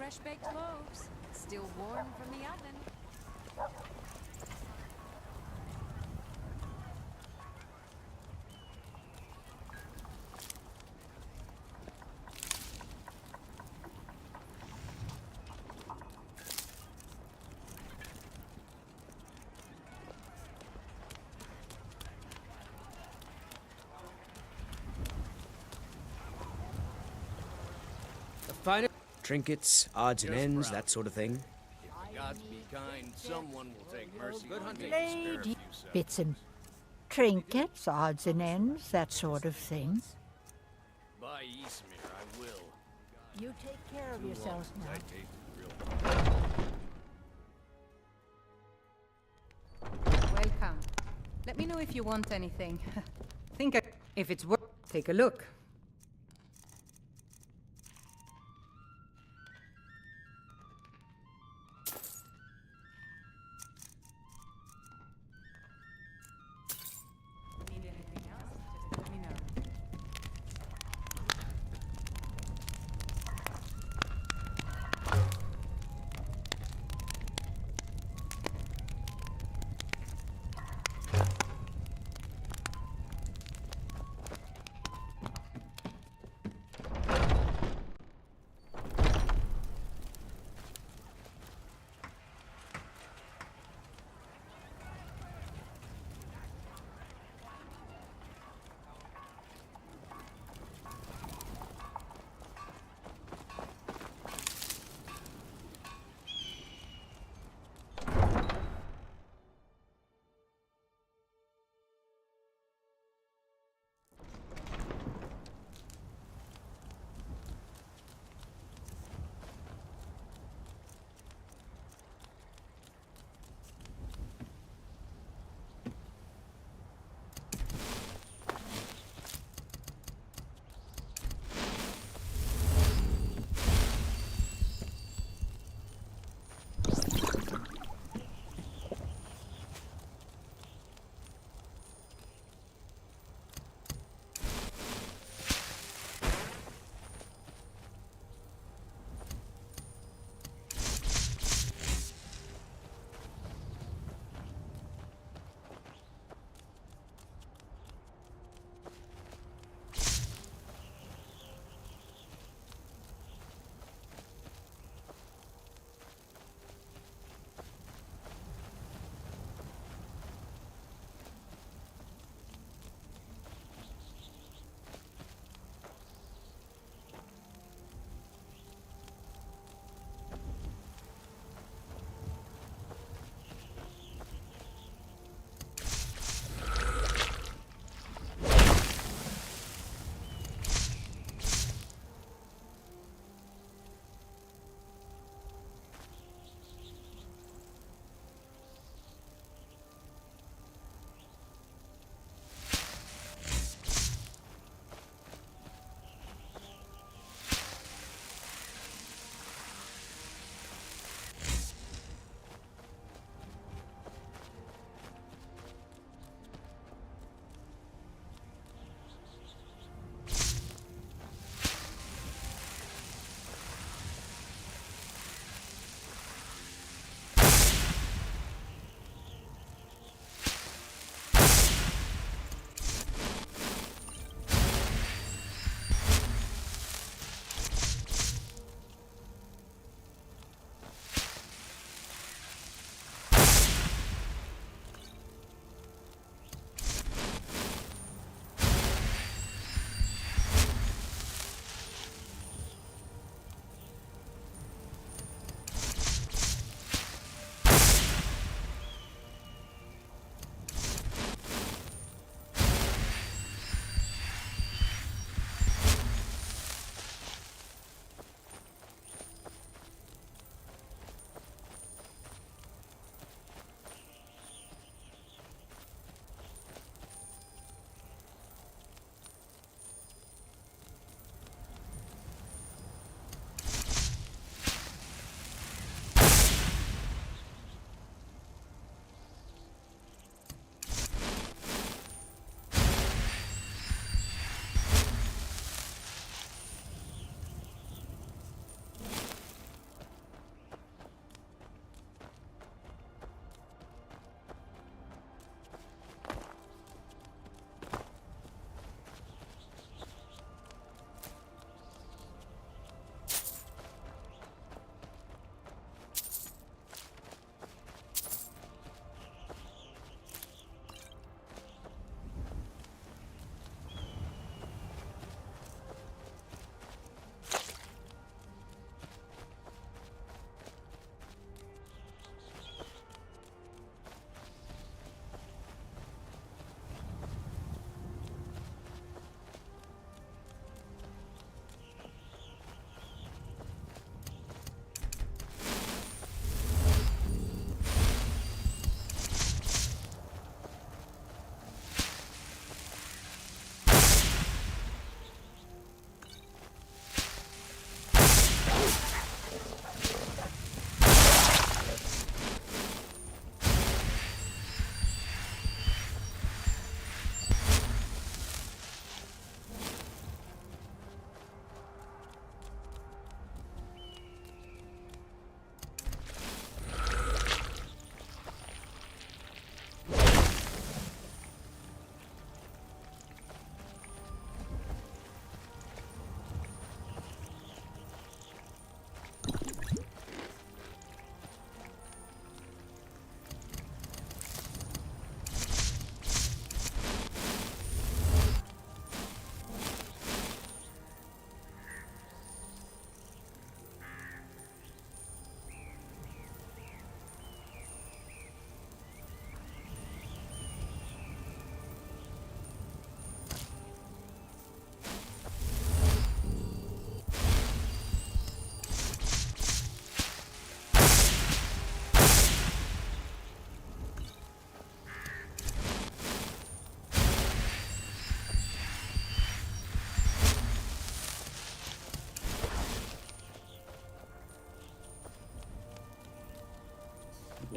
fresh-baked loaves, still warm from the oven. Find trinkets, odds and ends, that sort of thing. If the gods be kind, someone will take mercy Good on hunting. me and spare a few cents. Bits and trinkets, odds and ends, that sort of thing. By Eastmere, I will. You take care of yourselves now. I take real. Welcome. Let me know if you want anything. If it's worth, take a look. Need anything else? Just let me know.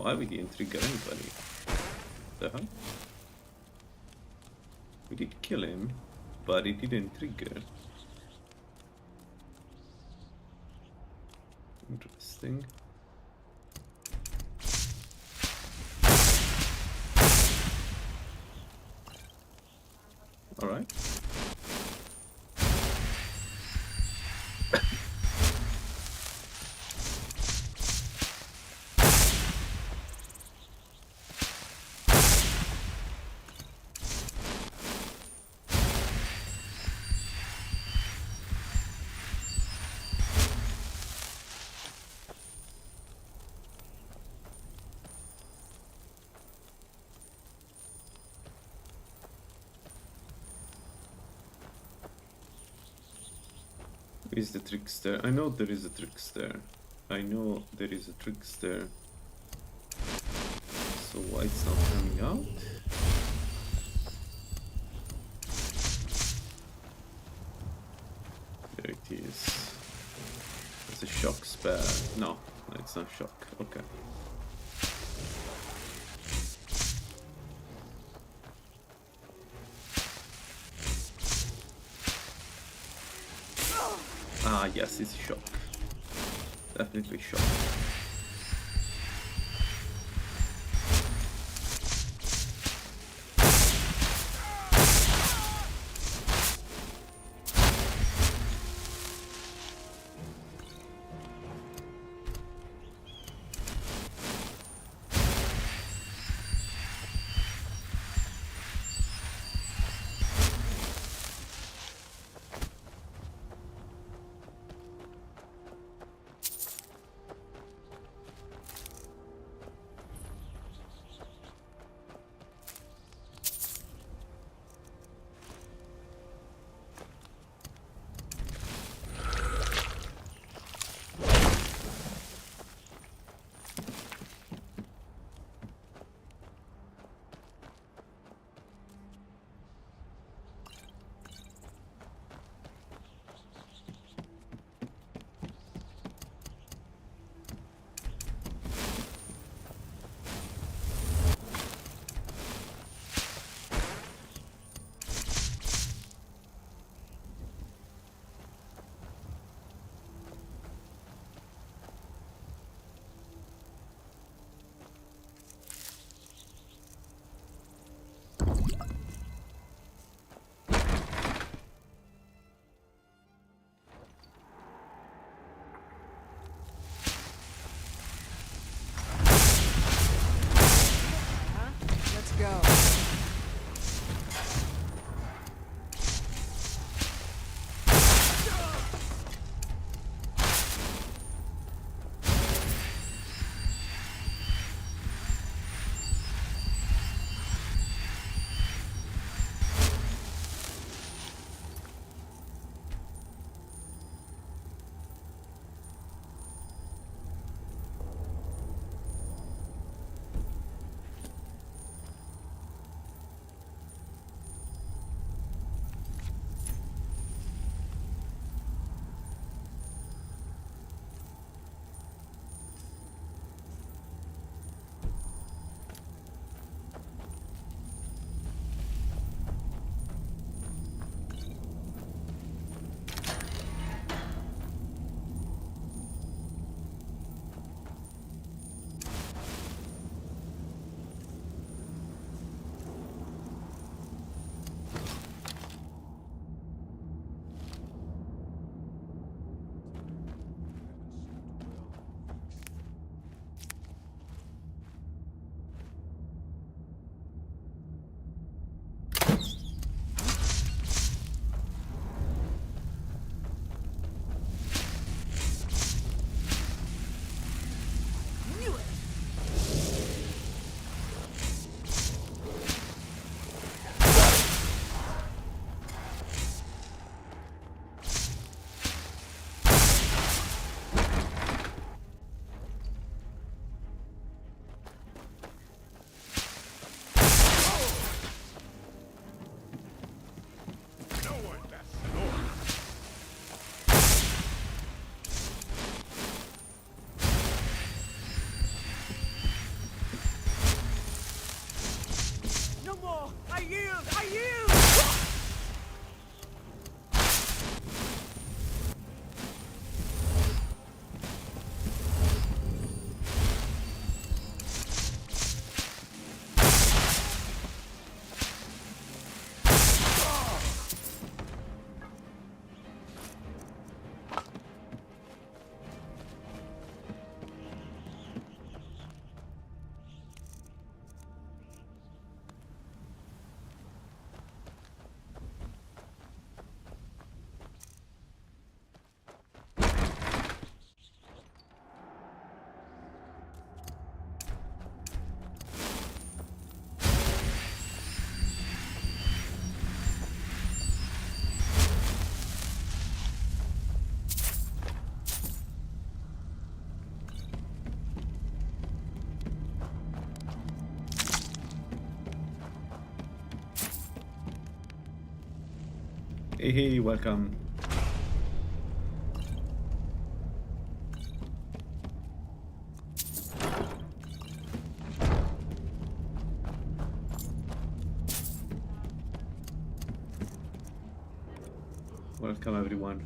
Why we didn't trigger anybody? The hell? We did kill him, but it didn't trigger. Interesting. All right. Is the trickster? I know there is a trickster. I know there is a trickster. So why it's not coming out? There it is. It's a shock spell. No, it's not shock. Okay. Ah, yes, it's shock. Definitely shock. Hey, hey, welcome. Welcome, everyone.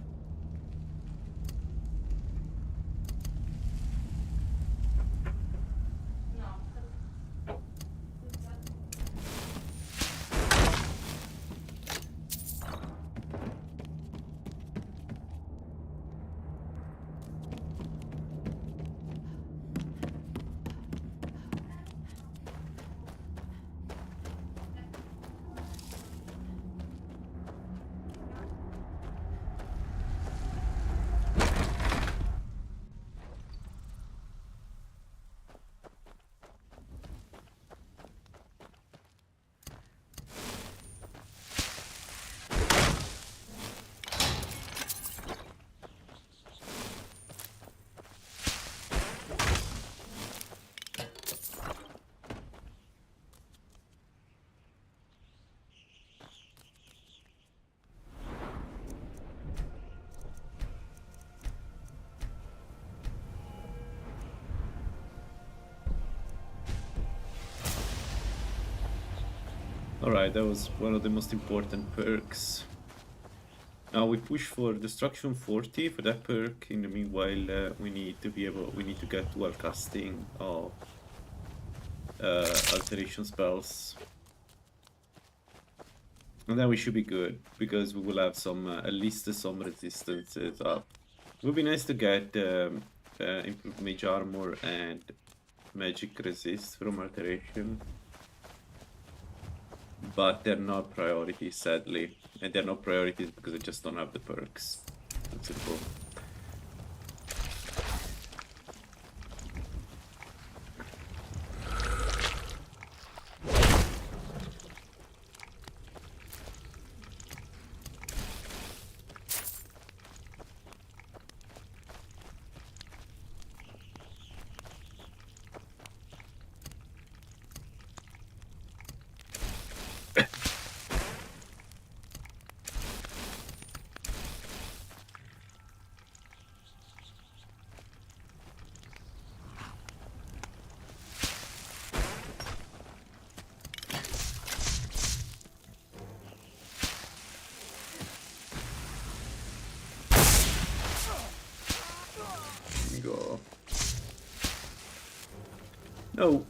Alright, that was one of the most important perks. Now we push for Destruction 40 for that perk. In the meanwhile, we need to get dual casting of alteration spells. And then we should be good, because we will have some, at least some resistances up. It would be nice to get improved mage armor and magic resist from alteration. But they're not priorities, sadly. And they're not priorities because I just don't have the perks. That's simple. Go. No.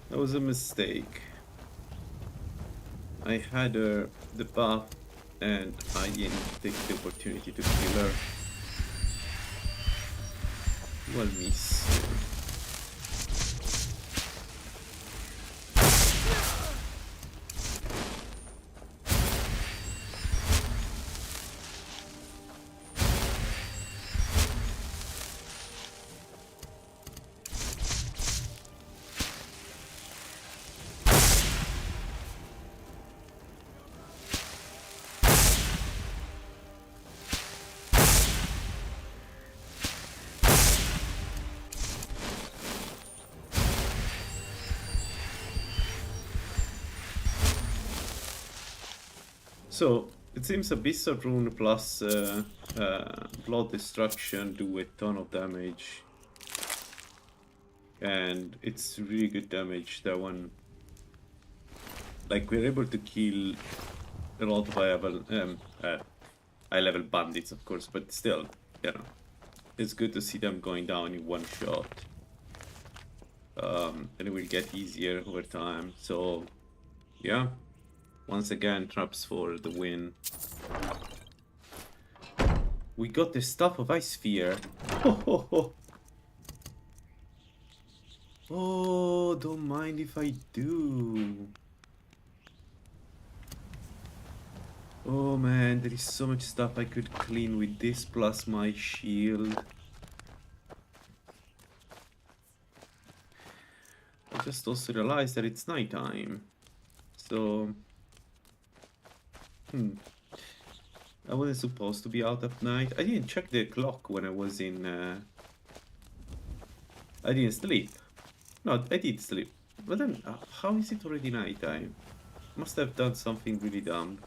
That was a mistake. I had the buff and I didn't take the opportunity to kill her. Well, miss. So, it seems Abyssal Rune plus Blood Destruction do a ton of damage. And it's really good damage, that one. Like, we're able to kill a lot of high level bandits, of course, but still, you know, it's good to see them going down in one shot. And it will get easier over time, so yeah. Once again, traps for the win. We got the Staff of Ice Sphere. Oh, don't mind if I do. Oh man, there is so much stuff I could clean with this plus my shield. I just also realized that it's nighttime. So... I wasn't supposed to be out at night. I didn't check the clock when I was in... I didn't sleep. No, I did sleep. But then, how is it already nighttime? Must have done something really dumb.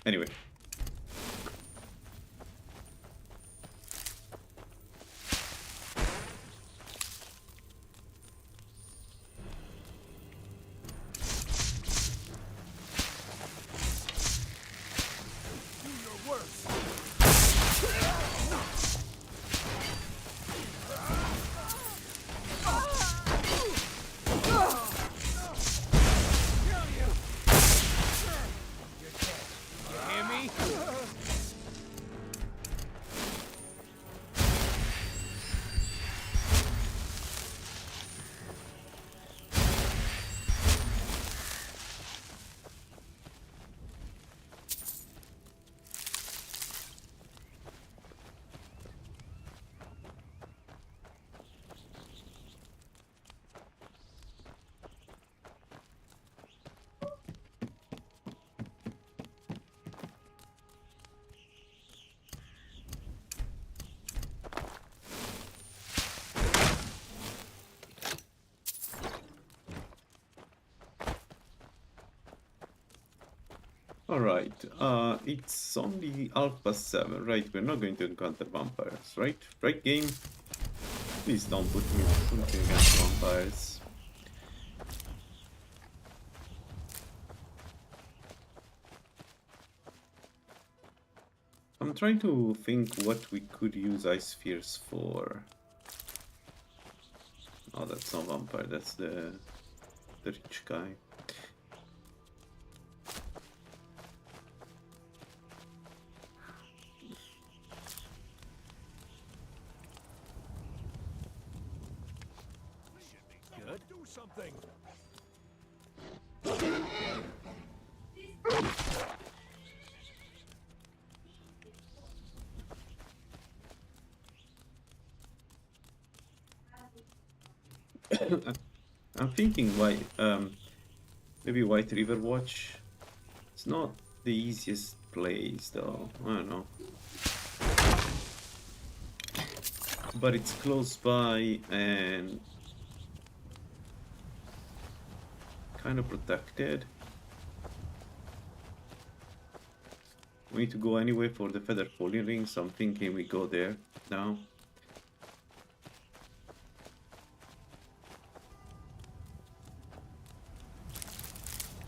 Anyway. Alright, it's only Alpha 7, right? We're not going to encounter vampires, right? Right, game? Please don't put me against vampires. I'm trying to think what we could use ice spheres for. Oh, that's not vampire, that's the rich guy. Something. I'm thinking why maybe White River Watch. It's not the easiest place though. I don't know. But it's close by and kind of protected. We need to go anyway for the feather falling ring, so I'm thinking we go there now.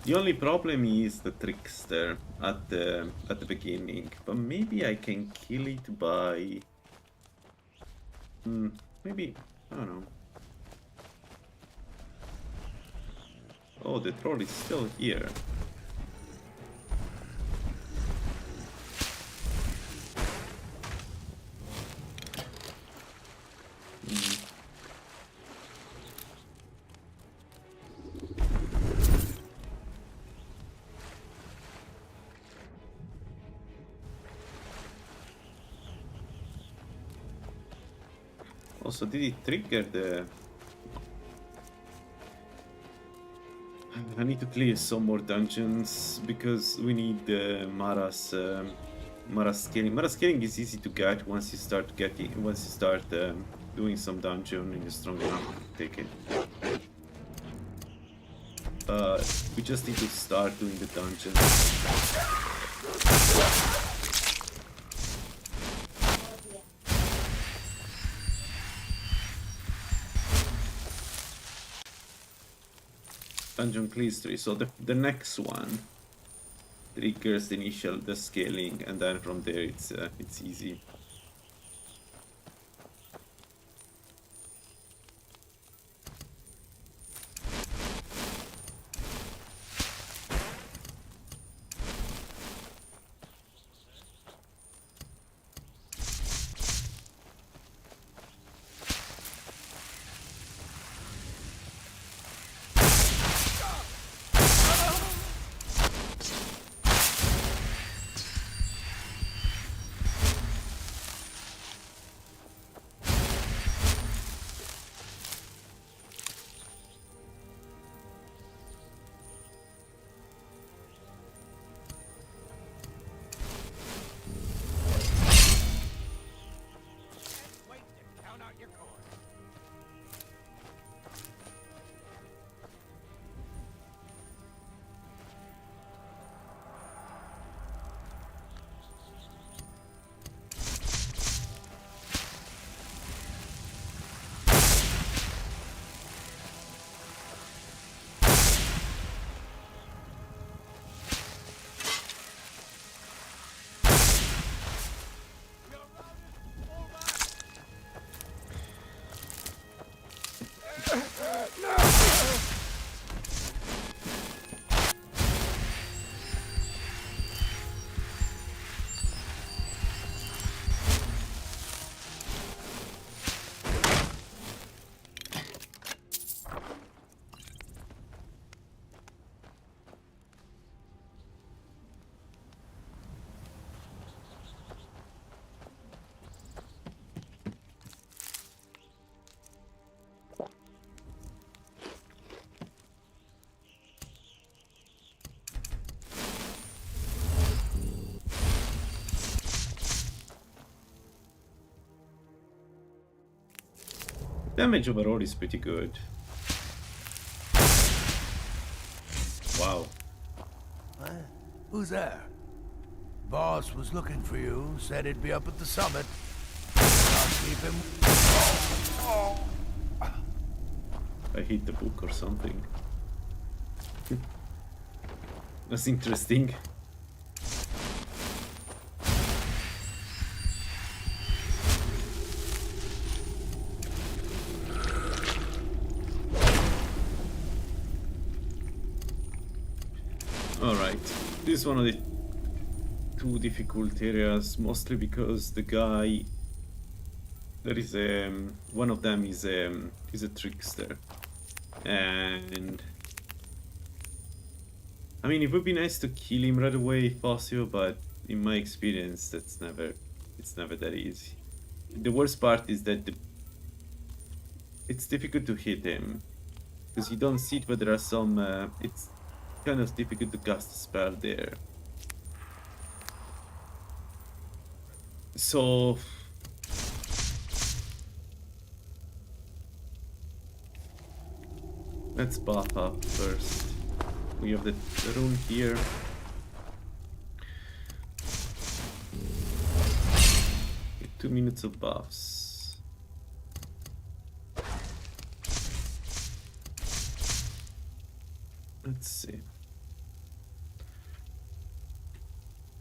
The only problem is the trickster at the beginning, but maybe I can kill it by maybe, I don't know. Oh, the troll is still here. Also, did it trigger the... I need to clear some more dungeons because we need Mara's scaling. Mara's scaling is easy to get once you start doing some dungeon and you're strong enough to take it. We just need to start doing the dungeons. Dungeon clears 3, so the next one triggers the scaling, and then from there it's easy. Damage overall is pretty good. Wow. Who's there? Boss was looking for you, said he'd be up at the summit. I'll keep him. I hit the book or something. That's interesting. Alright, this is one of the two difficult areas, mostly because the guy, there is one of them is a trickster, and I mean it would be nice to kill him right away if possible, but in my experience it's never that easy. The worst part is that it's difficult to hit him because you don't see it, but there are some it's kind of difficult to cast a spell there. So let's buff up first. We have the rune here. Get 2 minutes of buffs. Let's see.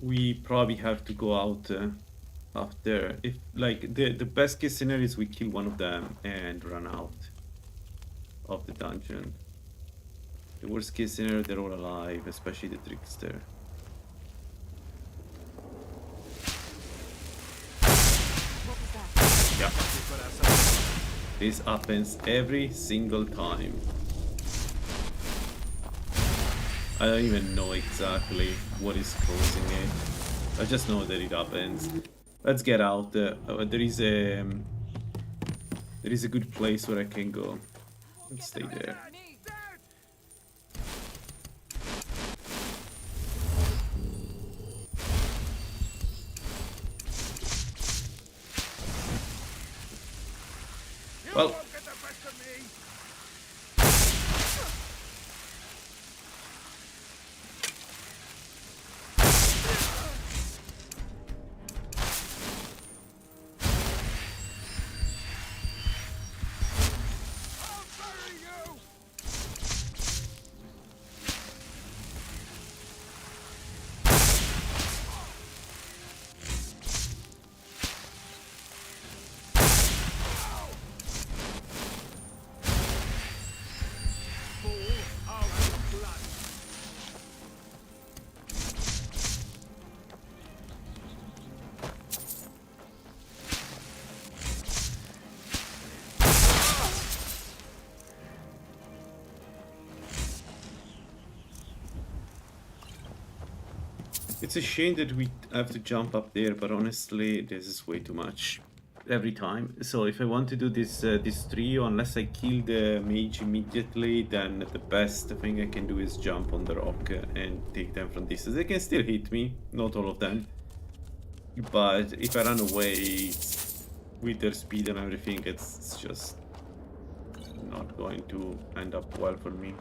We probably have to go out after. If like the best case scenario is we kill one of them and run out of the dungeon. The worst case scenario, they're all alive, especially the trickster. Yeah. This happens every single time. I don't even know exactly what is causing it. I just know that it happens. Let's get out. There is a good place where I can go. Let's stay there. Well, it's a shame that we have to jump up there, but honestly, this is way too much every time. So if I want to do this trio, unless I kill the mage immediately, then the best thing I can do is jump on the rock and take them from distance. They can still hit me, not all of them. But if I run away with their speed and everything, it's just not going to end up well for me.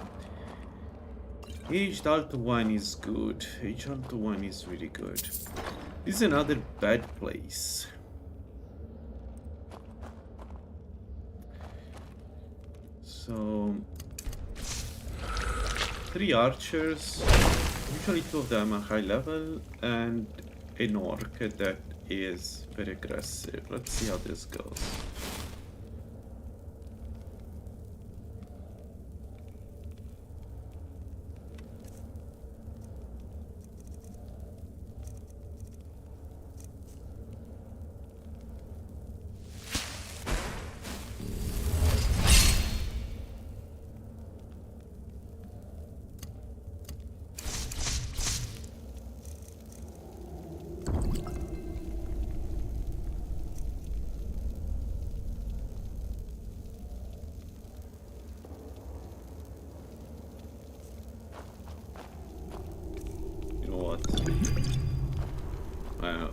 Aged Alto 1 is good. Aged Alto 1 is really good. This is another bad place. So 3 archers, usually 2 of them are high level, and an orc that is very aggressive. Let's see how this goes.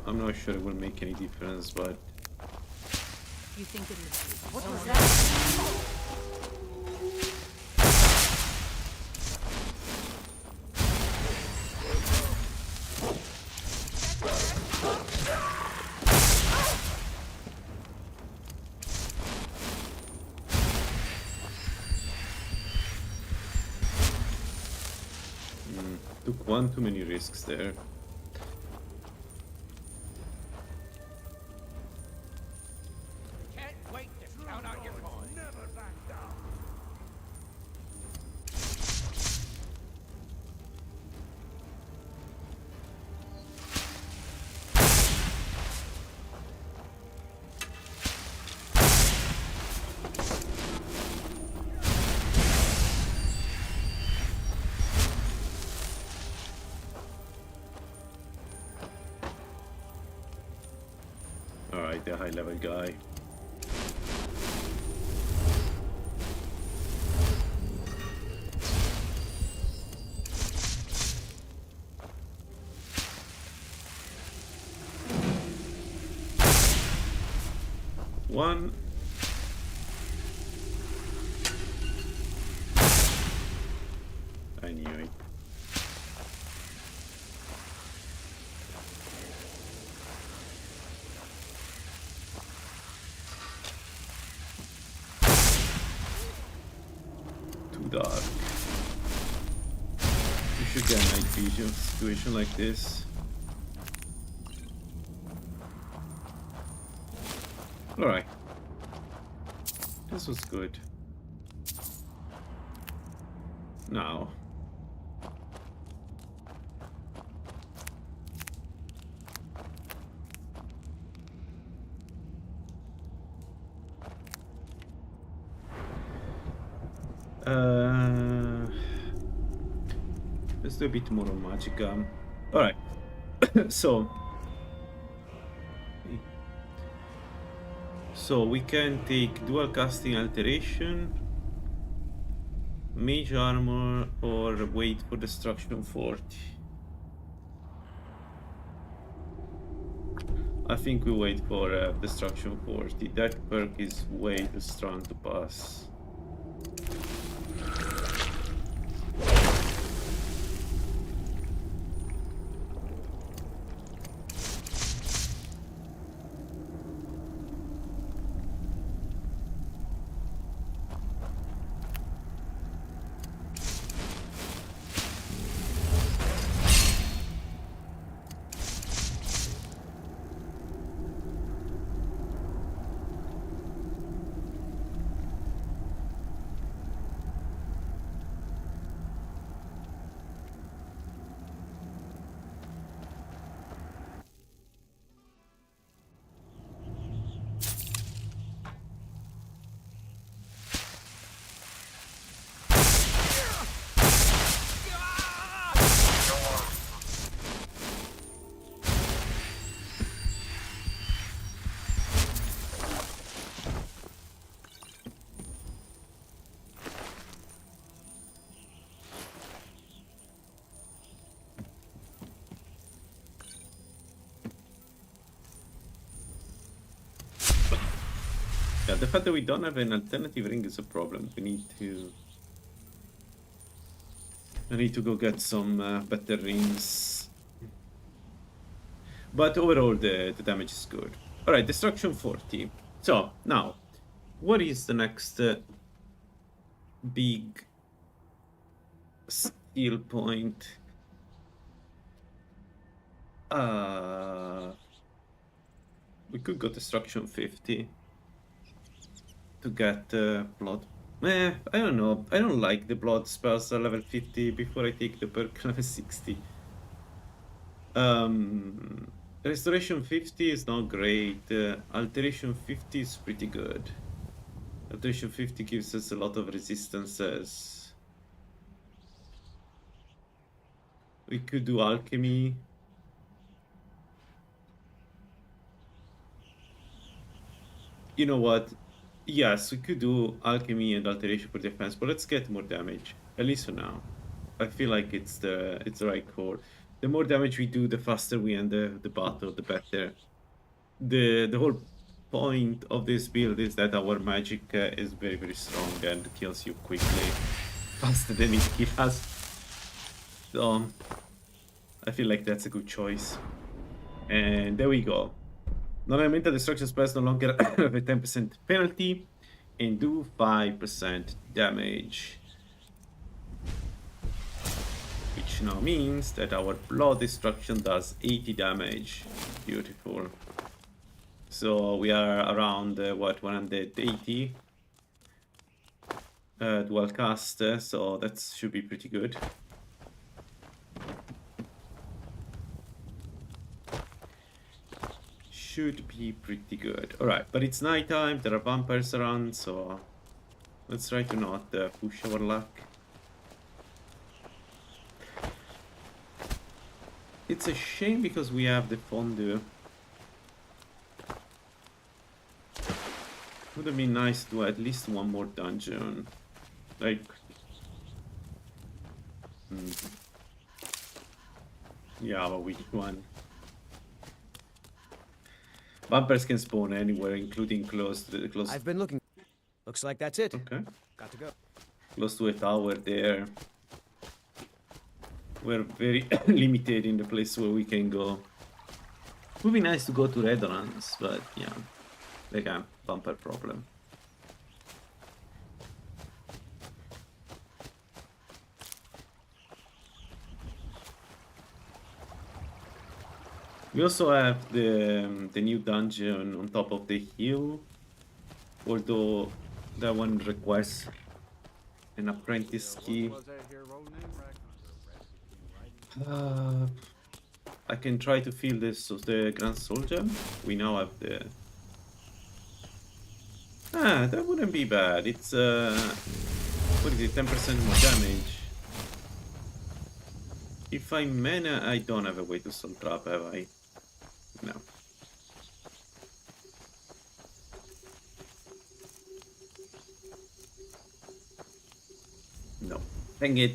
I'm not sure it will make any difference, but You think it is? What was that? Took one too many risks there. Can't wait to count out your coins. Never back down. Alright, the high level guy. One. I knew it. Too dark. You should get night vision situation like this. Alright. This was good. Now. Let's do a bit more on Magicka. Alright. So we can take dual casting alteration, mage armor, or wait for destruction 40. I think we wait for destruction 40. That perk is way too strong to pass. Yeah, the fact that we don't have an alternative ring is a problem. I need to go get some better rings. But overall, the damage is good. Alright, destruction 40. So, now, what is the next big skill point? We could go destruction 50. To get blood. I don't know. I don't like the blood spells at level 50 before I take the perk level 60. Restoration 50 is not great. Alteration 50 is pretty good. Alteration 50 gives us a lot of resistances. We could do alchemy. You know what? Yes, we could do alchemy and alteration for defense, but let's get more damage. At least for now. I feel like it's the right call. The more damage we do, the faster we end the battle, the better. The whole point of this build is that our magic is very, very strong and kills you quickly, faster than it kills us. So I feel like that's a good choice. And there we go. Non-elemental destruction spells no longer have a 10% penalty and do 5% damage. Which now means that our blood destruction does 80 damage. Beautiful. So we are around, what, 180 dual cast, so that should be pretty good. Should be pretty good. Alright, but it's nighttime, there are vampires around, so let's try to not push our luck. It's a shame because we have the fondue. Would have been nice to do at least one more dungeon. Like... Yeah, but which one? Vampires can spawn anywhere, including close to the I've been looking. Looks like that's it. Okay. Got to go. Close to a tower there. We're very limited in the place where we can go. Would be nice to go to Redlands, but yeah, again, vampire problem. We also have the new dungeon on top of the hill, although that one requires an apprentice key. I can try to fill this of the Grand Soldier. We now have the... that wouldn't be bad. It's what is it, 10% more damage. If I mana, I don't have a way to soul trap, have I? No. No. Dang it.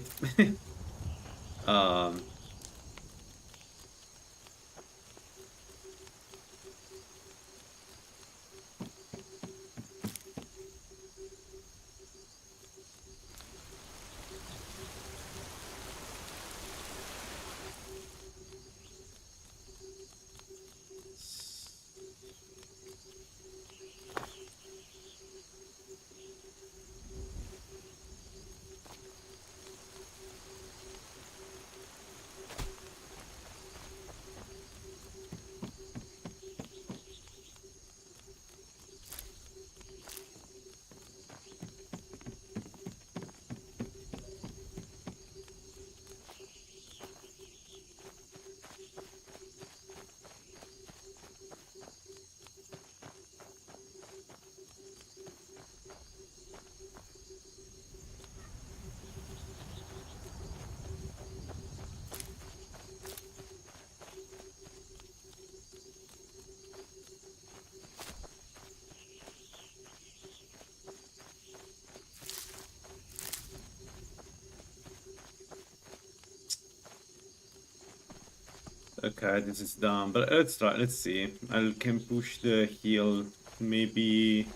Okay, this is done, but let's try, let's see. I can push the heal. Maybe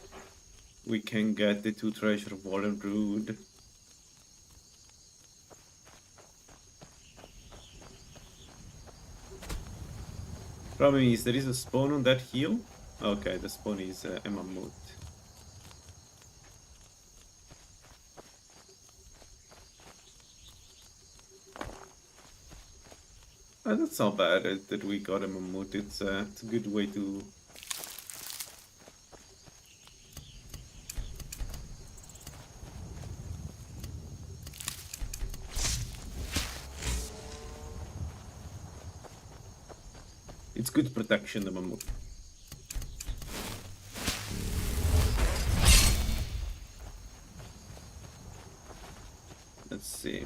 we can get the 2 treasure wall and brood. Problem is, there is a spawn on that hill. Okay, the spawn is a mammoth. That's not bad that we got a mammoth. It's a good way to... It's good protection, the mammoth. Let's see.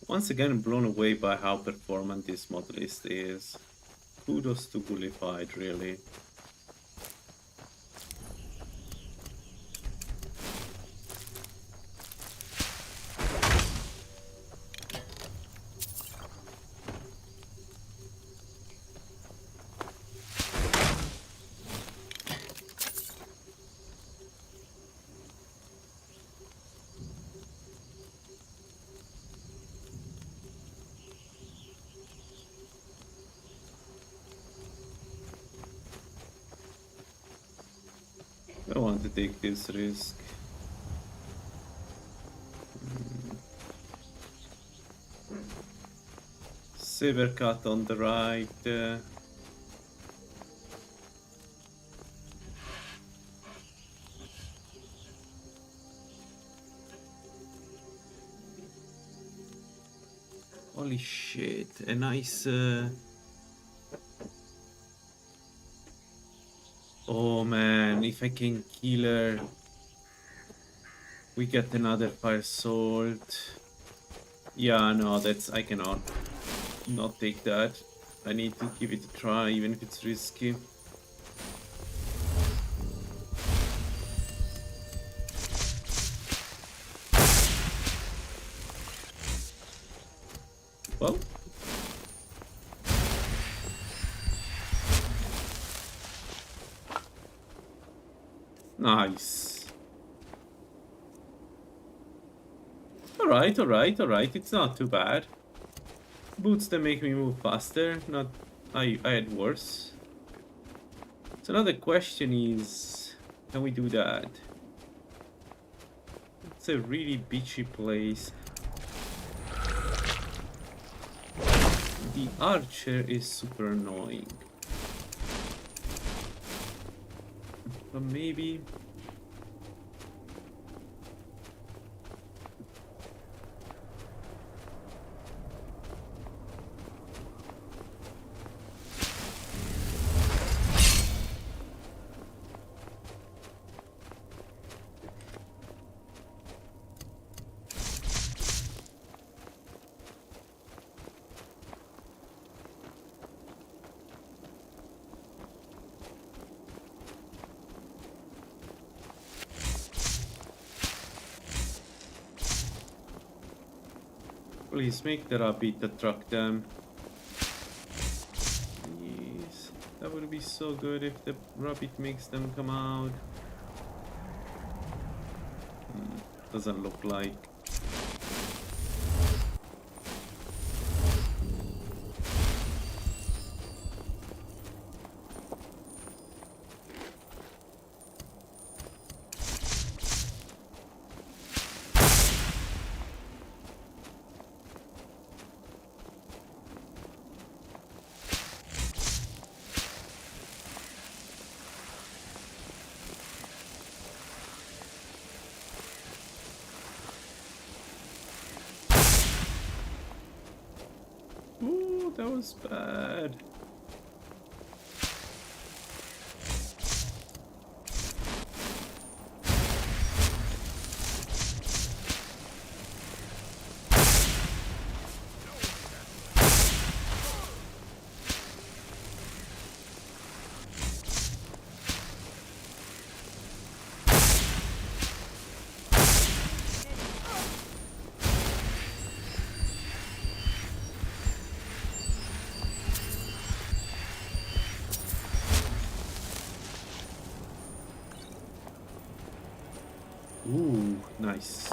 Once again, blown away by how performant this mod list is. Kudos to Gullified, really. I want to take this risk. Saber cut on the right. Holy shit, a nice... Oh man, if I can kill her, we get another fire salt. Yeah, no, I cannot not take that. I need to give it a try, even if it's risky. Well. Nice. Alright, it's not too bad. Boots that make me move faster, not... I had worse. So now the question is, can we do that? It's a really bitchy place. The archer is super annoying. But maybe... Please make the rabbit attract them. Please. That would be so good if the rabbit makes them come out. Doesn't look like. Ooh, that was bad. Ooh, nice.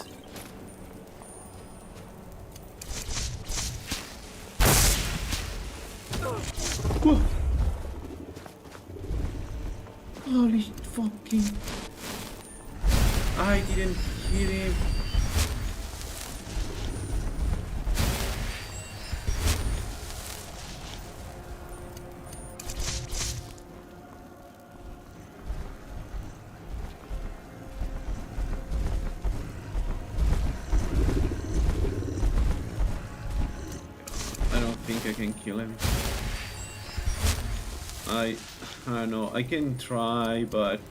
Whoa. Holy fucking... I didn't hit him. I can kill him. I don't know, I can try, but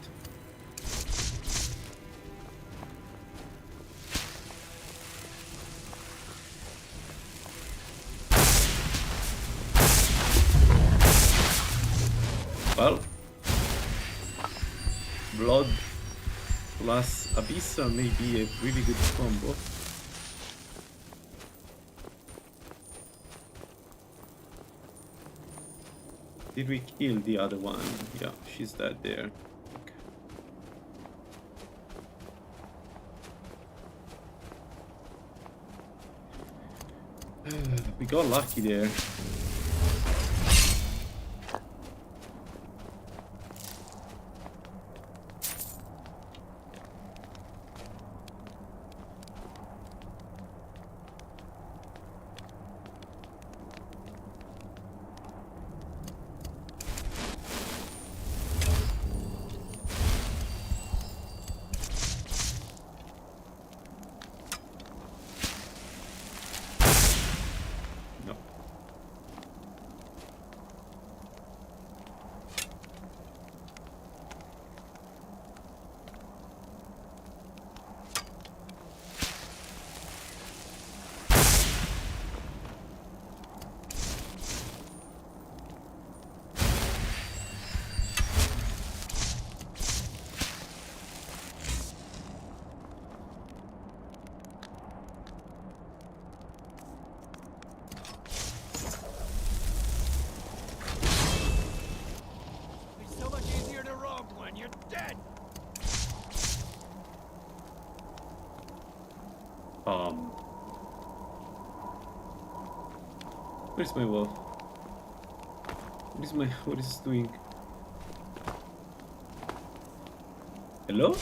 well, blood plus Abyssa may be a really good combo. Did we kill the other one? Yeah, she's dead there. Okay. We got lucky there. Where's my wolf? What is it doing? Hello?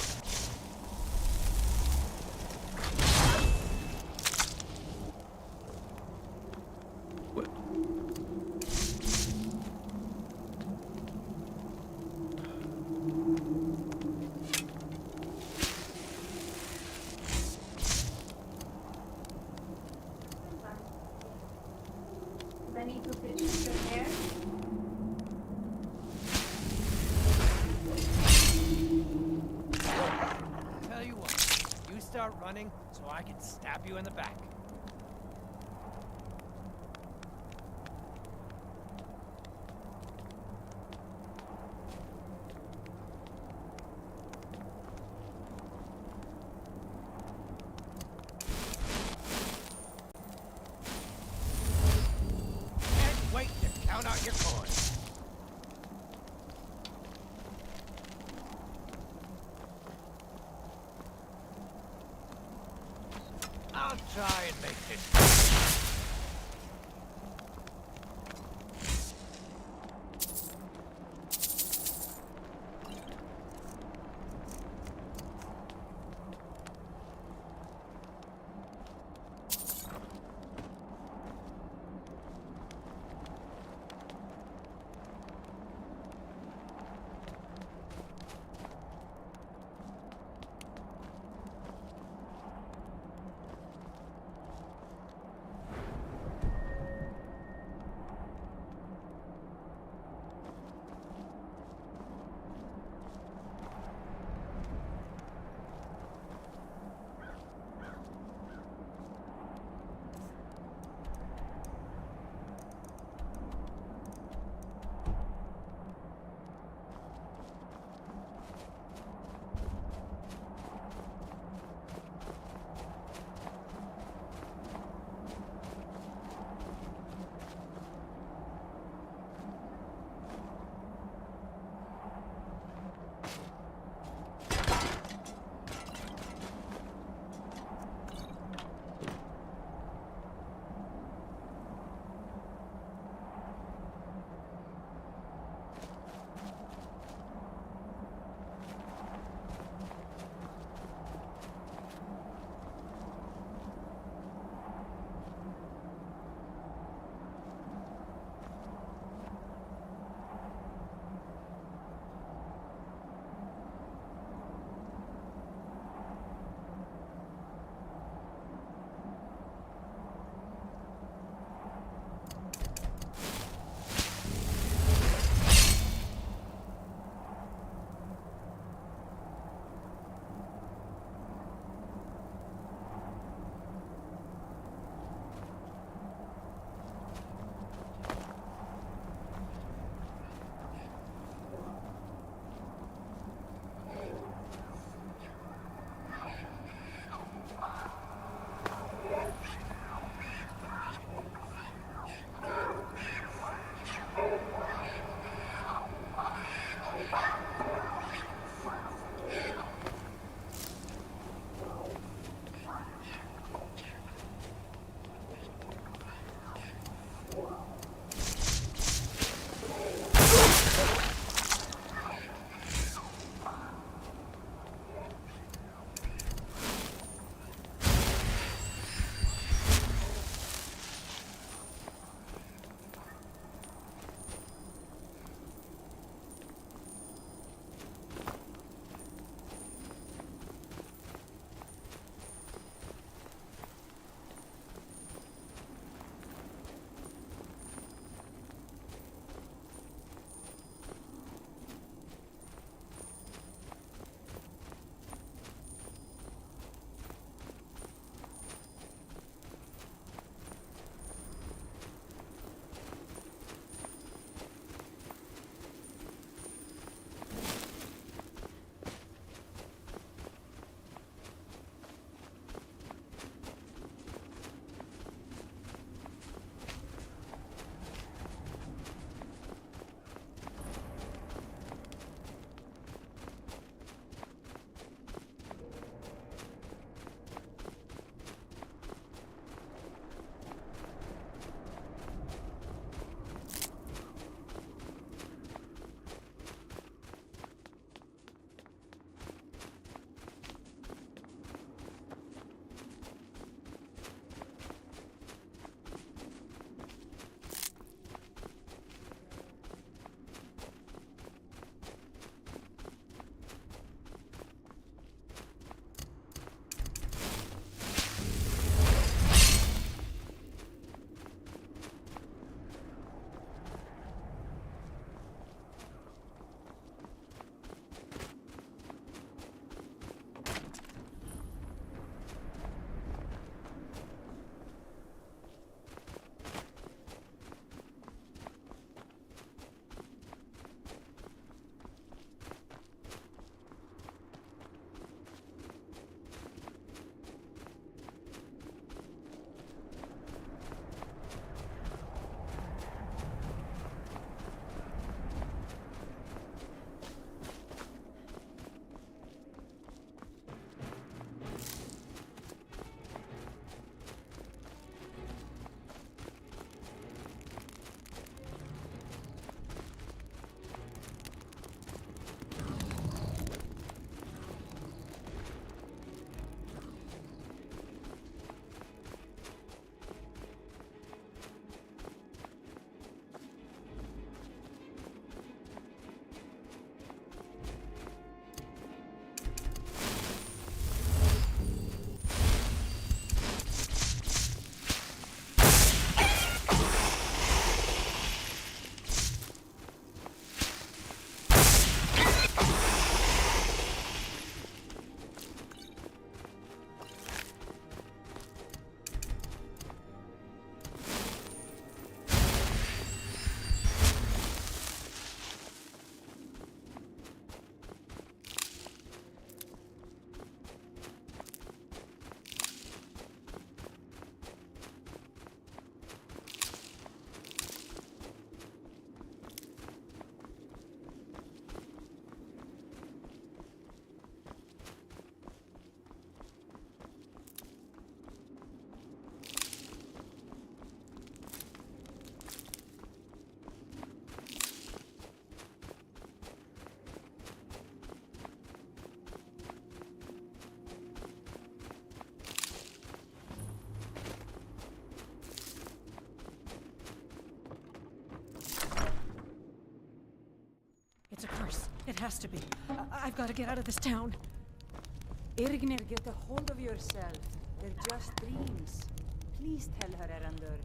What? Tell you what, you start running so I can stab you in the back. Can't wait to count out your coins. I'll try and make this. It's a curse. It has to be. I've got to get out of this town. Irgnir, get a hold of yourself. They're just dreams. Please tell her, Erandur.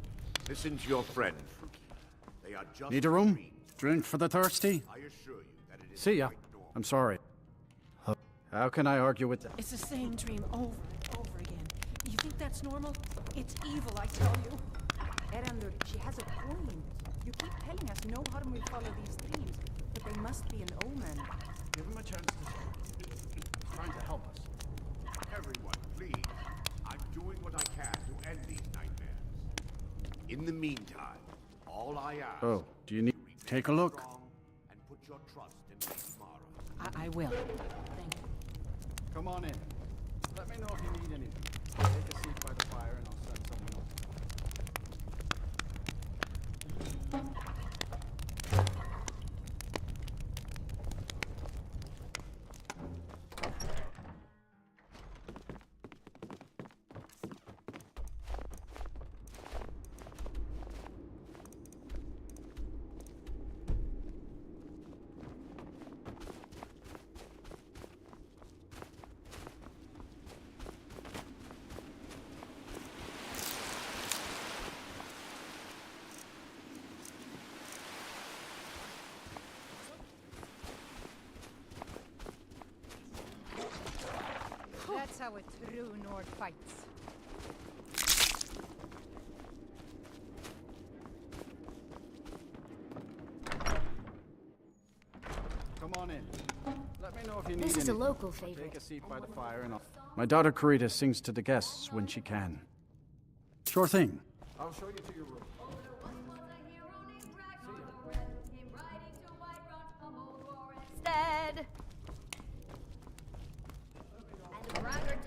Listen to your friend, Fruki. They are just Need a room? dreams. Drink for the thirsty? I assure you that it is See ya. quite normal. I'm sorry. How can I argue with that? It's the same dream over and over again. You think that's normal? It's evil, I tell you. Erandur, she has a point. You keep telling us no harm will follow these dreams, but they must be an omen. Give him a chance to speak. He's trying to help us. Everyone, please. I'm doing what I can to end these nightmares. In the meantime, all I ask... Oh, do you need... Take a look. ...and put your trust in Lady Mara. I will. Thank you. Come on in. Let me know if you need anything. Take a seat by the fire and I'll send someone over. That's how a true Nord fights. Come on in. Let me know if you need This is anything. a local favorite. Take a seat by the fire and I'll... My daughter Karita sings to the guests when she can. Sure thing. I'll show you to your room. Instead. And a braggart.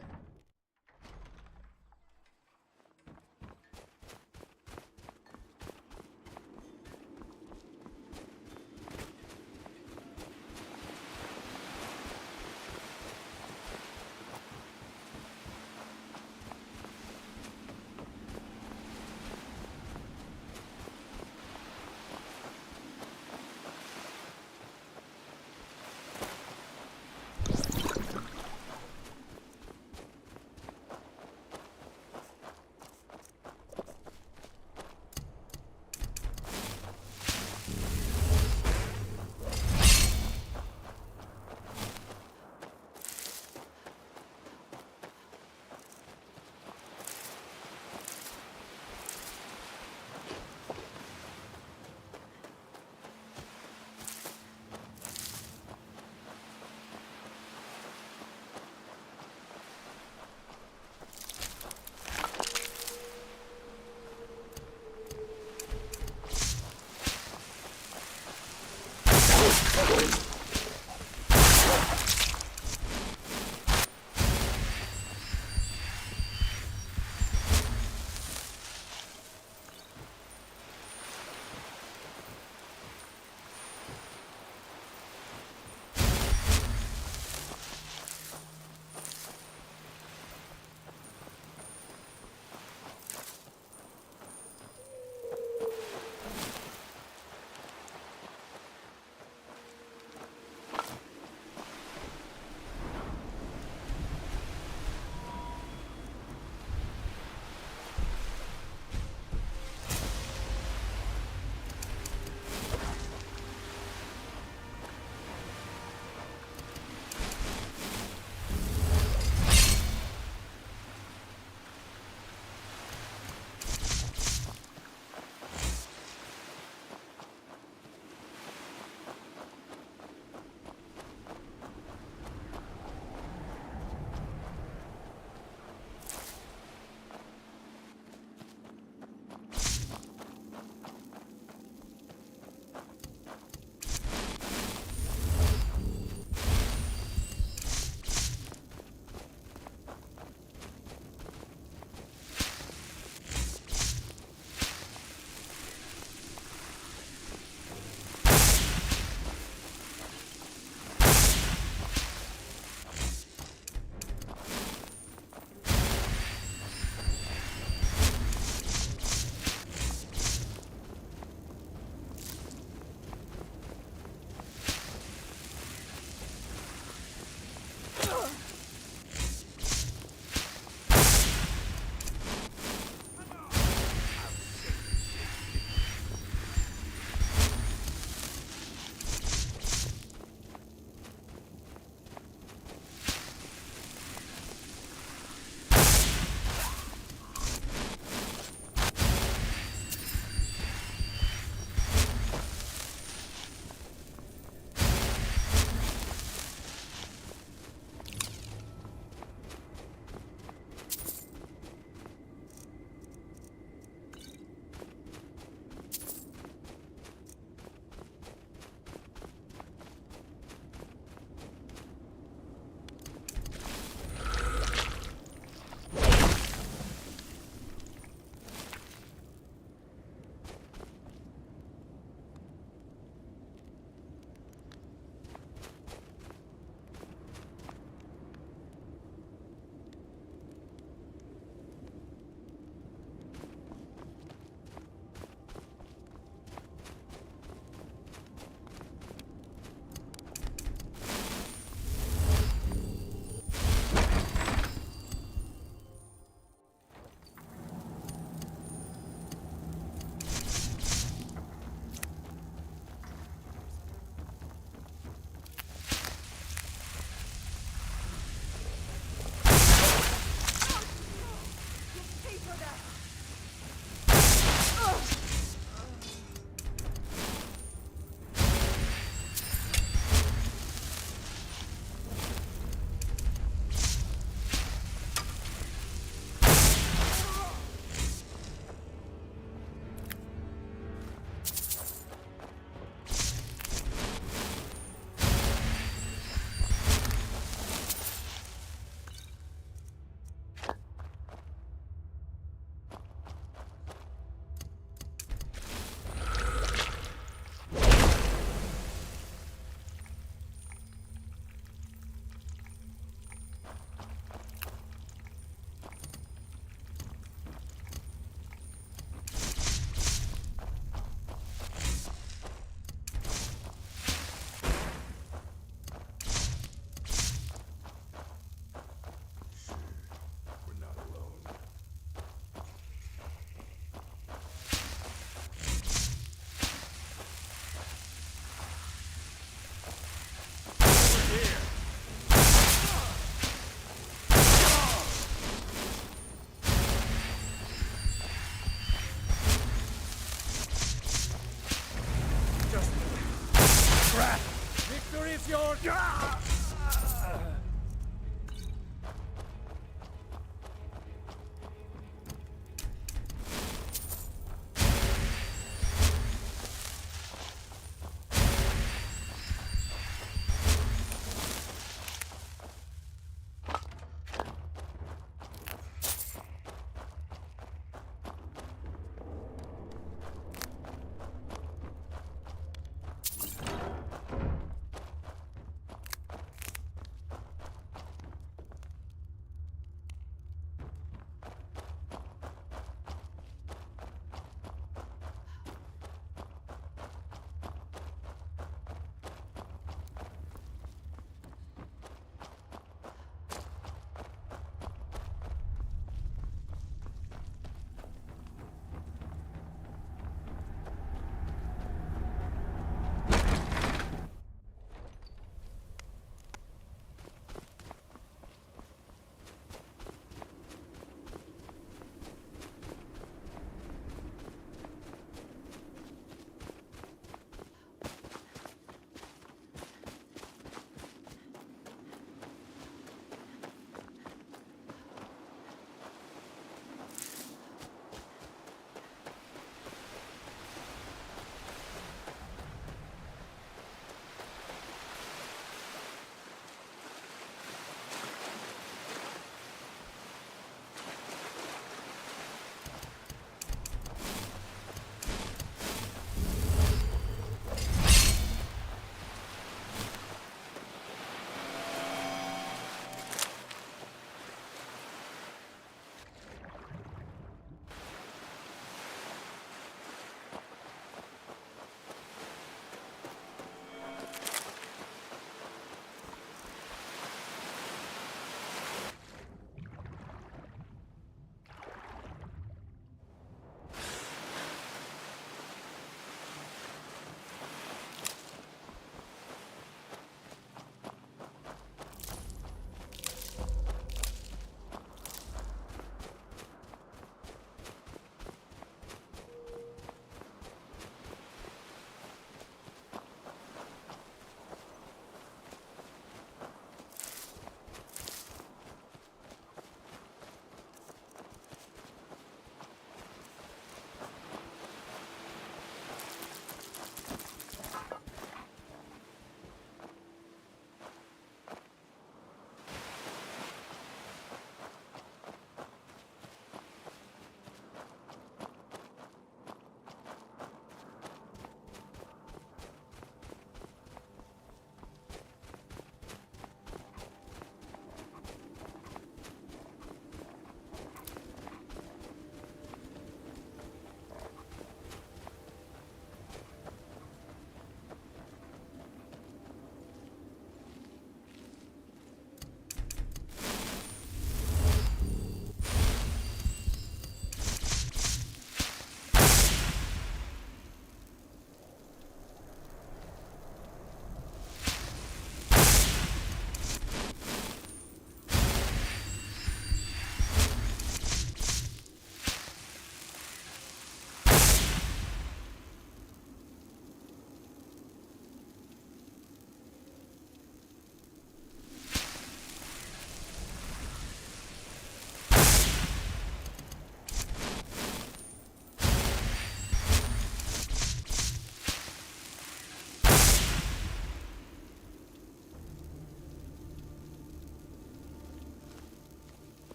is your...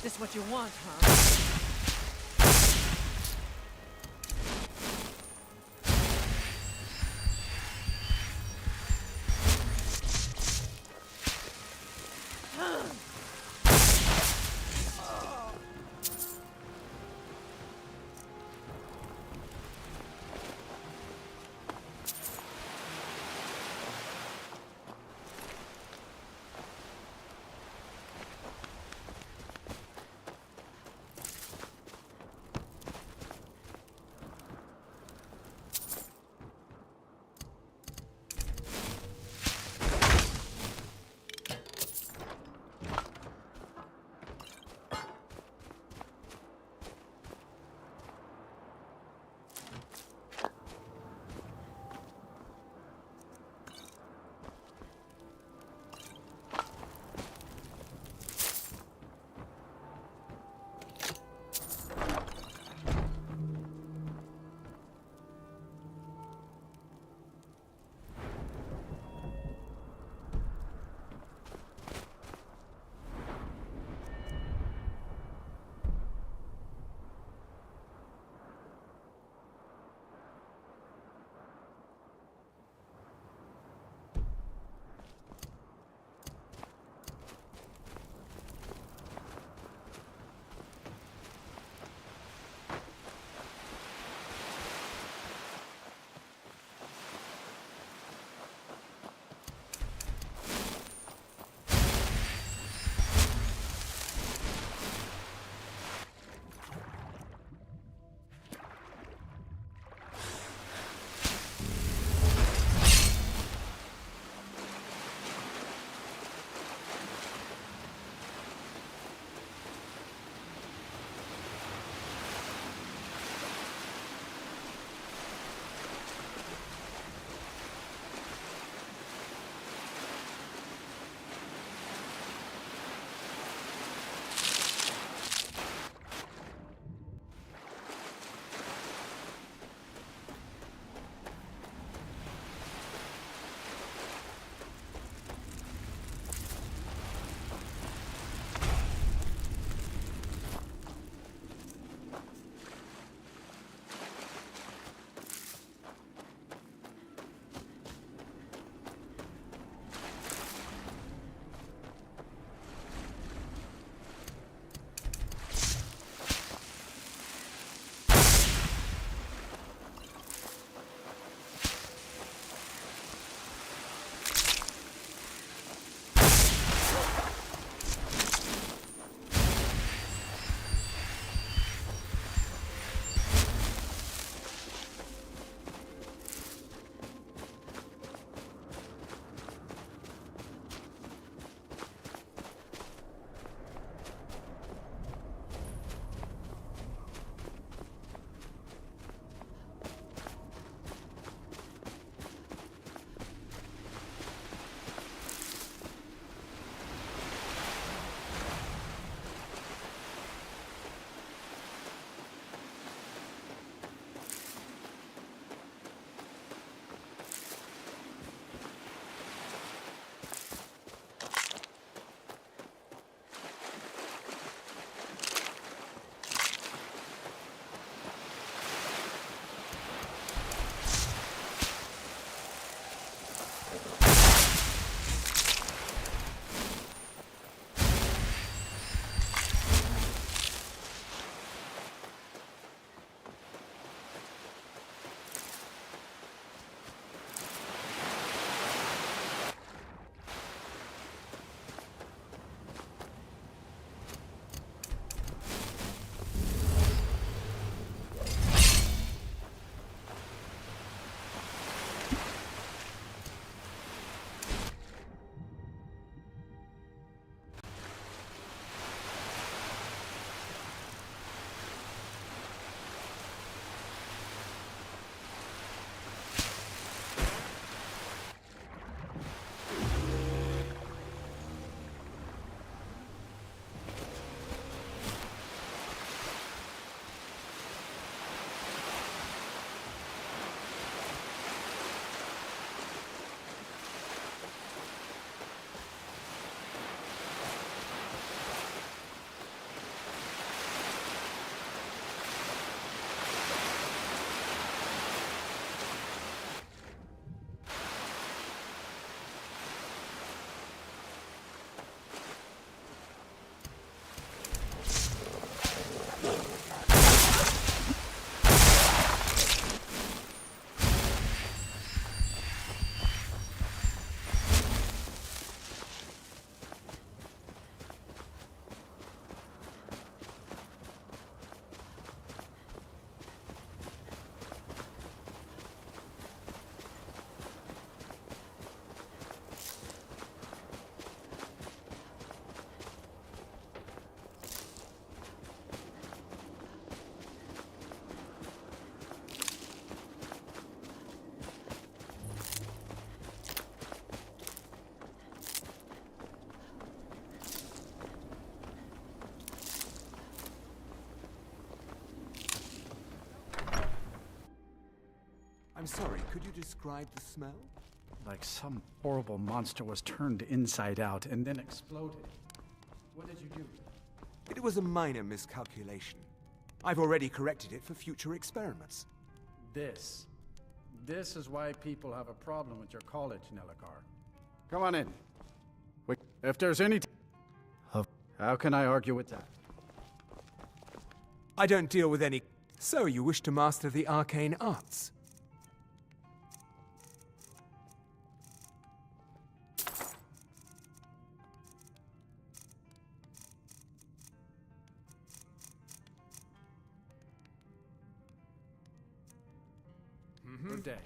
This what you want, huh? I'm sorry, could you describe the smell? Like some horrible monster was turned inside out and then exploded. What did you do? It was a minor miscalculation. I've already corrected it for future experiments. This is why people have a problem with your college, Nelagar. Come on in. If there's any... How can I argue with that? I don't deal with any... So you wish to master the arcane arts? Good day.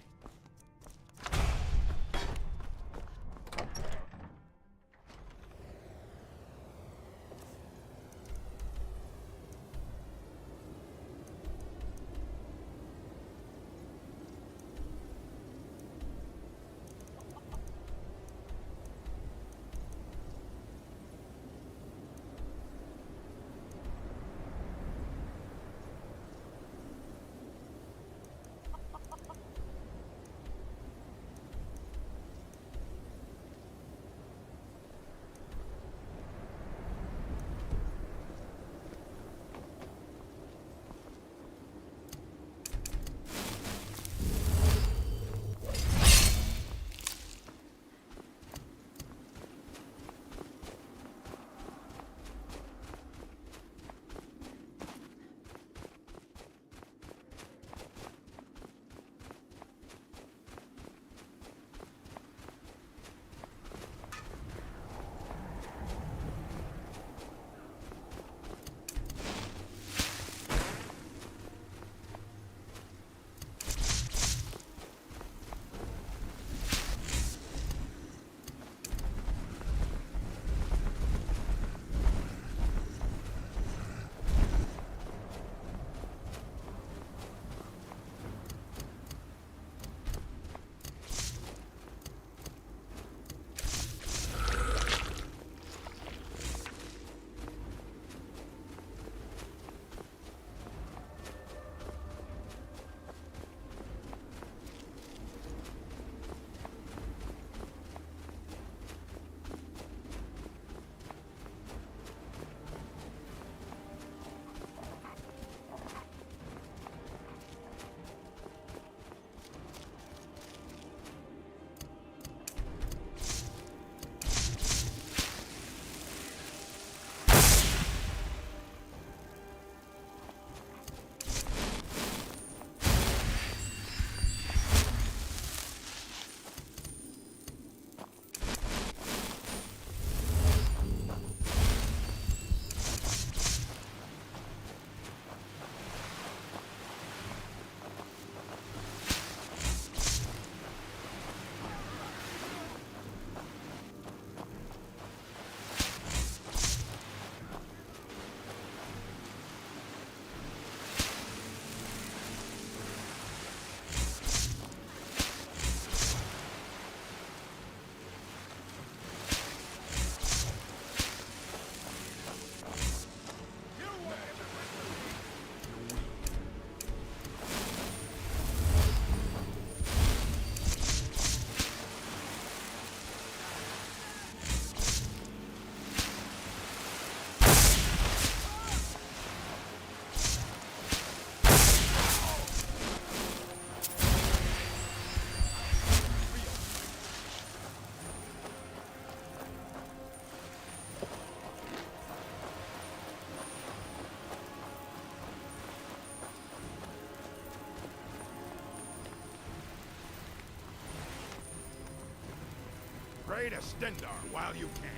Pray to Stendar while you can.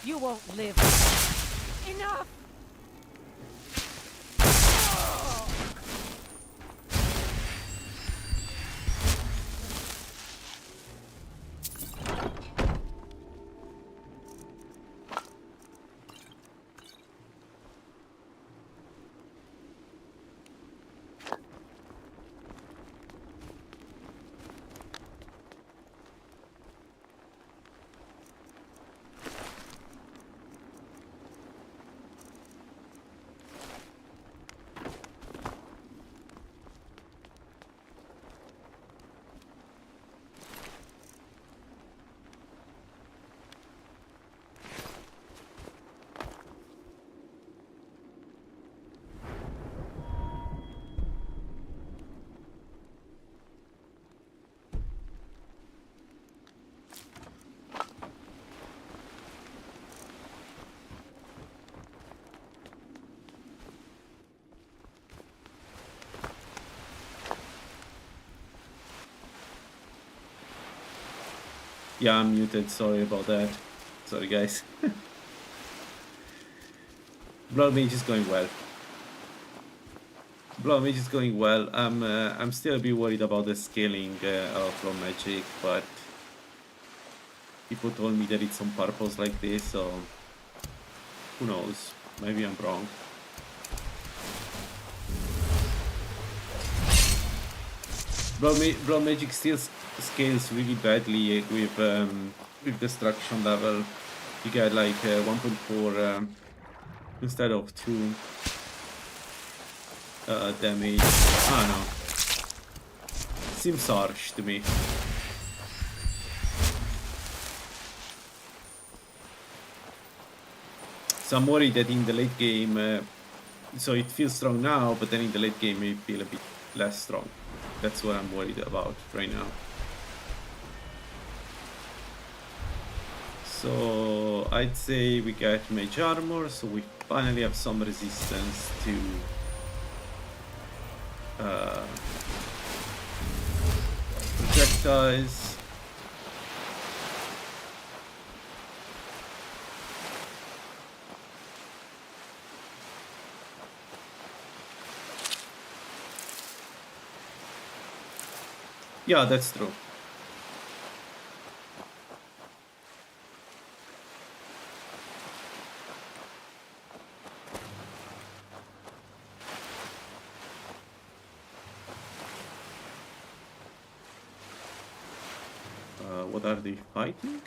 You won't live. Enough! Yeah, I'm muted. Sorry about that. Sorry, guys. Blood Mage is going well. Blood Mage is going well. I'm still a bit worried about the scaling of Blood Magic, but people told me that it's on purpose like this, so who knows? Maybe I'm wrong. Blood Magic still scales really badly with destruction level. You get like 1.4 instead of 2 damage. I don't know. Seems harsh to me. So I'm worried that in the late game, so it feels strong now, but then in the late game it feel a bit less strong. That's what I'm worried about right now. So I'd say we got Mage Armor, so we finally have some resistance to projectiles. Yeah, that's true. What are they fighting?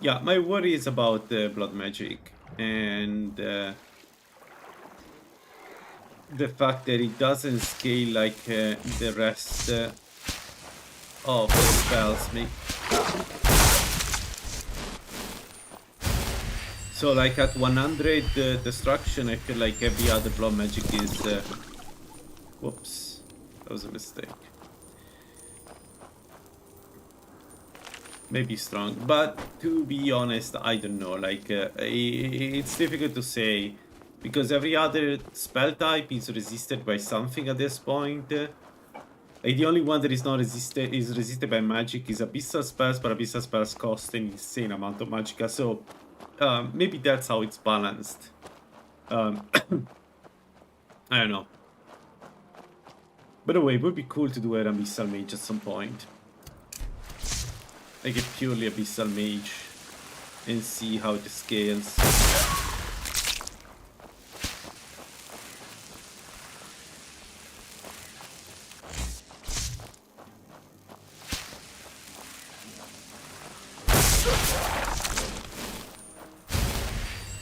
Yeah, my worry is about the blood magic and the fact that it doesn't scale like the rest of the spells. So like at 100 destruction, I feel like every other blood magic is... whoops, that was a mistake. Maybe strong, but to be honest, I don't know. Like it's difficult to say because every other spell type is resisted by something at this point. Like the only one that is not resisted by magic is abyssal spells, but abyssal spells cost an insane amount of magicka. So maybe that's how it's balanced. I don't know. By the way, it would be cool to do an abyssal mage at some point. Like a purely abyssal mage and see how it scales.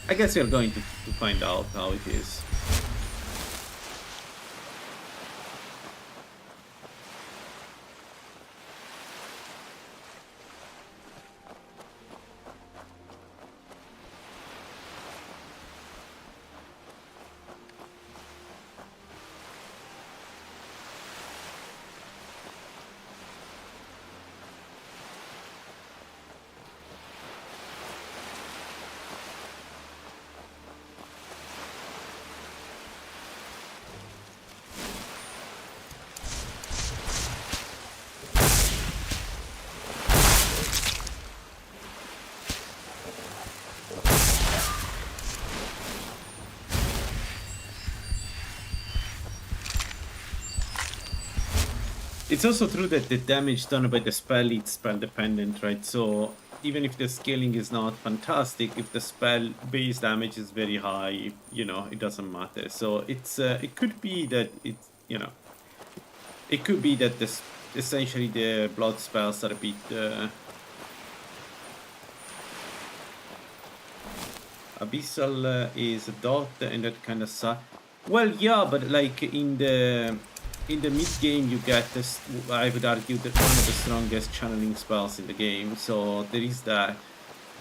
I guess we are going to find out how it is. It's also true that the damage done by the spell is spell dependent, right? So even if the scaling is not fantastic, if the spell base damage is very high, you know, it doesn't matter. So it's it could be that it's, you know, it could be that this essentially the blood spells are a bit Abyssal is a dot, and that kind of sucks. Well, yeah, but like in the mid game, you get this. I would argue that one of the strongest channeling spells in the game. So there is that.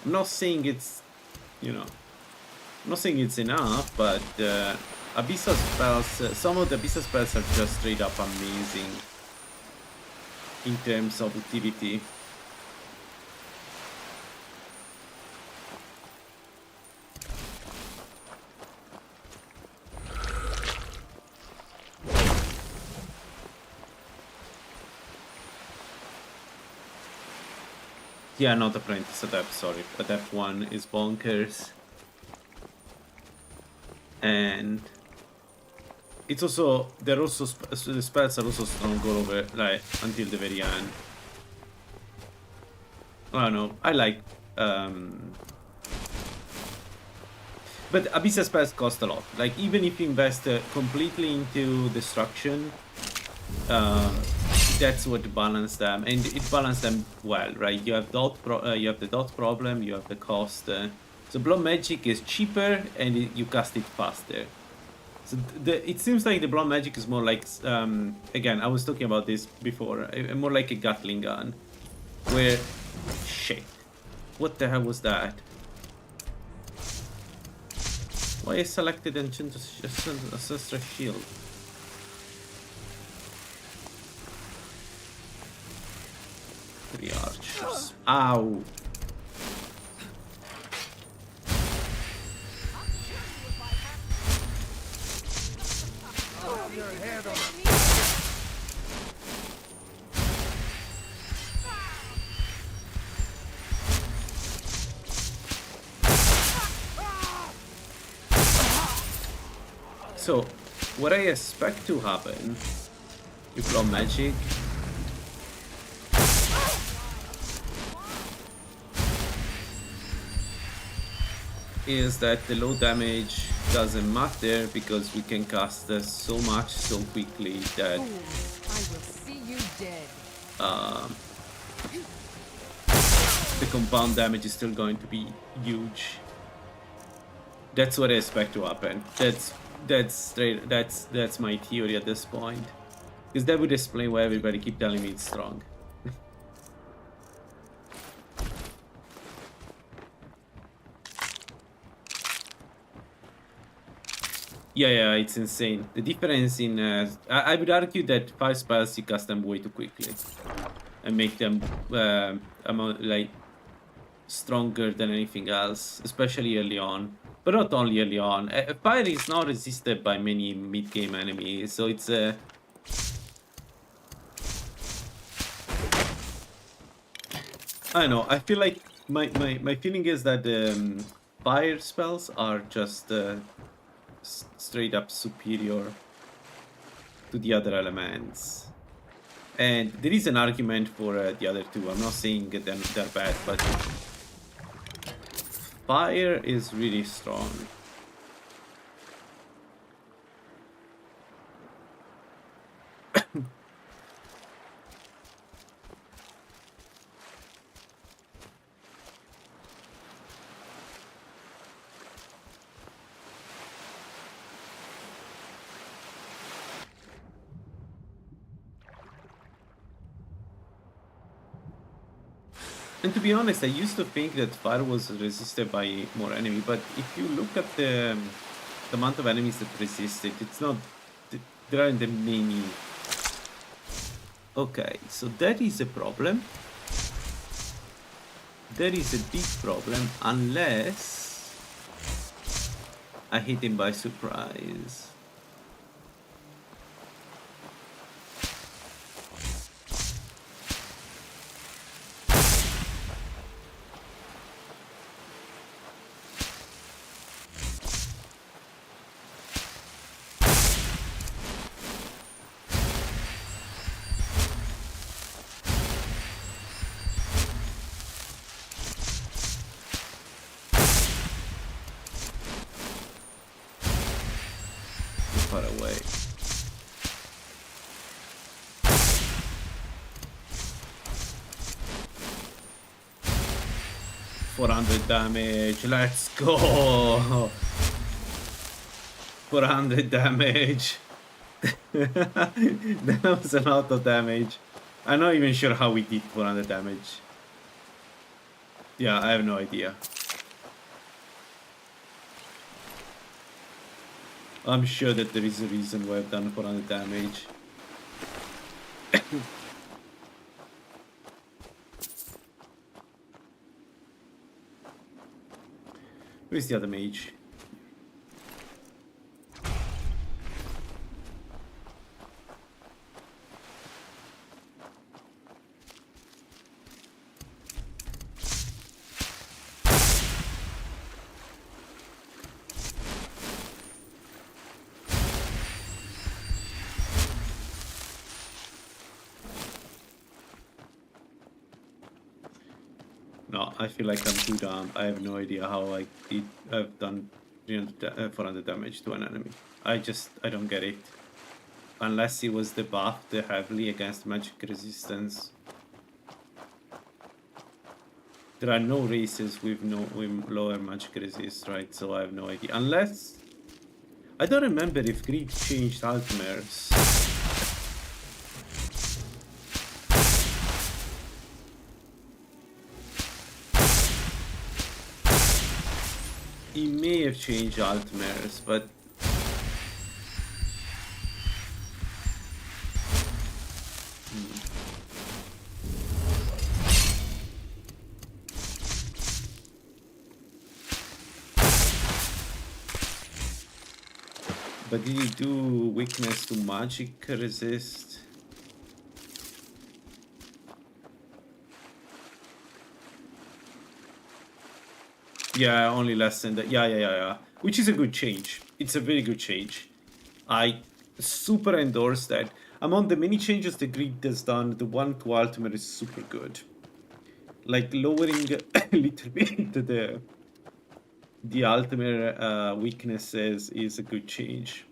I'm not saying it's, you know, I'm not saying it's enough, but Abyssal spells. Some of the Abyssal spells are just straight up amazing in terms of utility. Yeah, not Apprentice Adept, sorry. Adept 1 is bonkers. And it's also, they're also, the spells are also strong all over, like, until the very end. I don't know, I like, but Abyssal spells cost a lot. Like, even if you invest completely into destruction, that's what balance them, and it balanced them well, right? You have you have the dot problem, you have the cost. So blood magic is cheaper, and you cast it faster. So it seems like the blood magic is more like, again, I was talking about this before, more like a Gatling gun, where, shit, what the hell was that? Why I selected Ancestral Shield? Three archers. Ow! So, what I expect to happen with blood magic is that the low damage doesn't matter because we can cast so much so quickly that I will see you dead. The compound damage is still going to be huge. That's what I expect to happen. That's my theory at this point, because that would explain why everybody keep telling me it's strong. Yeah, it's insane. The difference in... I would argue that 5 spells, you cast them way too quickly. And make them, like, stronger than anything else. Especially early on. But not only early on. Fire is not resisted by many mid-game enemies. So it's... I don't know. I feel like... My feeling is that fire spells are just... straight up superior to the other elements, and there is an argument for the other two. I'm not saying that they're bad, but fire is really strong. And to be honest, I used to think that fire was resisted by more enemy, but if you look at the amount of enemies that resist it, it's not... there aren't that many. Okay, so that is a problem. That is a big problem, unless I hit him by surprise. far away. $400 damage, let's go! 400 damage. That was a lot of damage. I'm not even sure how we did 400 damage. Yeah, I have no idea. I'm sure that there is a reason why I've done 400 damage. Where's the other mage? No, I feel like I'm too dumb. I have no idea how I've done 400 damage to an enemy. I don't get it. Unless it was debuffed heavily against magic resistance. There are no races with lower magic resist, right? So I have no idea. Unless... I don't remember if Greed changed Altmares. He may have changed Altmares, but... But did he do weakness to magic resist? Yeah, only less than that. Yeah. Which is a good change. It's a very good change. I super endorse that. Among the many changes the Greed has done, the one to Ultimate is super good. Like lowering a little bit the Ultimate weaknesses is a good change.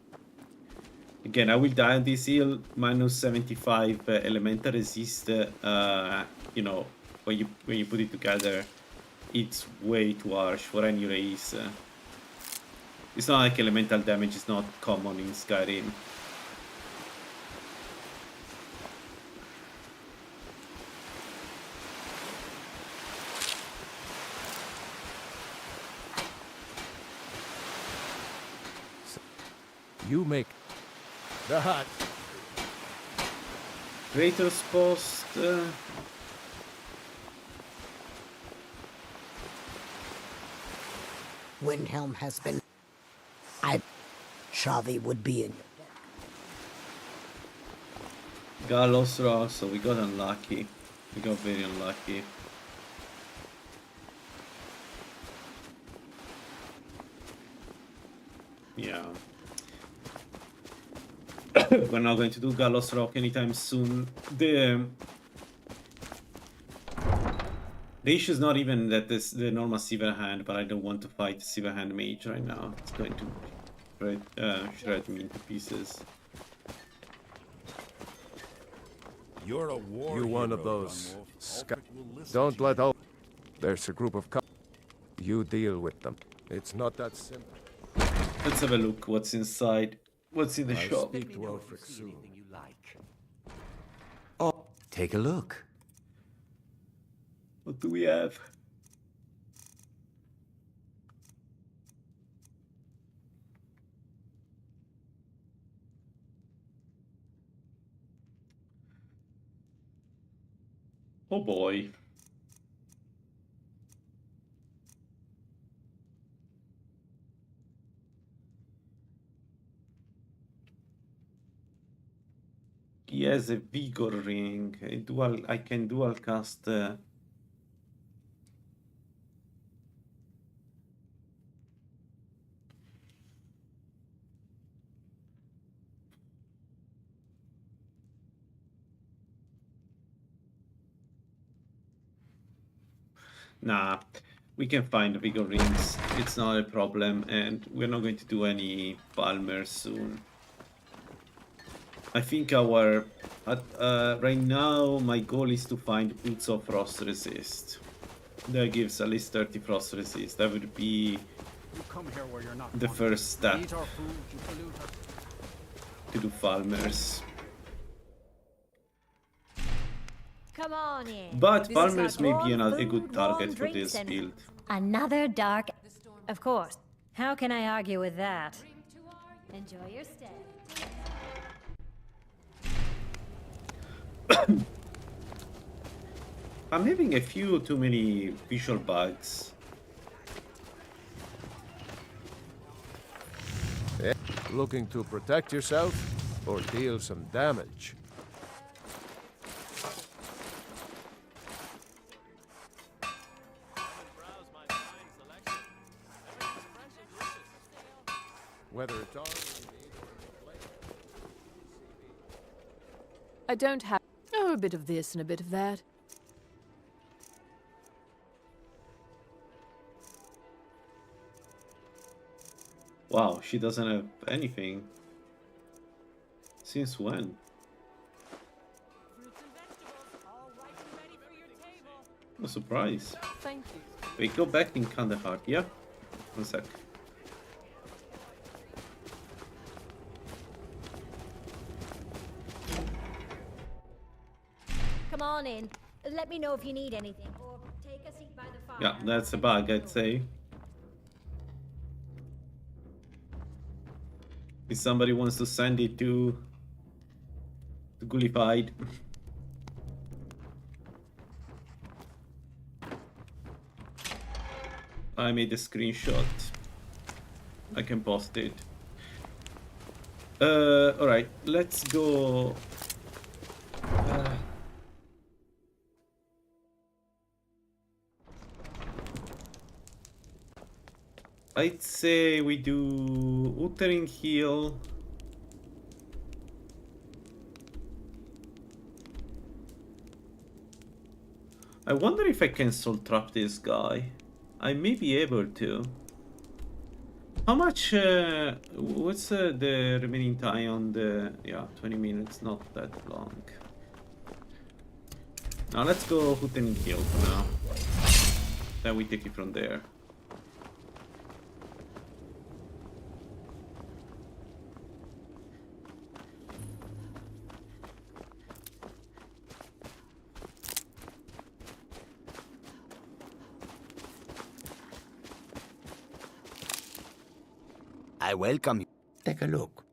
Again, I will die on this hill. Minus 75 elemental resist. You know, when you put it together, it's way too harsh for any race. It's not like elemental damage is not common in Skyrim. You make the hut. Kratos Post. Windhelm has been... Shavi would be in your deck. Galosra, so we got unlucky. We got very unlucky. Yeah. We're not going to do Gallows Rock anytime soon. The issue is not even that this the normal Silver Hand, but I don't want to fight Silver Hand Mage right now. It's going to shred me into pieces. You're a war. You one of those. Don't let out. There's a group of. You deal with them. It's not that simple. Let's have a look. What's inside? What's in the shop? Speak to Ulfric soon. Oh, take a look. What do we have? Oh boy. He has a vigor ring. I can dual cast. Nah, we can find the vigor rings. It's not a problem, and we're not going to do any Palmer soon. I think right now my goal is to find boots of frost resist. That gives at least 30 frost resist. That would be You come here where you're not the wanted. first step You eat our food, you pollute our... to do farmers. Come on in. But This farmers is may like be a warm good food, target warm for drinks, this and build. Another dark. Of course. How can I argue with that? Enjoy your stay. I'm having a few too many visual bugs. Looking to protect yourself or deal some damage? Whether it's on... I don't have... Oh, a bit of this and a bit of that. Wow, she doesn't have anything. Since when? No surprise. Thank you. Wait, go back in Kandahar, yeah? 1 sec. Come on in. Let me know if you need anything, or take a seat by the fire. Yeah, that's a bug, I'd say. If somebody wants to send it to Gullified. I made a screenshot. I can post it. Alright, let's go. I'd say we do Uttering Hill. I wonder if I can soul trap this guy. I may be able to. How much, what's the remaining time on the, yeah, 20 minutes, not that long. Now let's go Uttering Hill for now. Then we take it from there. I welcome you. Take a look.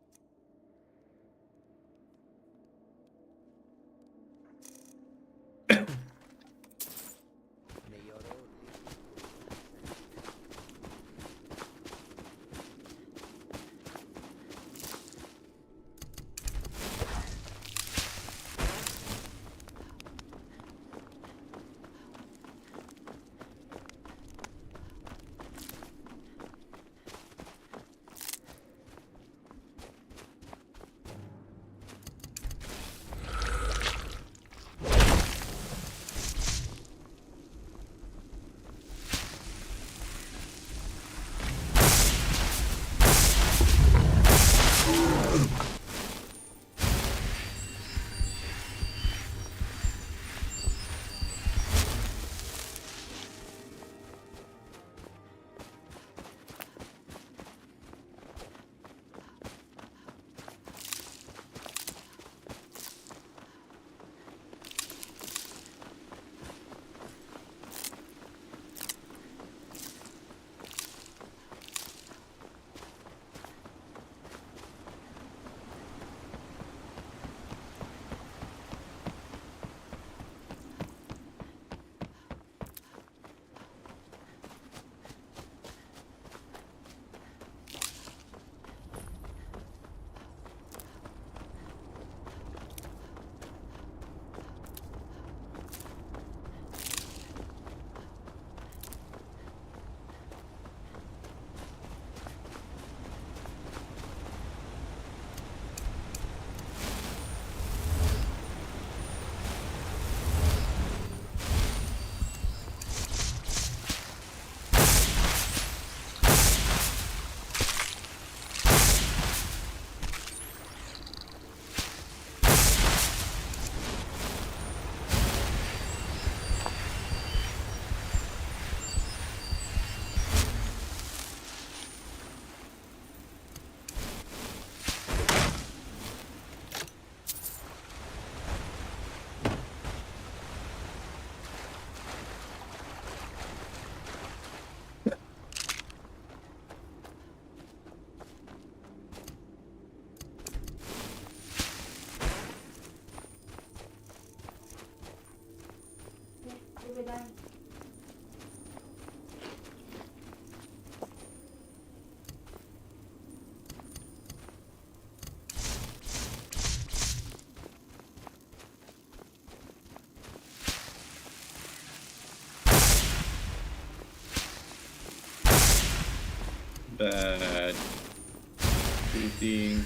shooting.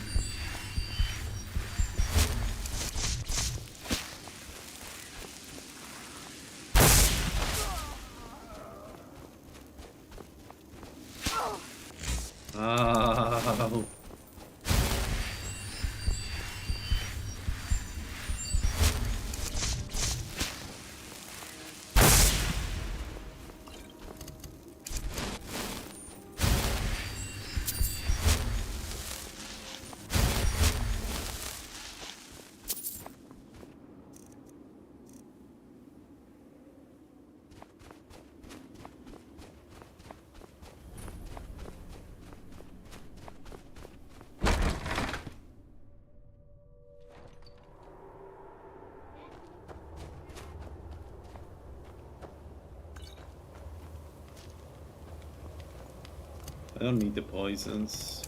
Ow. I don't need the poisons.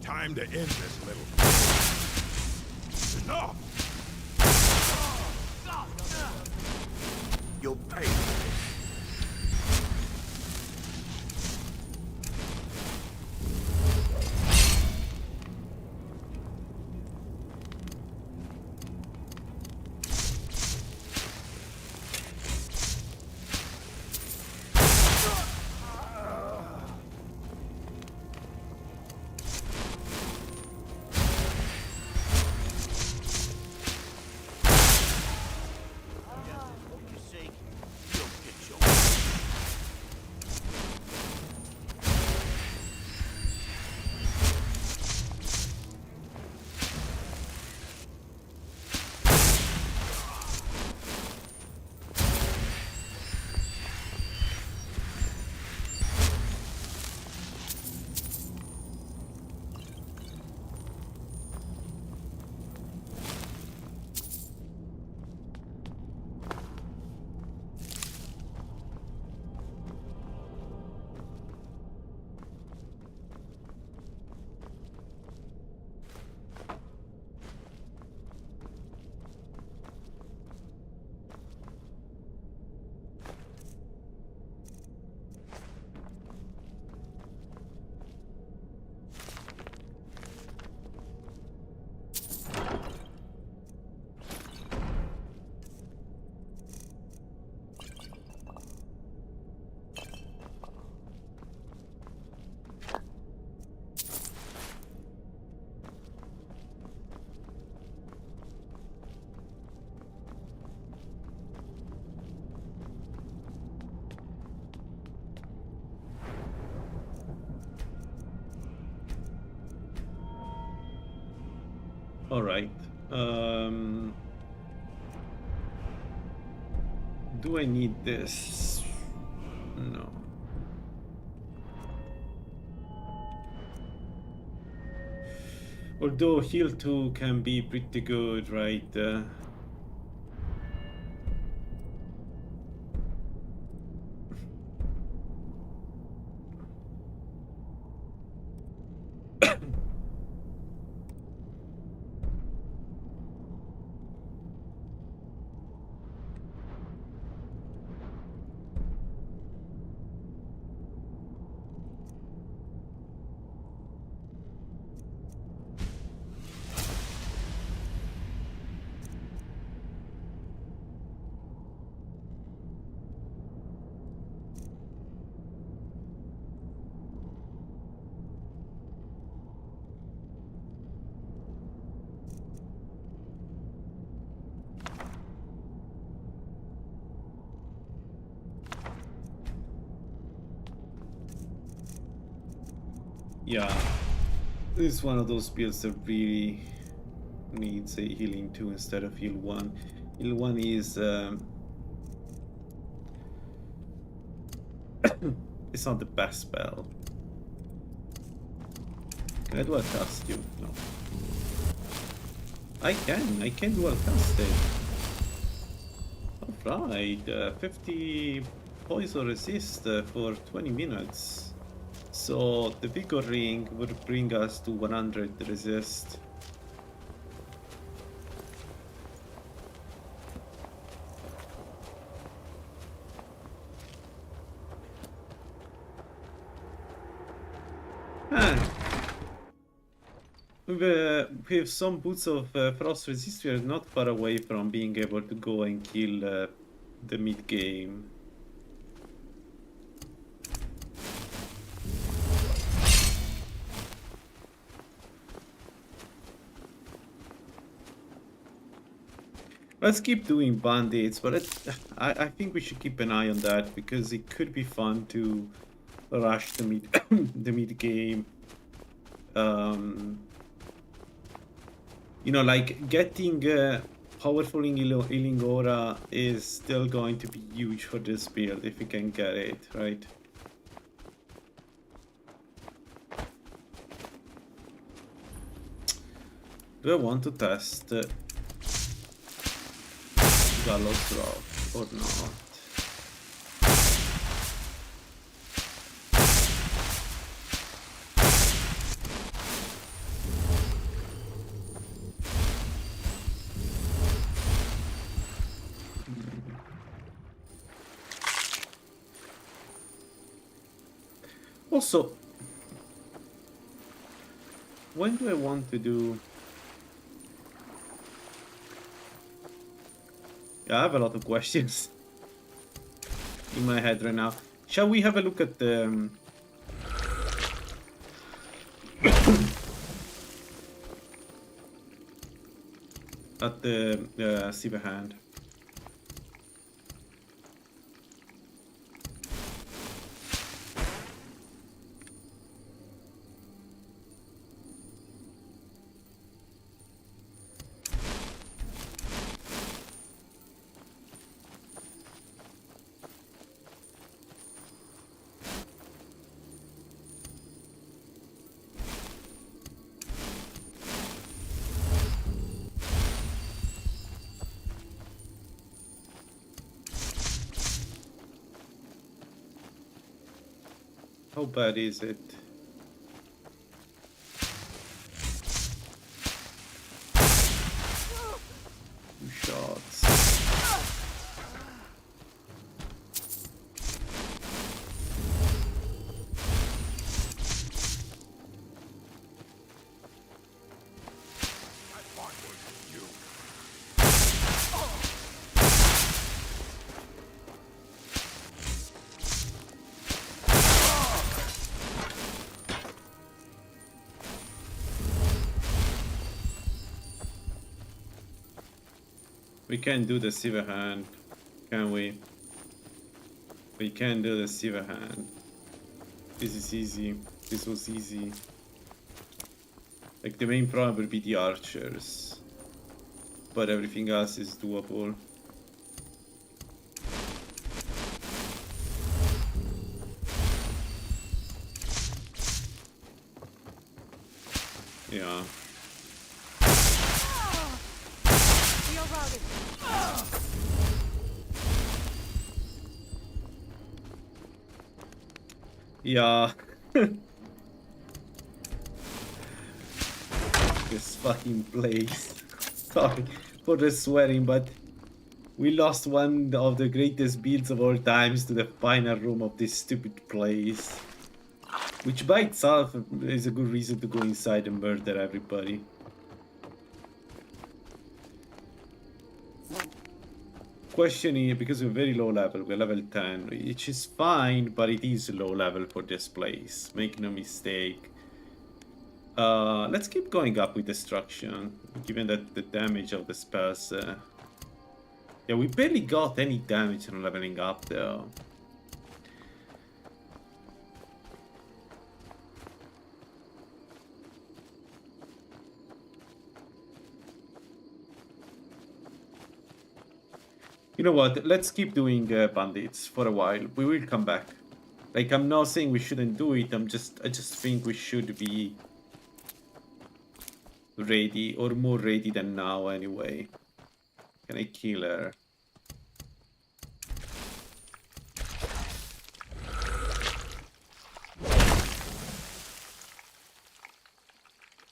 Time to end this little... Enough! You'll pay for this. All right. Do I need this? No. Although heal 2 can be pretty good, right? Yeah, this is one of those builds that really needs a healing 2 instead of heal 1. Heal 1 is it's not the best spell. Can I dual cast you? No. I can dual cast it. Alright, 50 poison resist for 20 minutes. So the Vigor Ring would bring us to 100 resist. With some boots of frost resist, we are not far away from being able to go and kill the mid game. Let's keep doing bandits, but I think we should keep an eye on that because it could be fun to rush the mid the mid game. You know, like getting powerful healing aura is still going to be huge for this build if we can get it right. Do I want to test Gallows Rock or not? Also, when do I want to do... Yeah, I have a lot of questions in my head right now. Shall we have a look at the... at the Silver Hand? How bad is it? Two shots. We can do the Silver Hand, can we? We can do the Silver Hand. This is easy. This was easy. Like, the main problem will be the archers. But everything else is doable. Yeah. Yeah. This fucking place. Sorry for the swearing, but we lost one of the greatest builds of all times to the final room of this stupid place. Which by itself is a good reason to go inside and murder everybody. Question is, because we're very low level, we're level 10, which is fine, but it is low level for this place, make no mistake. Let's keep going up with destruction, given that the damage of the spells... Yeah, we barely got any damage on leveling up though. You know what? Let's keep doing bandits for a while. We will come back. Like, I'm not saying we shouldn't do it. I just think we should be ready, or more ready than now anyway. Can I kill her?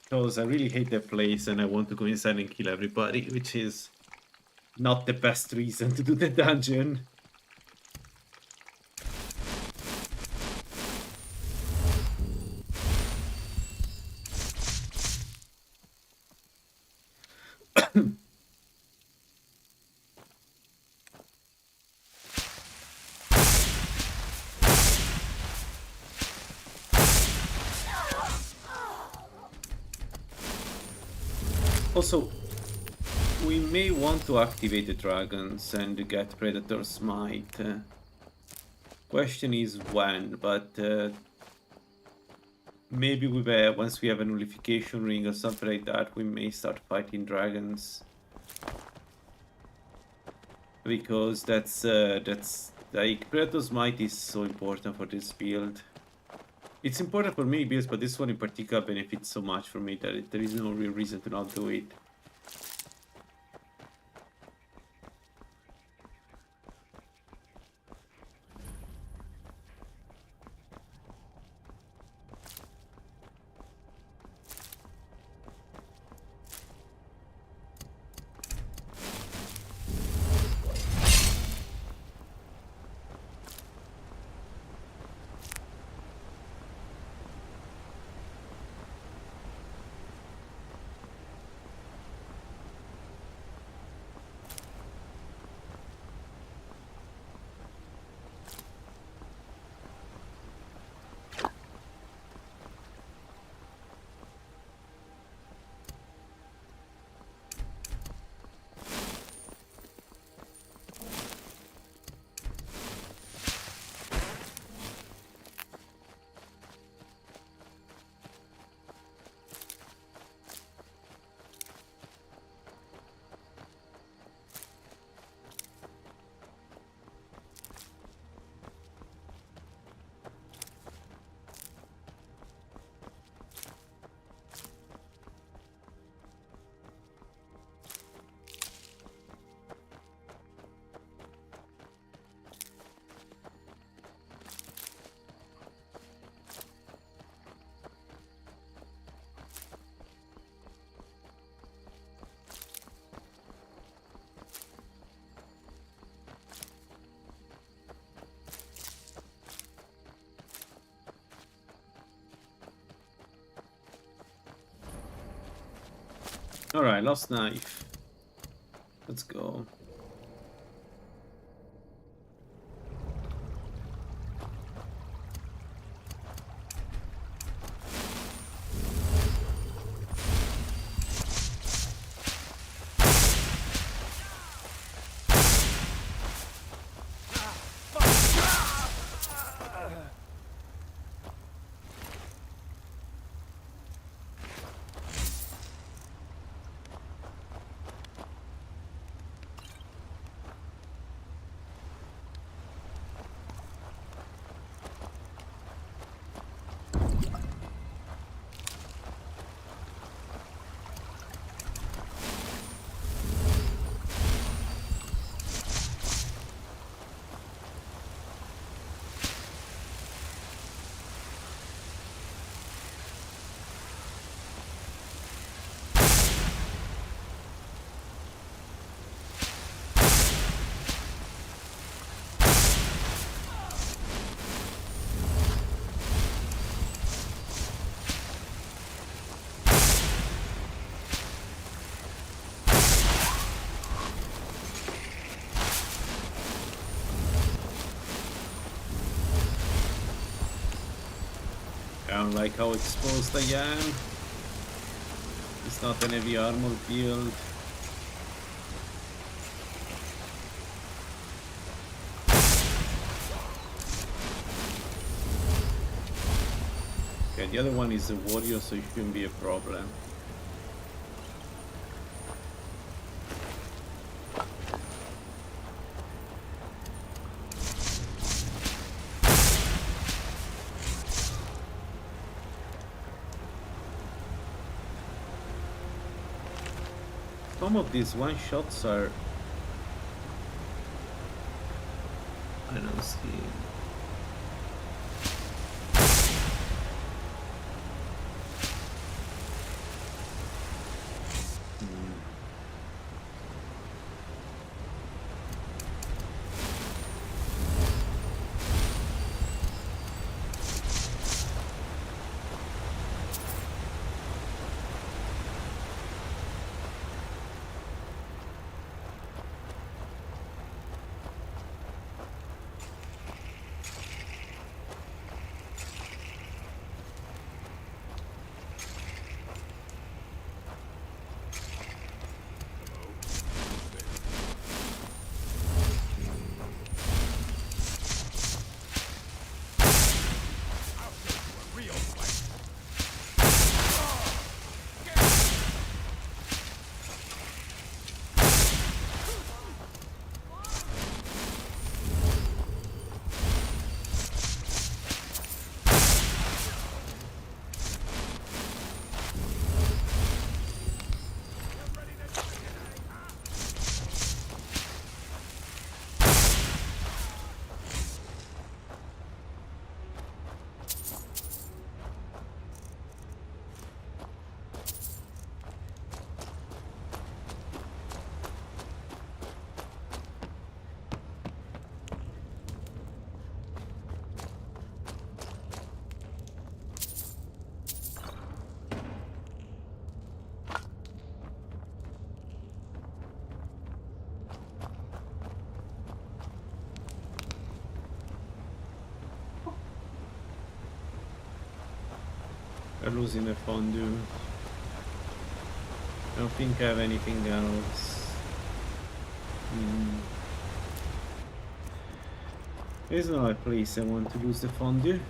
Because I really hate that place and I want to go inside and kill everybody, which is not the best reason to do the dungeon. Also, we may want to activate the dragons and get Predator Smite. Question is when, but maybe once we have a nullification ring or something like that, we may start fighting dragons. Because that's like, Predator Smite is so important for this build. It's important for many builds, but this one in particular benefits so much for me that there is no real reason to not do it. Alright, lost knife. Let's go. I don't like how exposed I am. It's not an heavy armor build. Okay, the other one is a warrior, so it shouldn't be a problem. some of these one shots are, I don't see. We're losing the fondue. I don't think I have anything else. There's not a place I want to lose the fondue.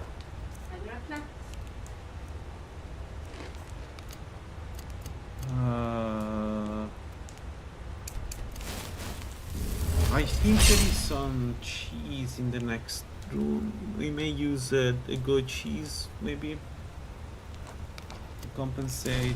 I think there is some cheese in the next room. We may use a goat cheese, maybe, to compensate.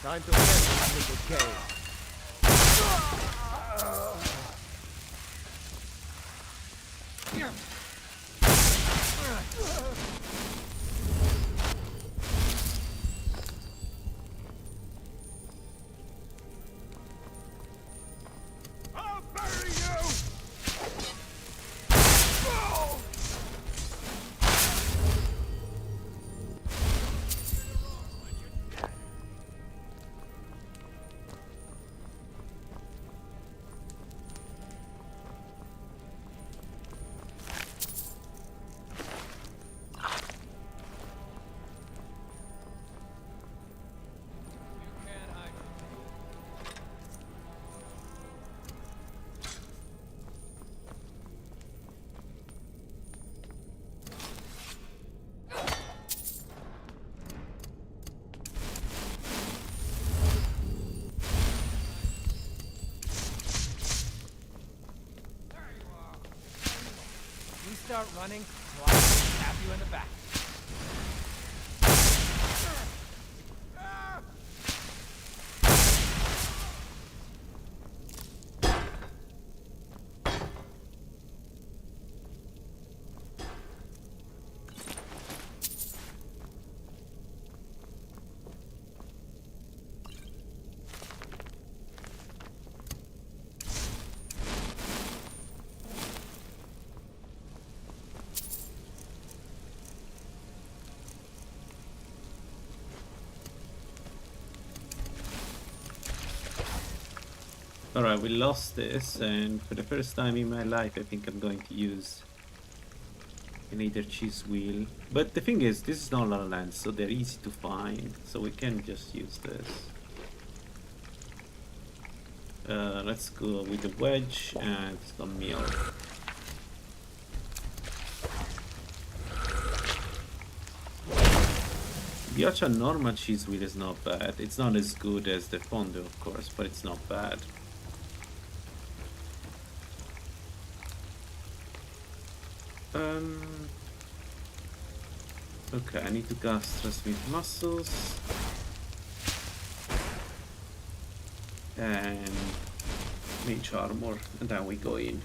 Time to end this little cave. I'll bury you! Start running, so I can stab you in the back. Alright, we lost this, and for the first time in my life, I think I'm going to use an either cheese wheel. But the thing is, this is not La La Land, so they're easy to find, so we can just use this. Let's go with the wedge and some milk. The Ocha normal cheese wheel is not bad. It's not as good as the fondue, of course, but it's not bad. Okay, I need to gas transmit muscles. And mage armor, and then we go in.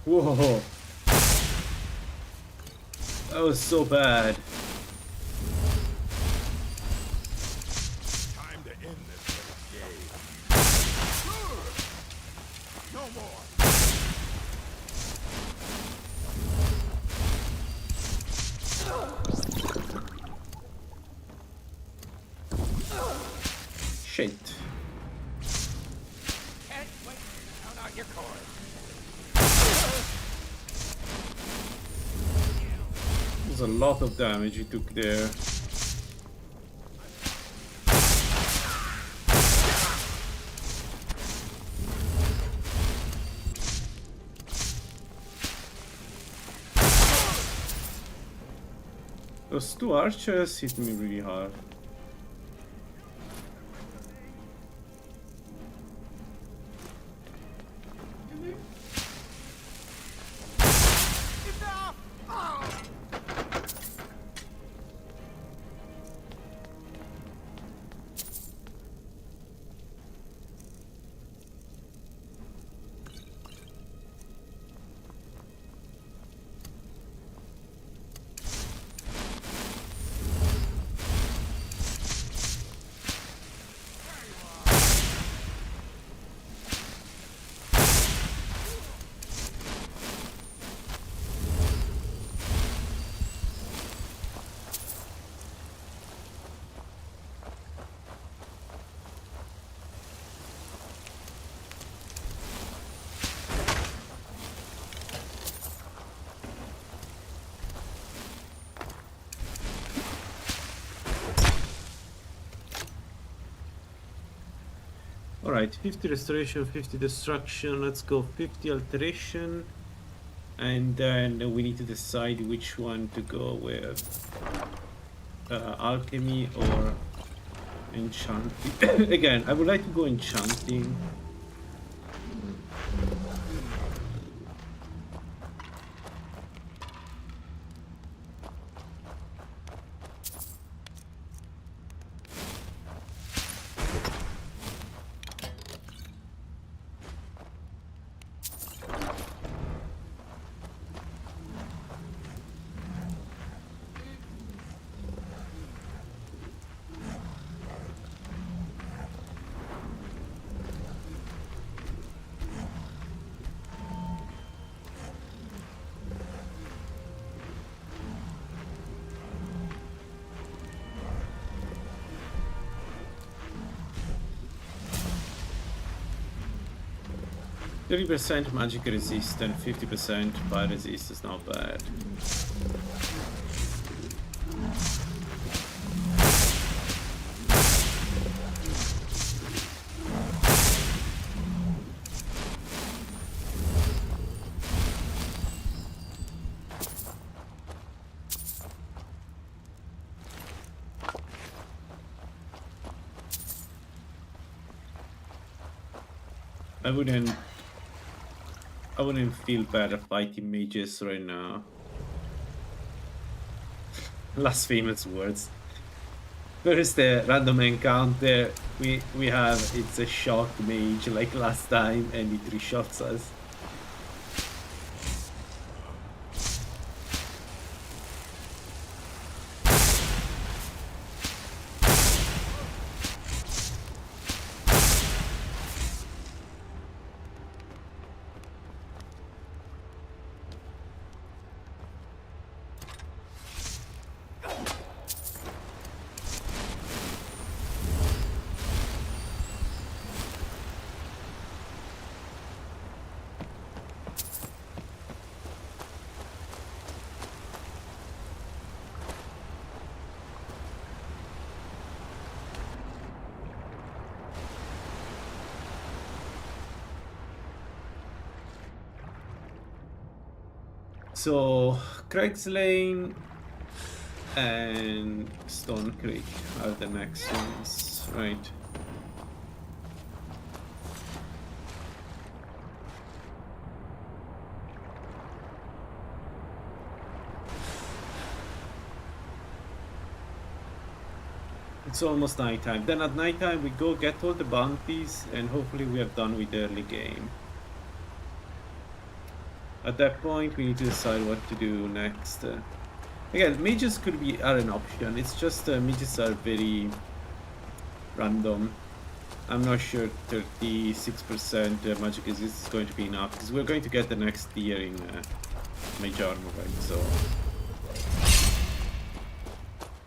Whoa! That was so bad. Time to end this little game. No more. Shit. Can't wait to count out your coins. There's a lot of damage he took there. Those two archers hit me really hard. Alright, 50 restoration, 50 destruction, let's go 50 alteration, and then we need to decide which one to go with, alchemy or enchanting. Again, I would like to go enchanting. %30 magic resist and 50% fire resist is not bad. I wouldn't feel bad at fighting mages right now. Last famous words. First random encounter we have, it's a shock mage like last time, and it 3-shots us. So, Craig's Lane and Stone Creek are the next ones, right? It's almost nighttime. Then at nighttime we go get all the bounties, and hopefully we are done with the early game. At that point, we need to decide what to do next. Again, mages are an option. It's just mages are very random. I'm not sure 36% magic resist is going to be enough, because we're going to get the next tier in mage armor, right? So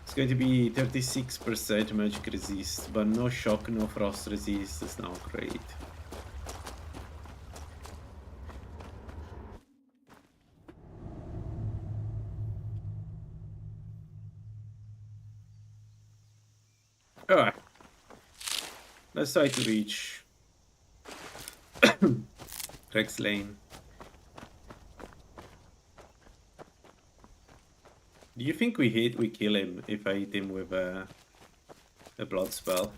it's going to be 36% magic resist, but no shock, no frost resist. It's now great. Alright. Let's try to reach Rex Lane. Do you think we kill him if I hit him with a blood spell?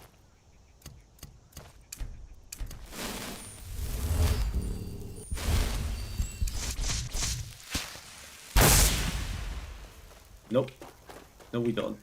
Nope. No, we don't.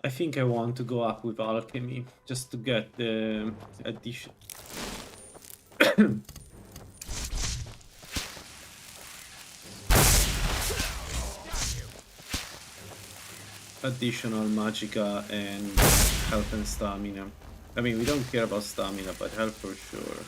I think I want to go up with alchemy just to get the addition. Additional magicka and health and stamina. I mean, we don't care about stamina, but health for sure.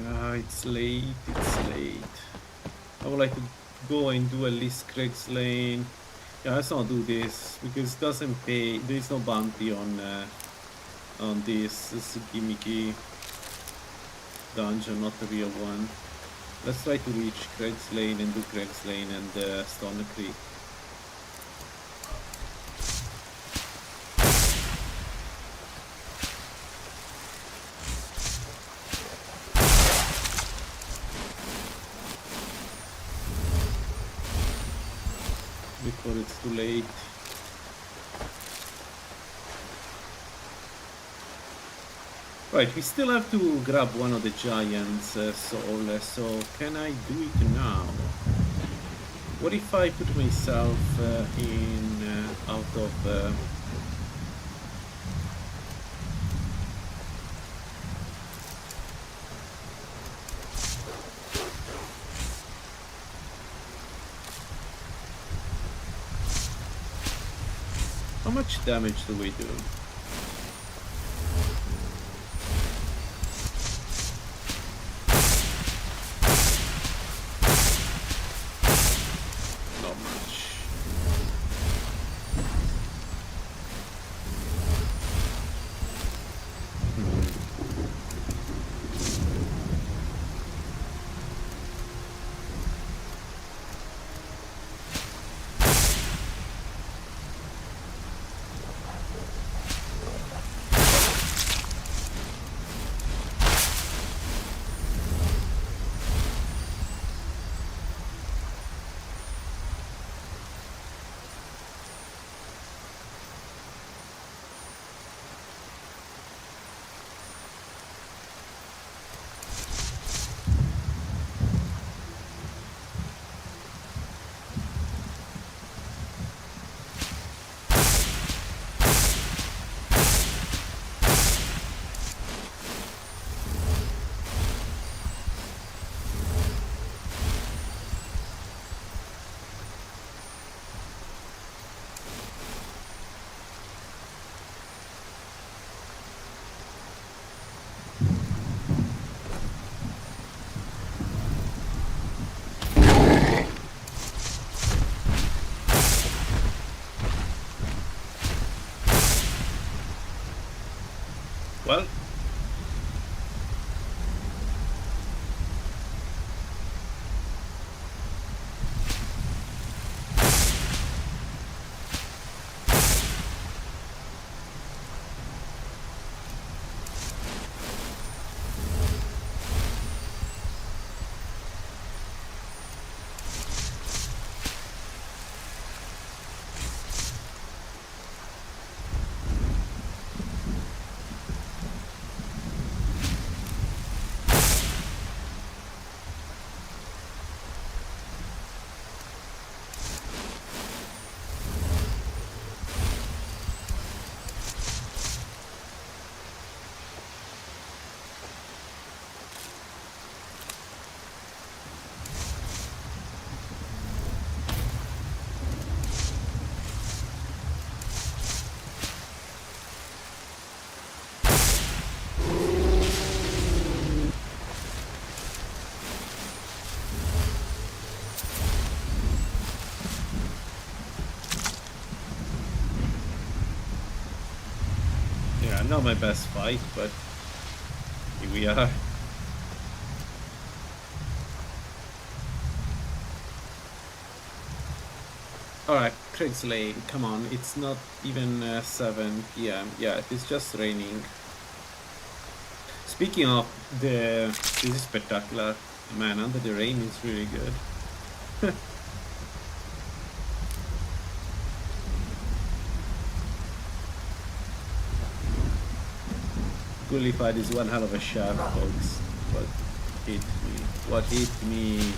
Ah, it's late, it's late. I would like to go and do at least Craig's Lane. Yeah, let's not do this because it doesn't pay. There is no bounty on this. It's a gimmicky dungeon, not a real one. Let's try to reach Craig's Lane and do Craig's Lane and Stone Creek. Before it's too late. Right, we still have to grab one of the giants' soul, so can I do it now? What if I put myself out of... How much damage do we do? Not much. Well, yeah, not my best fight, but here we are. Alright, Craig's Lane, come on, it's not even 7 PM. Yeah, it's just raining. Speaking of this is spectacular. Man, Under the Rain is really good. Gullified is one hell of a shot, folks. What hit me? What hit me?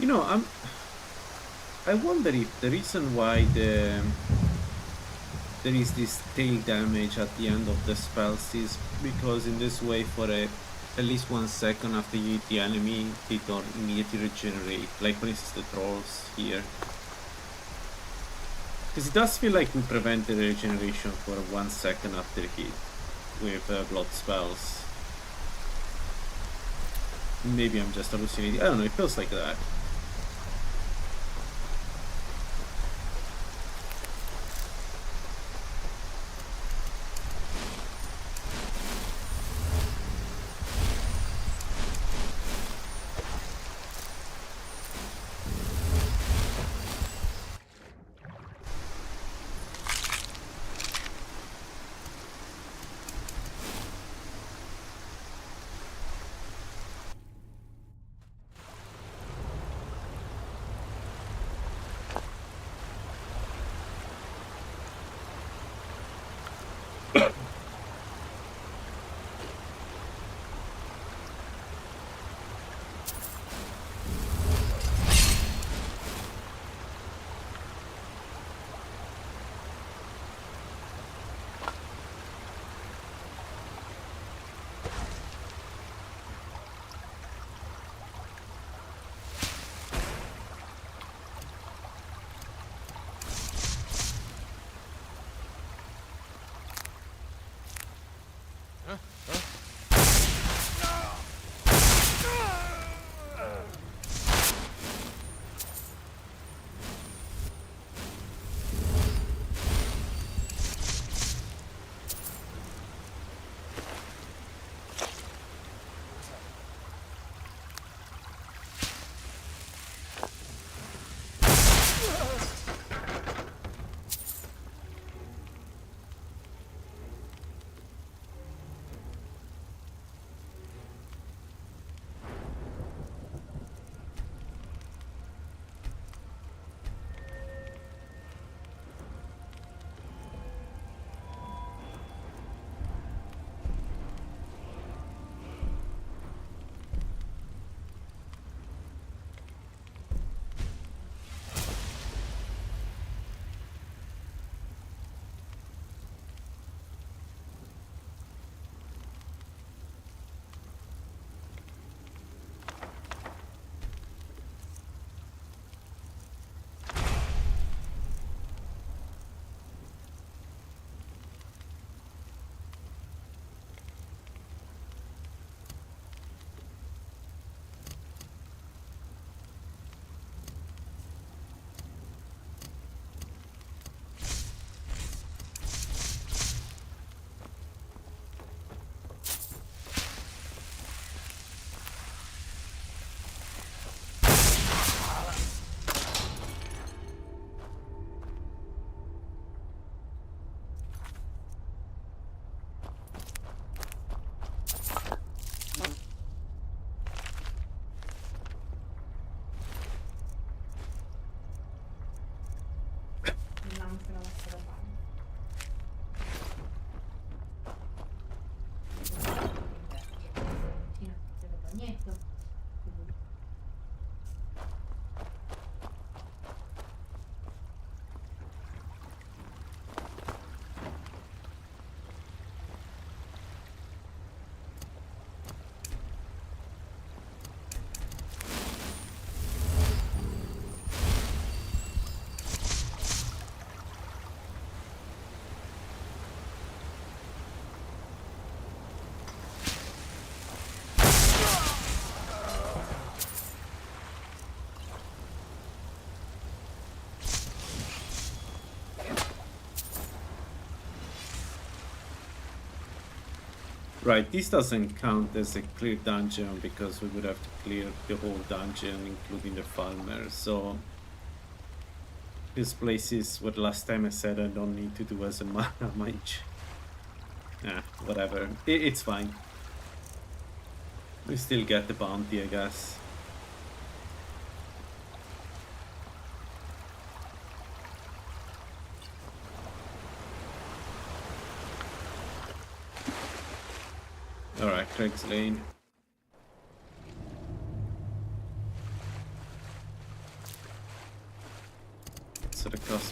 You know, I wonder if the reason why there is this tail damage at the end of the spells is because in this way for at least 1 second after you hit the enemy, they don't immediately regenerate, like for instance the trolls here. Because it does feel like we prevent the regeneration for 1 second after hit with blood spells. Maybe I'm just hallucinating, I don't know, it feels like that. Right, this doesn't count as a clear dungeon because we would have to clear the whole dungeon, including the farmer, so this place is what last time I said I don't need to do as a mage. Whatever. It's fine. We still get the bounty, I guess. Alright, Craig's Lane.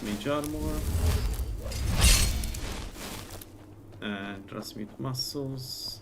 Mage armor. And transmute muscles.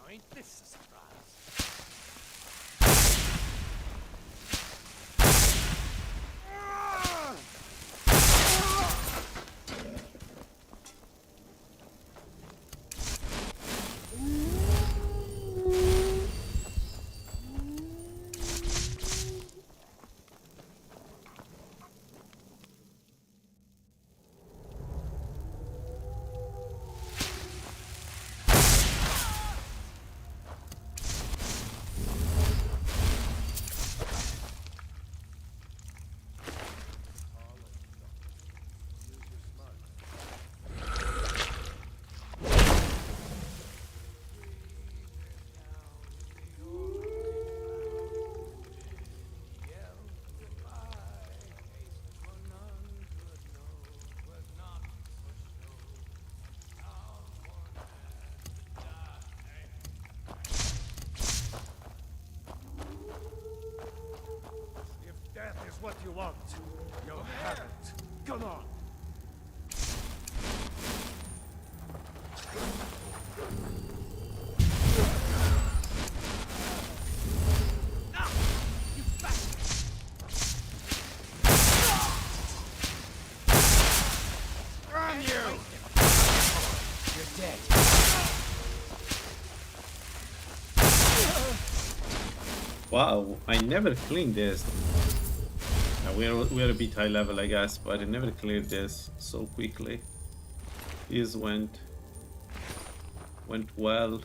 Ain't this a surprise? Death is what you want. You'll have it. Come on. On you! You're dead. Wow, I never cleaned this. We're a bit high level, I guess, but I never cleared this so quickly. This went well.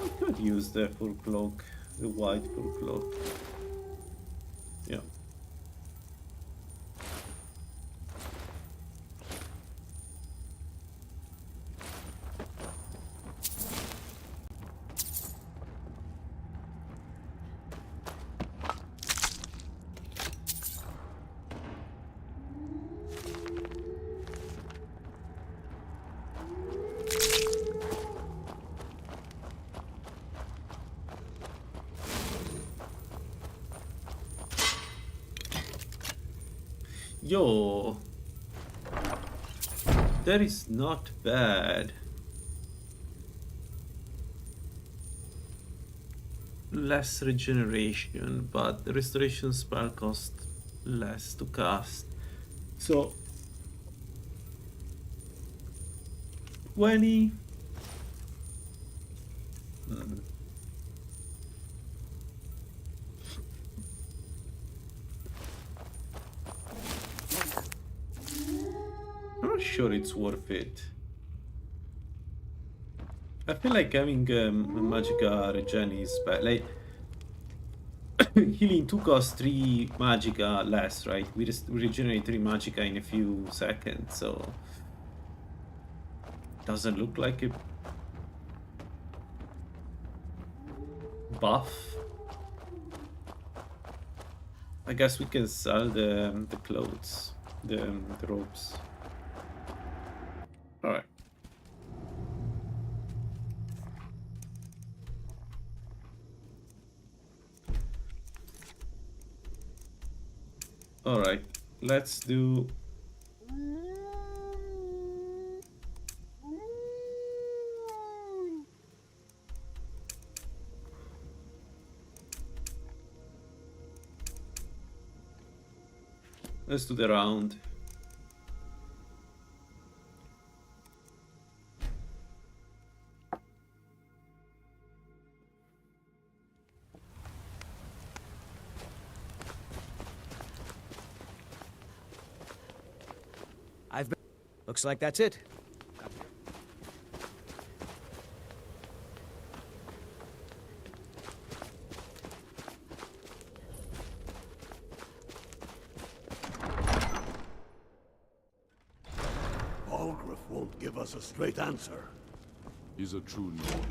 I could use the full cloak, the white full cloak. Yeah. Yo, that is not bad. Less regeneration, but the restoration spell cost less to cast. So 20. I'm not sure it's worth it. I feel like having Magica regen is bad. Like healing 2 costs 3 Magica less, right? We just regenerate 3 Magica in a few seconds, so doesn't look like a buff. I guess we can sell the clothes, the robes. All right. All right. Let's do. Let's do the round. Looks like that's it. Give us a straight answer. He's a true Nord.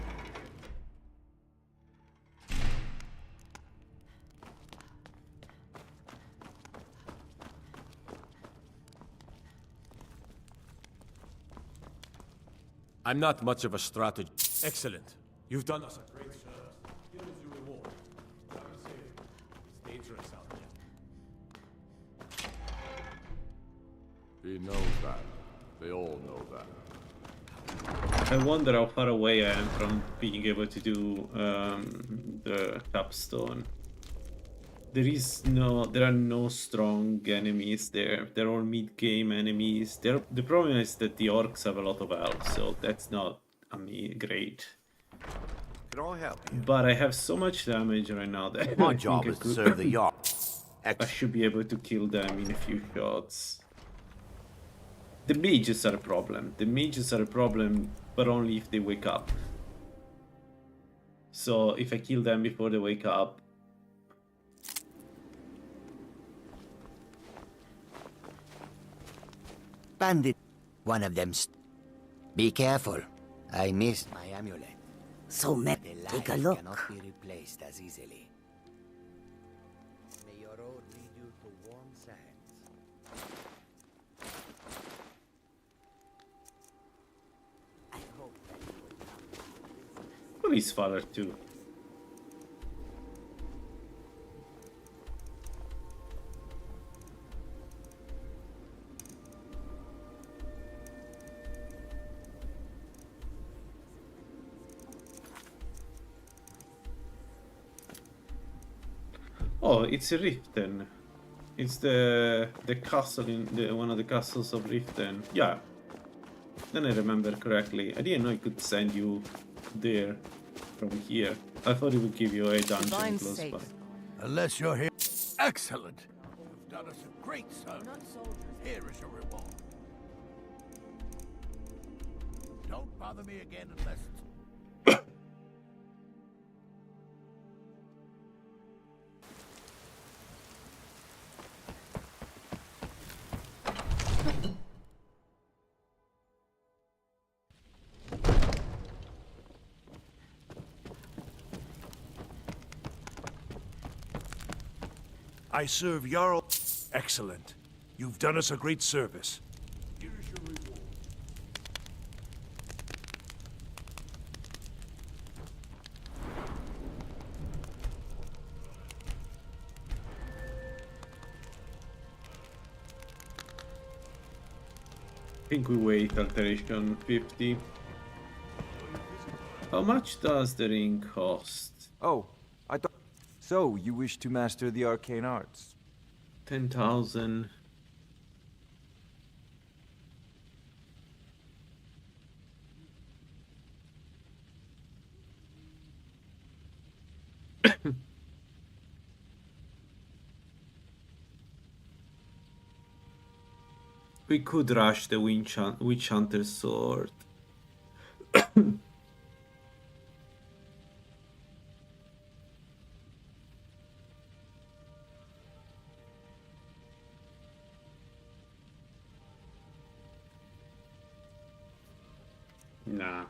I'm not much of a strategist. Excellent. You've done us a great service. Here is your reward. Travel safe. It's dangerous out there. He knows that. They all know that. I wonder how far away I am from being able to do the capstone. There are no strong enemies there. They're all mid-game enemies. The problem is that the orcs have a lot of health, so that's not, great. Can I help you? But I have so much damage right now that My I job think is to serve the yacht. I should be able to kill them in a few shots. The mages are a problem. The mages are a problem, but only if they wake up. So if I kill them before they wake up, Bandit. One of them. Be careful. I missed my amulet. So, take a look. Cannot be replaced as easily. May your road lead you to warm sands. I hope that you will come. police father too. Oh, it's a Riften. It's the castle in one of the castles of Riften. Yeah. Then I remember correctly. I didn't know I could send you there from here. I thought it would give you a dungeon close by. Unless you're here. Excellent. You've done us a great service. Here is your reward. Don't bother me again unless it's... I serve Jarl. Excellent. You've done us a great service. Here is your reward. I think we wait alteration 50. How much does the ring cost? Oh, I thought... So, you wish to master the arcane arts? 10,000. We could rush the Witch Hunter's sword. Nah.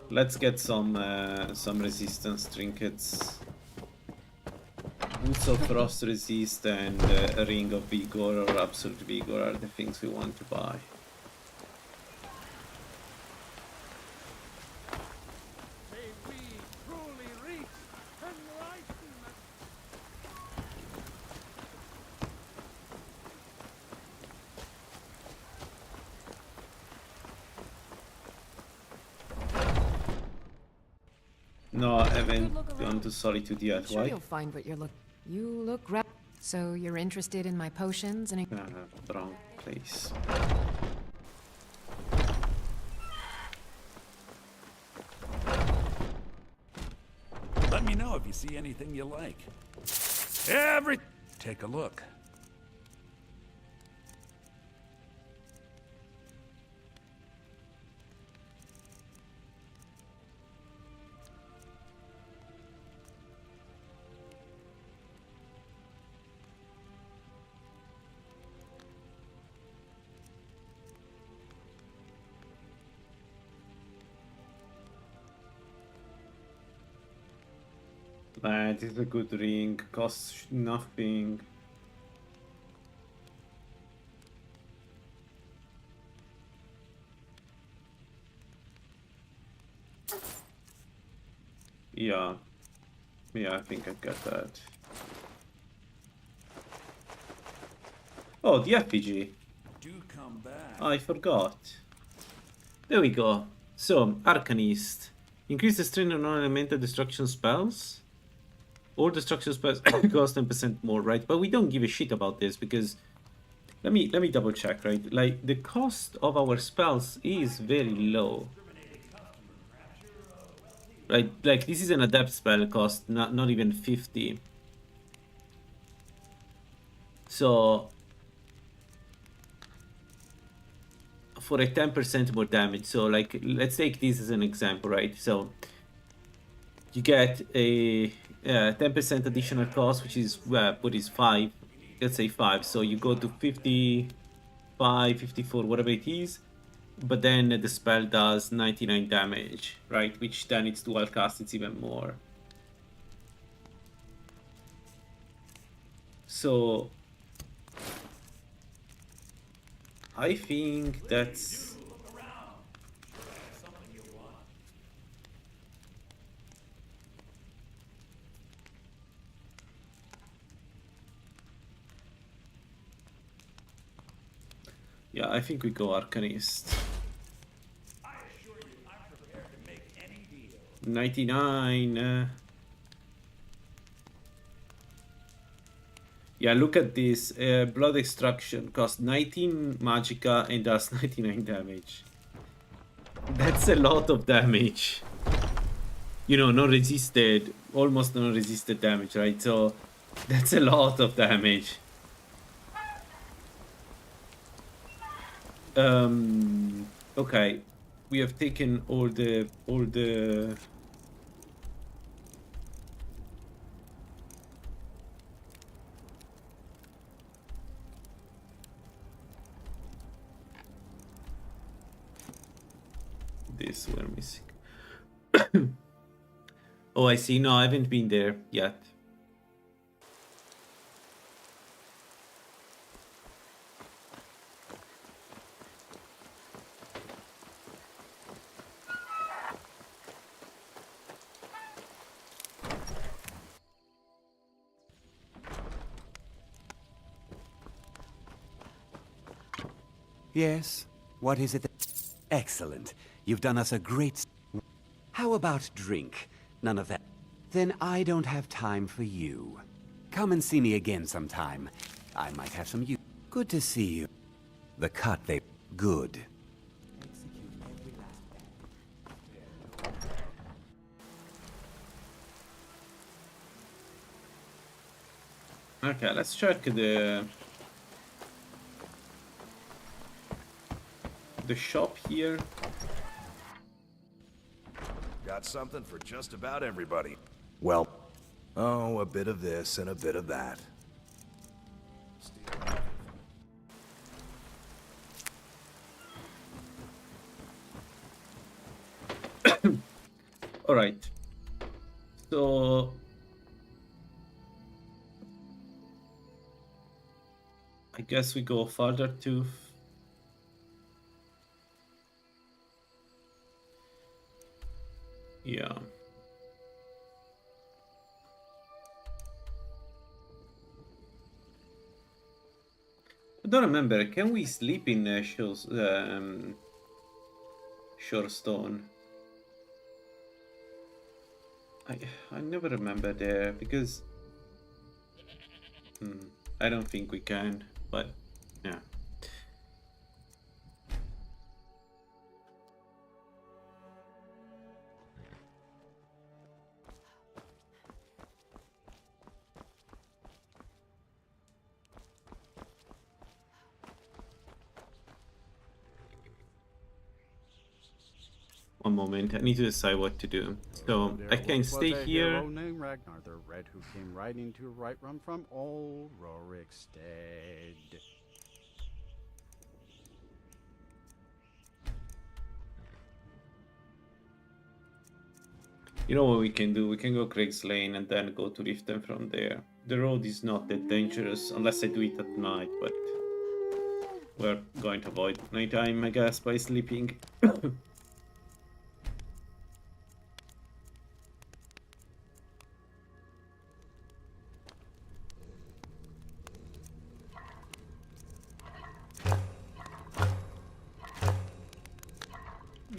Let's get some resistance trinkets. Boots of Frost Resist and a Ring of Vigor or Absolute Vigor are the things we want to buy. No, I haven't gone to Solitude yet. I'm sure Why? you'll find what you're looking. You look so you're interested in my potions and Wrong place. Let me know if you see anything you like. Take a look. bad. It's a good ring. Costs nothing. Yeah. Yeah, I think I got that. Oh, the effigy. Do come back. I forgot. There we go. So, Arcanist. Increase the strength of non-elemental destruction spells. All destruction spells cost 10% more, right? But we don't give a shit about this because let me double check, right? Like the cost of our spells is very low. Right? Like this is an adept spell cost, not even 50. So for a 10% more damage. So like let's take this as an example, right? So you get a 10% additional cost, which is what is 5. Let's say 5. So you go to 55, 54, whatever it is. But then the spell does 99 damage, right? Which then it's dual cast, it's even more. So I think that's... Yeah, I think we go Arcanist. 99. Yeah, look at this. Blood Extraction costs 19 Magicka and does 99 damage. That's a lot of damage. You know, non-resisted, almost non-resisted damage, right? So that's a lot of damage. Okay, we have taken all the this we're missing. Oh, I see. No, I haven't been there yet. Yes? What is it that... Excellent. You've done us a great... How about drink? None of that. Then I don't have time for you. Come and see me again sometime. I might have some use. Good to see you. The cut they... Good. Okay, let's check the shop here. Got something for just about everybody. Well, oh, a bit of this and a bit of that. All right. So I guess we go further to yeah. I don't remember. Can we sleep in Shorestone? I never remember there because I don't think we can, but yeah. One moment, I need to decide what to do. So I can stay here. Named Ragnar the Red, who came riding to Right-Run from old Rorikstead. You know what we can do? We can go Craig's Lane and then go to Riften from there. The road is not that dangerous unless I do it at night, but we're going to avoid nighttime, I guess, by sleeping.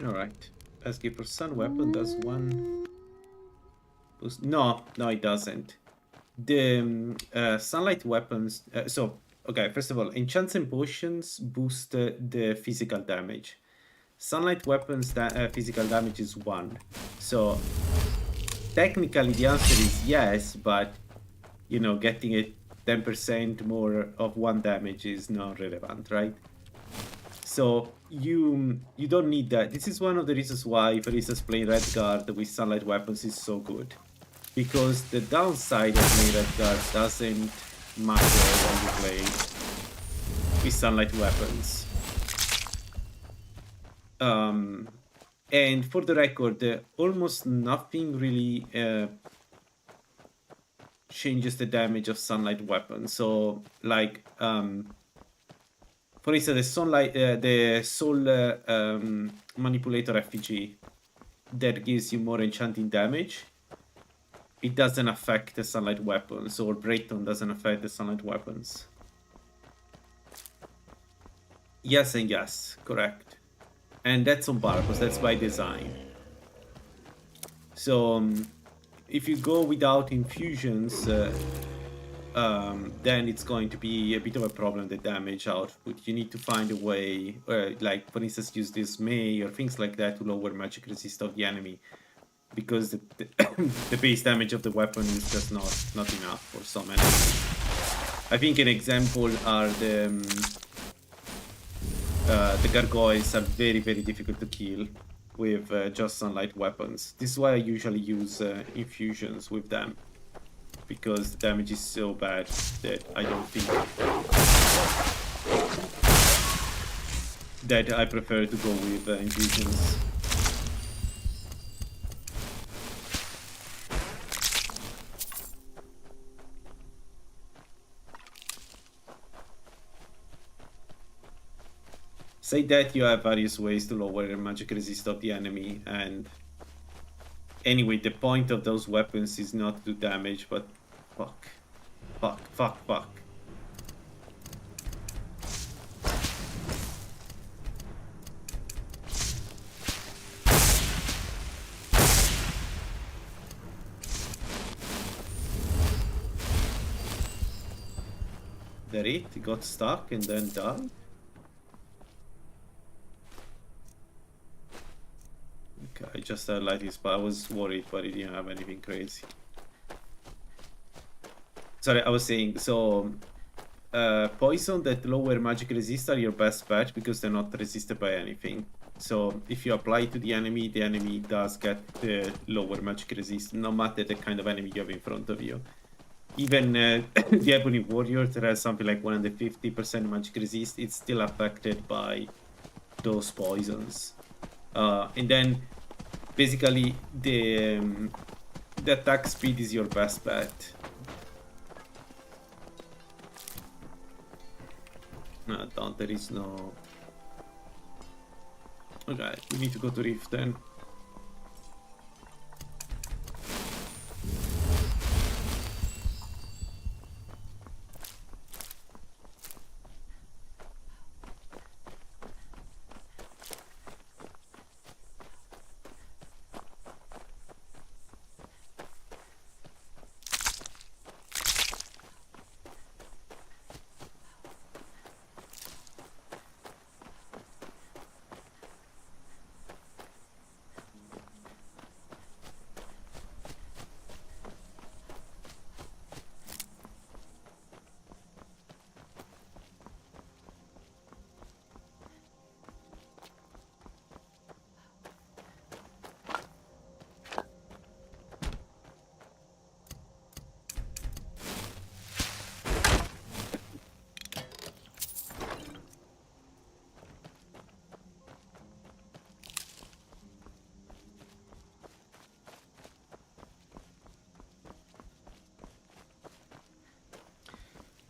Alright. Asking for sun weapon does one boost. No, it doesn't. The sunlight weapons. Okay, first of all, enchants and potions boost the physical damage. Sunlight weapons that physical damage is 1. So technically the answer is yes, but you know, getting a 10% more of 1 damage is not relevant, right? So you don't need that. This is one of the reasons why, for instance, playing Redguard with sunlight weapons is so good. Because the downside of playing Redguard doesn't matter when you play with sunlight weapons. And for the record, almost nothing really changes the damage of sunlight weapons. So, like, for instance, the soul manipulator FPG that gives you more enchanting damage, it doesn't affect the sunlight weapons, or Brayton doesn't affect the sunlight weapons. Yes and yes, correct. And that's on purpose, that's by design. So, if you go without infusions, then it's going to be a bit of a problem, the damage output. You need to find a way, like, for instance, use this Mage or things like that to lower magic resist of the enemy. Because the base damage of the weapon is just not enough for some enemies. I think an example are the gargoyles are very, very difficult to kill with just sunlight weapons. This is why I usually use infusions with them, because the damage is so bad that I don't think that I prefer to go with infusions. Say that you have various ways to lower the magic resist of the enemy, and anyway, the point of those weapons is not to do damage, but fuck. That it? He got stuck and then died? Okay, I just like this, but I was worried, but he didn't have anything crazy. Sorry, I was saying, so poison that lower magic resist are your best bet because they're not resisted by anything. So if you apply it to the enemy does get the lower magic resist, no matter the kind of enemy you have in front of you. Even the Ebony Warrior that has something like 150% magic resist, it's still affected by those poisons. And then basically the attack speed is your best bet. No, there is no... Okay, we need to go to Rift then.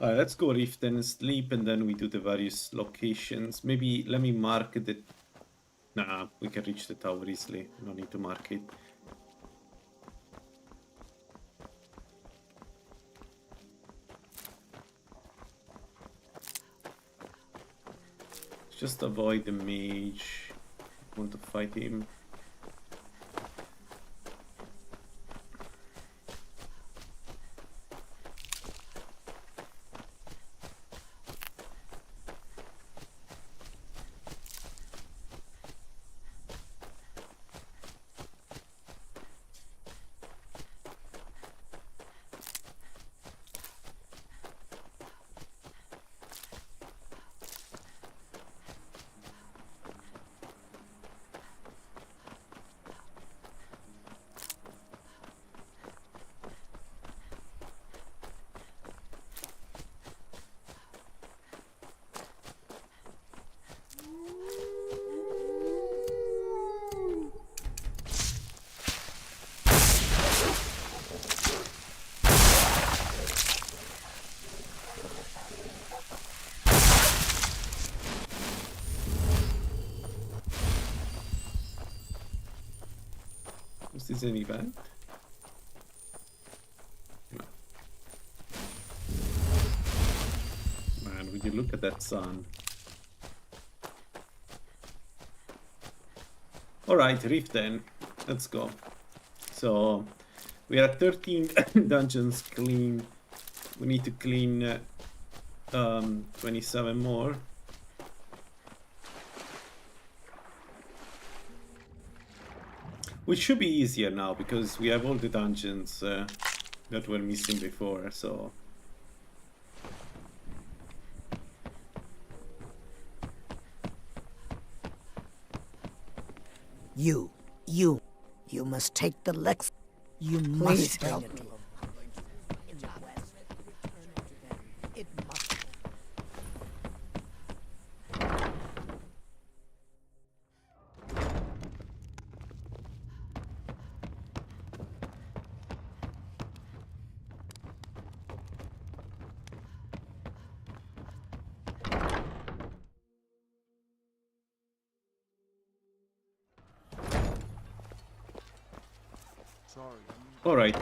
Alright, let's go Rift and sleep, and then we do the various locations. Maybe let me mark the... Nah, we can reach the tower easily. No need to mark it. Just avoid the mage. I want to fight him. Is this an event? No. Man, would you look at that sun? Alright, Rift then. Let's go. So, we are at 13 dungeons clean. We need to clean 27 more. Which should be easier now, because we have all the dungeons that were missing before, so... You must take the Lex. You must help me. It must. Alright,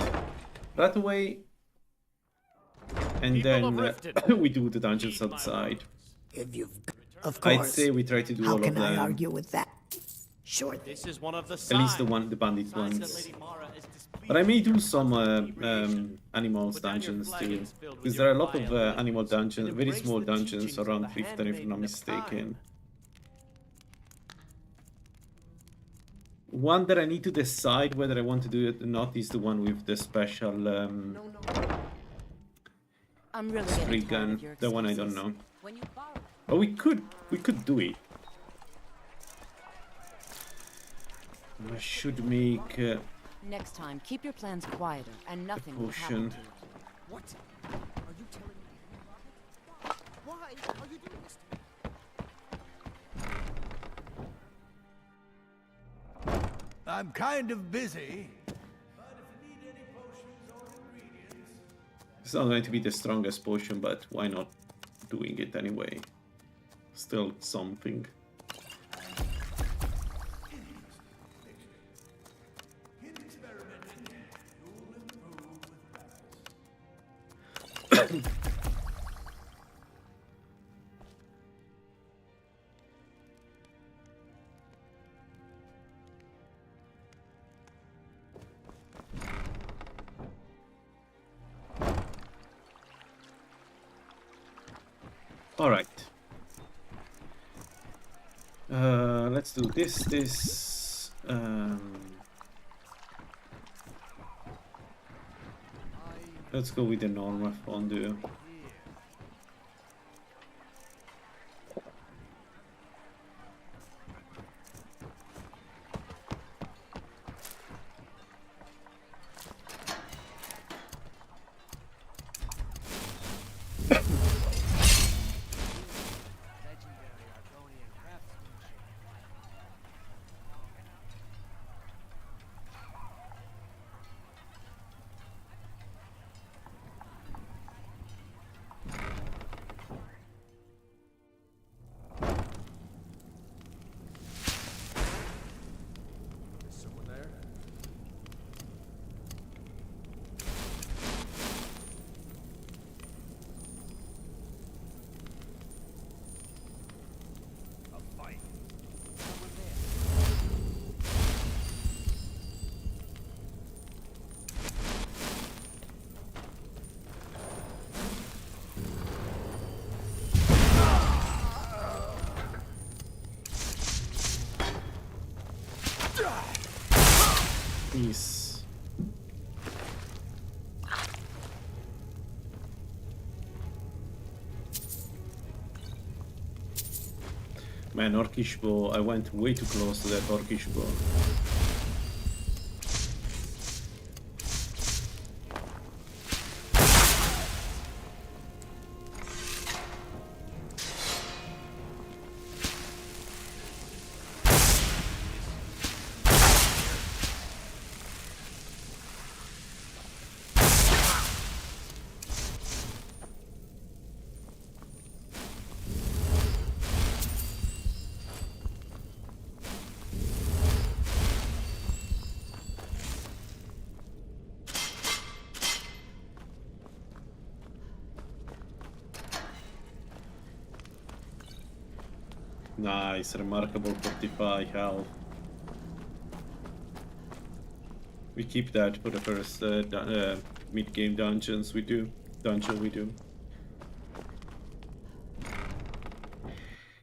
that away, and then we do the dungeons outside. If you've, of course. I'd say we try to do How all of can them. I argue with that? Sure. This is one of the At least the bandit ones. But I may do some animals dungeons too, because there are a lot of animal dungeons, very small dungeons around Riften, if I'm not mistaken. One that I need to decide whether I want to do it or not is the one with the special spray gun. The one I don't know. But we could do it. I should make Next time, keep your plans quieter, and nothing will happen potion. to you. What? Are you telling me? Why are you doing this to me? I'm kind of busy, but if you need any potions or ingredients... It's not going to be the strongest potion, but why not doing it anyway? Still something. All right. Let's do this. Let's go with the normal fondue. Yes. Man, Orcish bow. I went way too close to that Orcish bow. Nice, remarkable 45 health. We keep that for the first mid-game dungeons we do.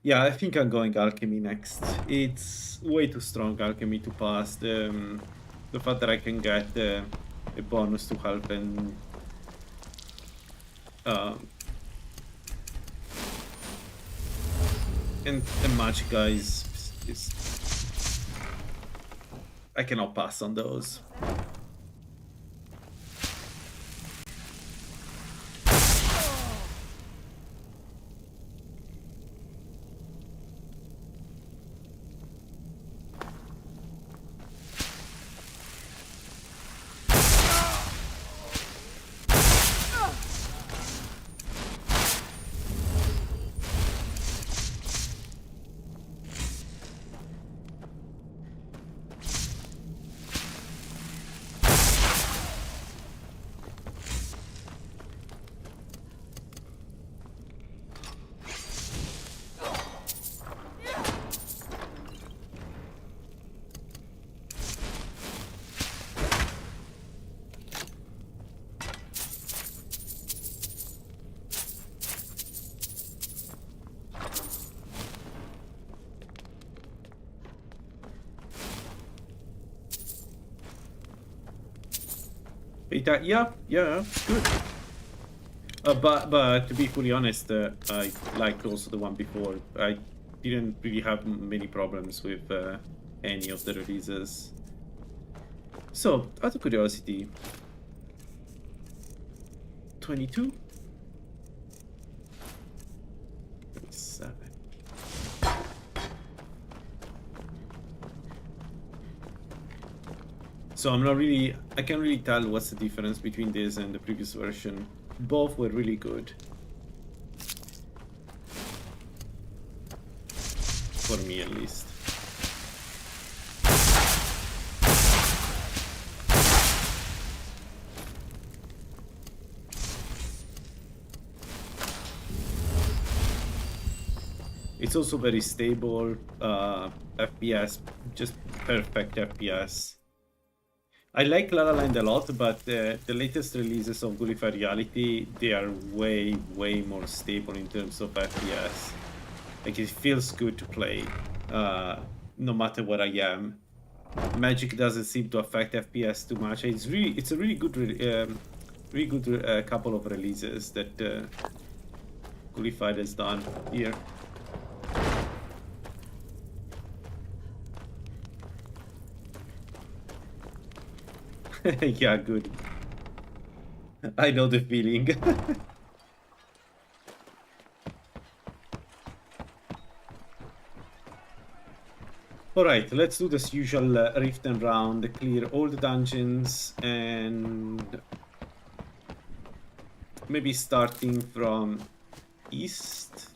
Yeah, I think I'm going alchemy next. It's way too strong alchemy to pass. The fact that I can get a bonus to health and Magicka is I cannot pass on those. Yeah, it's good. But to be fully honest, I liked also the one before. I didn't really have many problems with any of the releases. So, out of curiosity, 22? 27. So I can't really tell what's the difference between this and the previous version. Both were really good. For me at least. It's also very stable, FPS, just perfect FPS. I like La La Land a lot, but the latest releases of Gulliver Reality, they are way more stable in terms of FPS. Like, it feels good to play, no matter where I am. Magic doesn't seem to affect FPS too much. It's a really good couple of releases that Gulliver has done here. Yeah, good. I know the feeling. Alright, let's do this usual rift and round, clear all the dungeons, and maybe starting from east.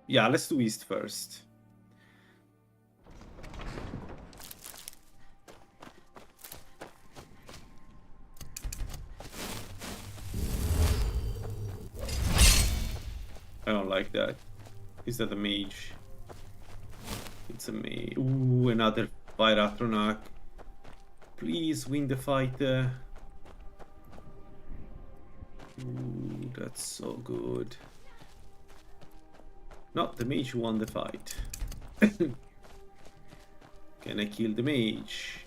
Yeah, let's do east first. I don't like that. Is that a mage? It's a mage. Ooh, another fire Atronach. Please win the fight. Ooh, that's so good. Not the mage who won the fight. Can I kill the mage?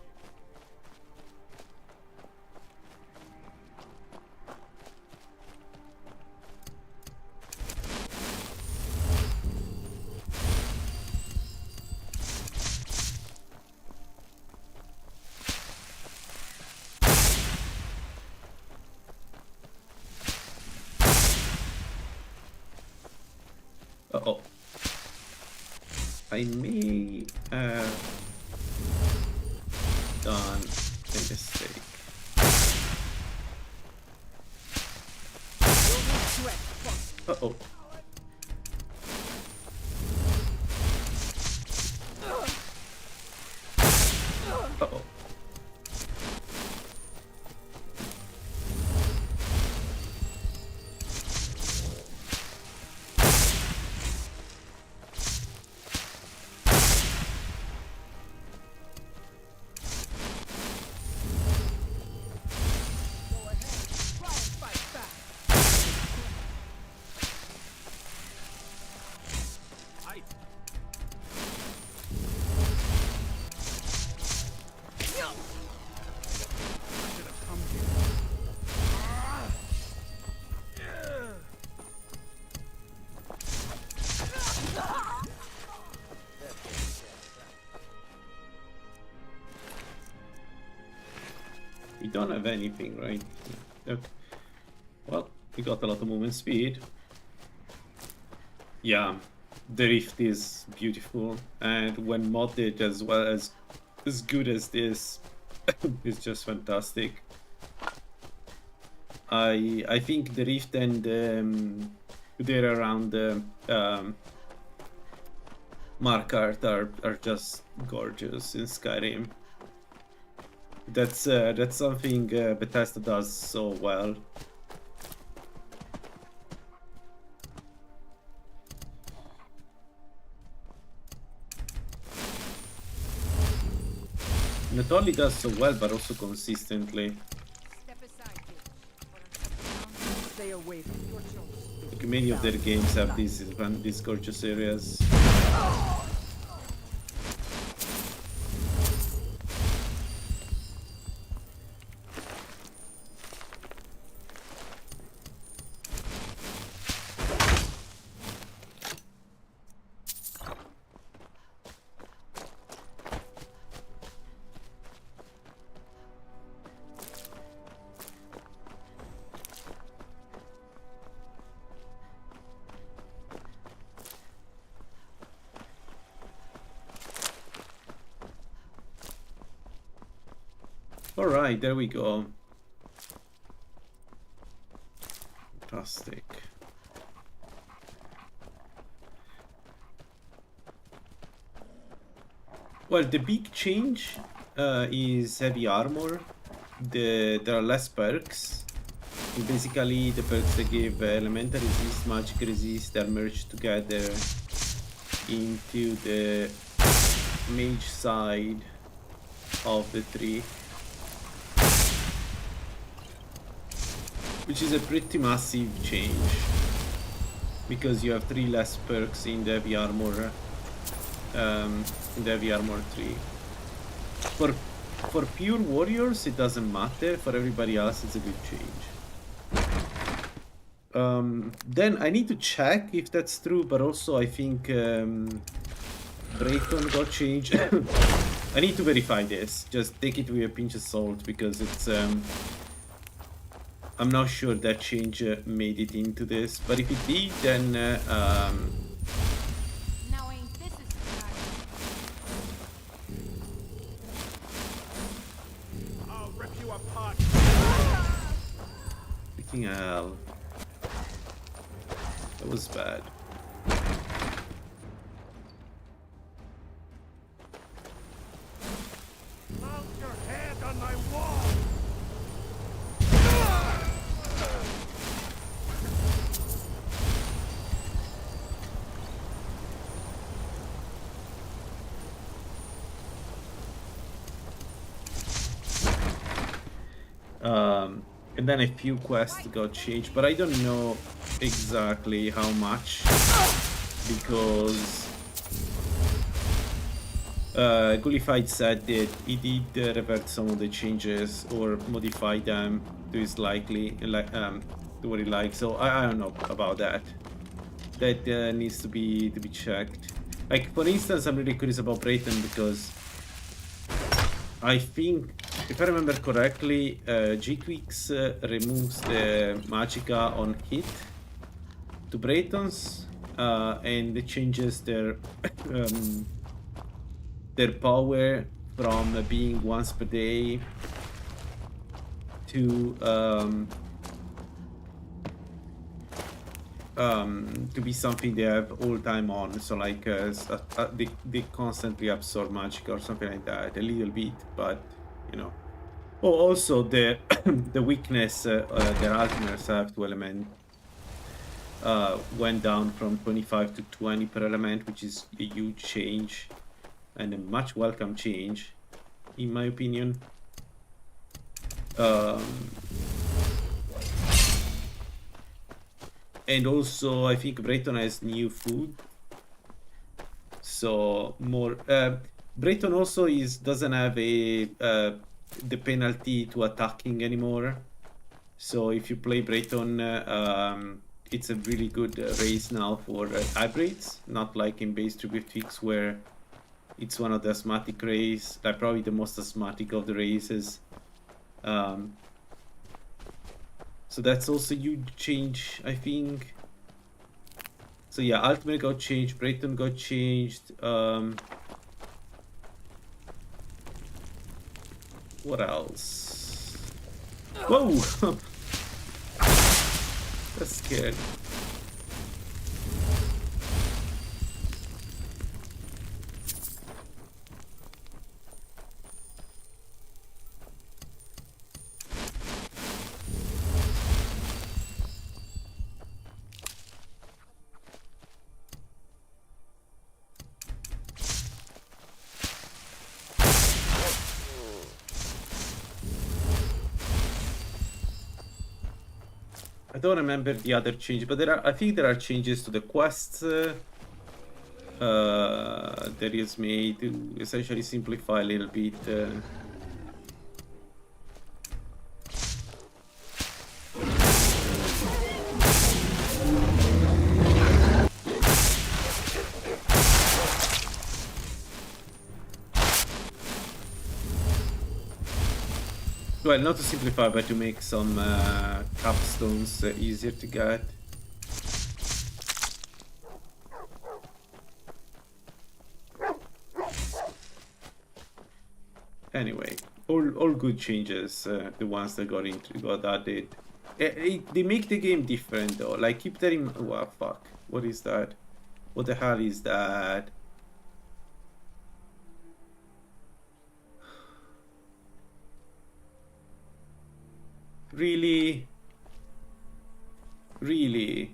Uh-oh. I may have done a mistake. Uh-oh. Uh-oh. We don't have anything, right? Okay. Well, we got a lot of movement speed. Yeah, the rift is beautiful, and when modded as well as good as this, it's just fantastic. I think the rift and there around the mark art are just gorgeous in Skyrim. That's something Bethesda does so well. Not only does so well, but also consistently. Stay away from your children. Like many of their games have these gorgeous areas. Alright, there we go. Fantastic. Well, the big change is heavy armor. There are less perks. Basically, the perks that give elemental resist, magic resist are merged together into the mage side of the tree, which is a pretty massive change because you have 3 less perks in the heavy armor tree. For pure warriors it doesn't matter, for everybody else it's a good change. Then I need to check if that's true, but also I think Brayton got changed. I need to verify this, just take it with a pinch of salt because it's I'm not sure that change made it into this, but if it did, then I'll rip you apart. freaking hell, that was bad. Mount your head on my wall. And then a few quests got changed, but I don't know exactly how much because Gullified said that he did revert some of the changes or modify them to his to what he likes. So I don't know about that. That needs to be checked. Like for instance, I'm really curious about Brayton because I think, if I remember correctly, G-Tweaks removes the Magicka on hit to Braytons, and it changes their power from being once per day to be something they have all time on. So like they constantly absorb magic or something like that, a little bit, but you know. Oh, also the the weakness their ultimates have to element went down from 25 to 20 per element, which is a huge change and a much welcome change, in my opinion. And also, I think Brayton has new food, so more. Brayton also doesn't have the penalty to attacking anymore. So if you play Brayton, it's a really good race now for hybrids, not like in base Tribute where it's one of the asthmatic races, like probably the most asthmatic of the races. So that's also a huge change, I think. So yeah, Ultimate got changed, Brayton got changed. What else? Whoa! That's scared. I don't remember the other change, but I think there are changes to the quests that is made to essentially simplify a little bit. Well, not to simplify, but to make some capstones easier to get. Anyway, all good changes. The ones that got added. They make the game different though. Like keep telling. Oh fuck! What is that? What the hell is that? Really? Really?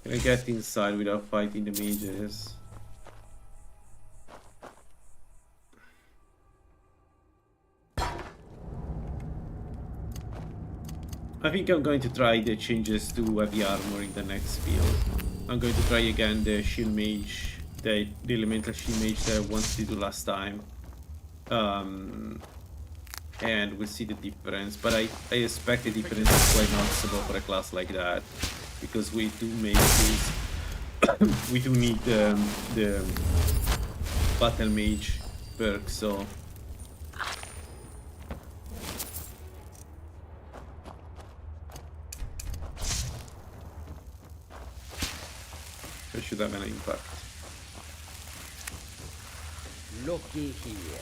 Can I get inside without fighting the mages? I think I'm going to try the changes to heavy armor in the next build. I'm going to try again the shield mage, the elemental shield mage that I wanted to do last time. And we'll see the difference. But I expect the difference is quite noticeable for a class like that. Because we do mages. We do need the battle mage perk, so... it should have an impact. Looky here.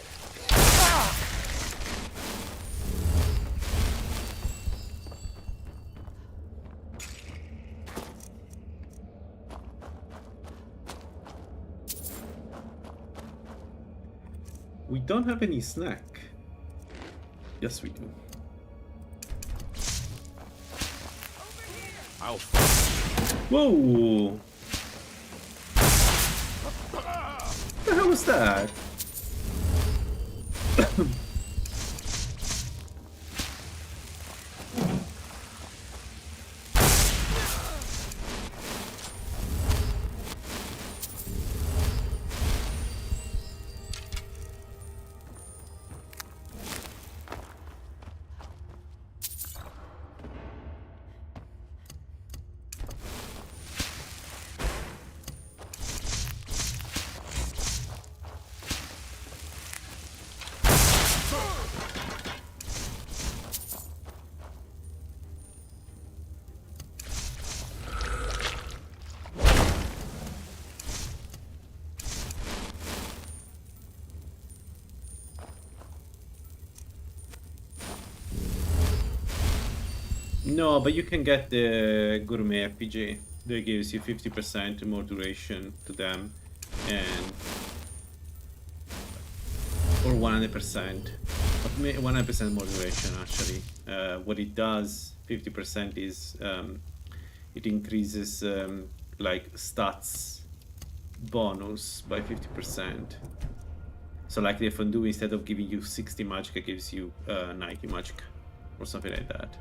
We don't have any snack. Yes, we do. Whoa! What the hell was was that? No, but you can get the gourmet RPG that gives you 50% more duration to them, and or 100%, but 100% more duration actually. What it does, 50% is it increases like stats bonus by 50%. So like the fondue, instead of giving you 60 magic, it gives you 90 magic or something like that.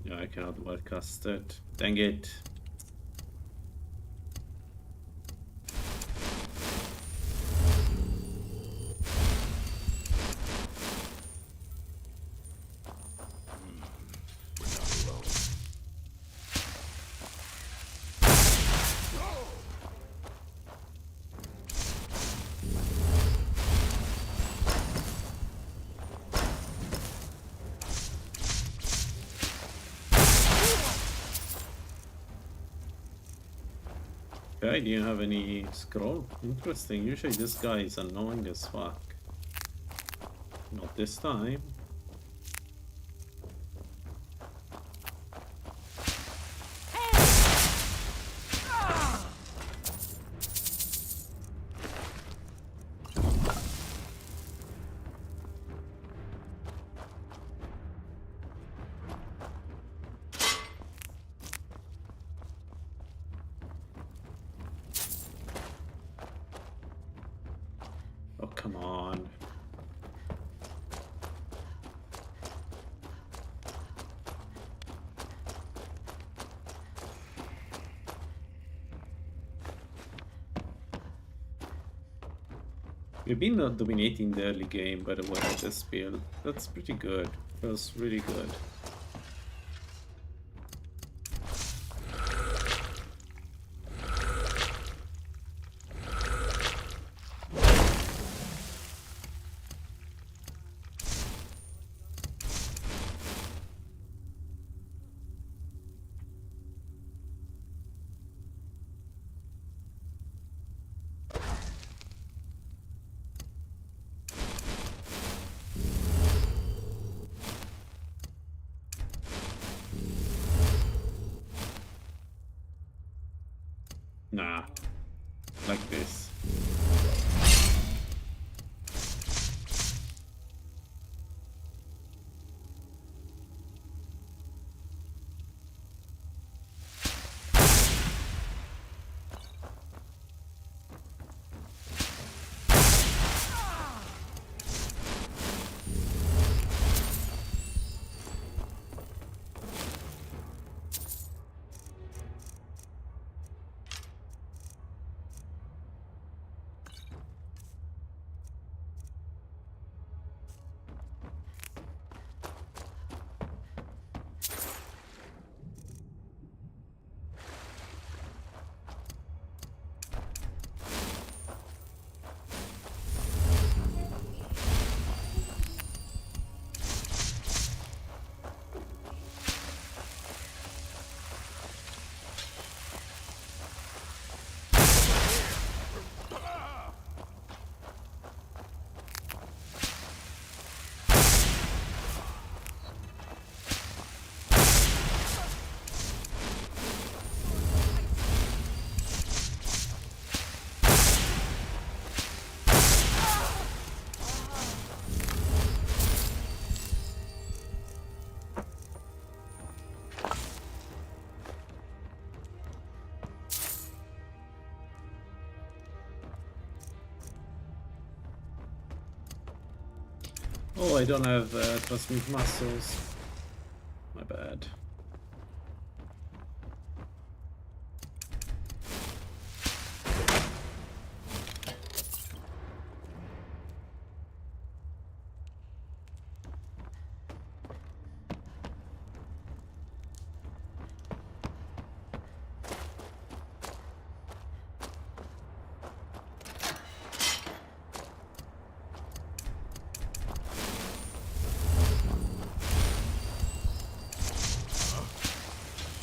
Yeah, I cannot wildcast it. Dang it. Okay, do you have any scroll? Interesting. Usually this guy is annoying as fuck. Not this time. Oh, come on. We've been dominating the early game, by the way, with this build. That's pretty good. Feels really good. Nah, like this. Oh, I don't have transmute muscles. My bad.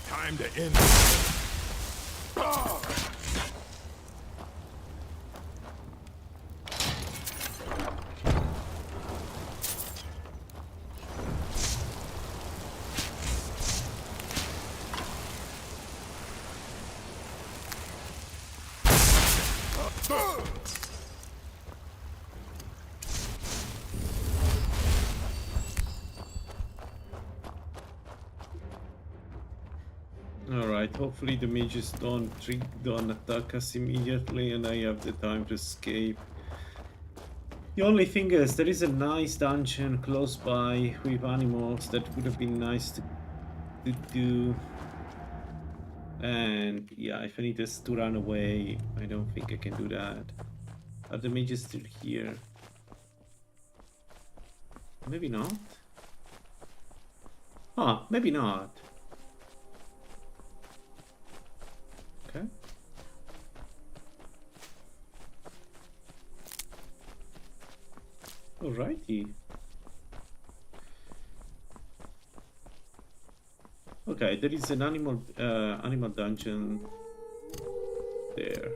Time to end this. Alright, hopefully the mages don't attack us immediately and I have the time to escape. The only thing is, there is a nice dungeon close by with animals that would have been nice to do. And yeah, if I need us to run away, I don't think I can do that. Are the mages still here? Maybe not. Ah, maybe not. Okay. Alrighty. Okay, there is an animal dungeon there.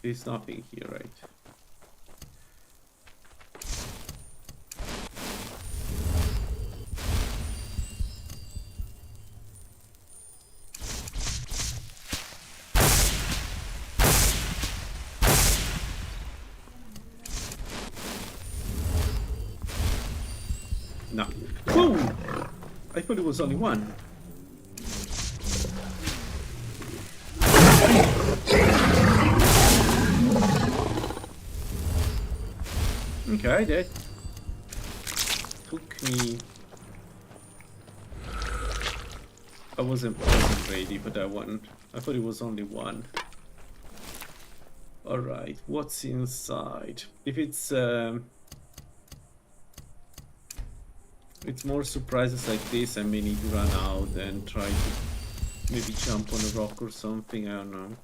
There's nothing here, right? No. Whoa! I thought it was only one. Okay, that took me. I wasn't ready for that one. I thought it was only one. Alright, what's inside? If it's more surprises like this, I may need to run out and try to maybe jump on a rock or something, I don't know.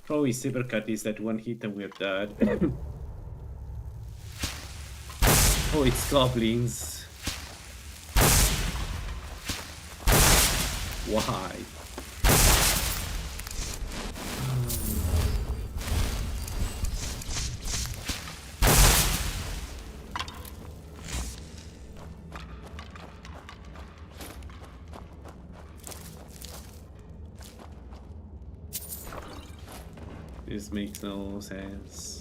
Probably Sabercat is that one hit and we're dead. Oh, it's goblins. Why? This makes no sense.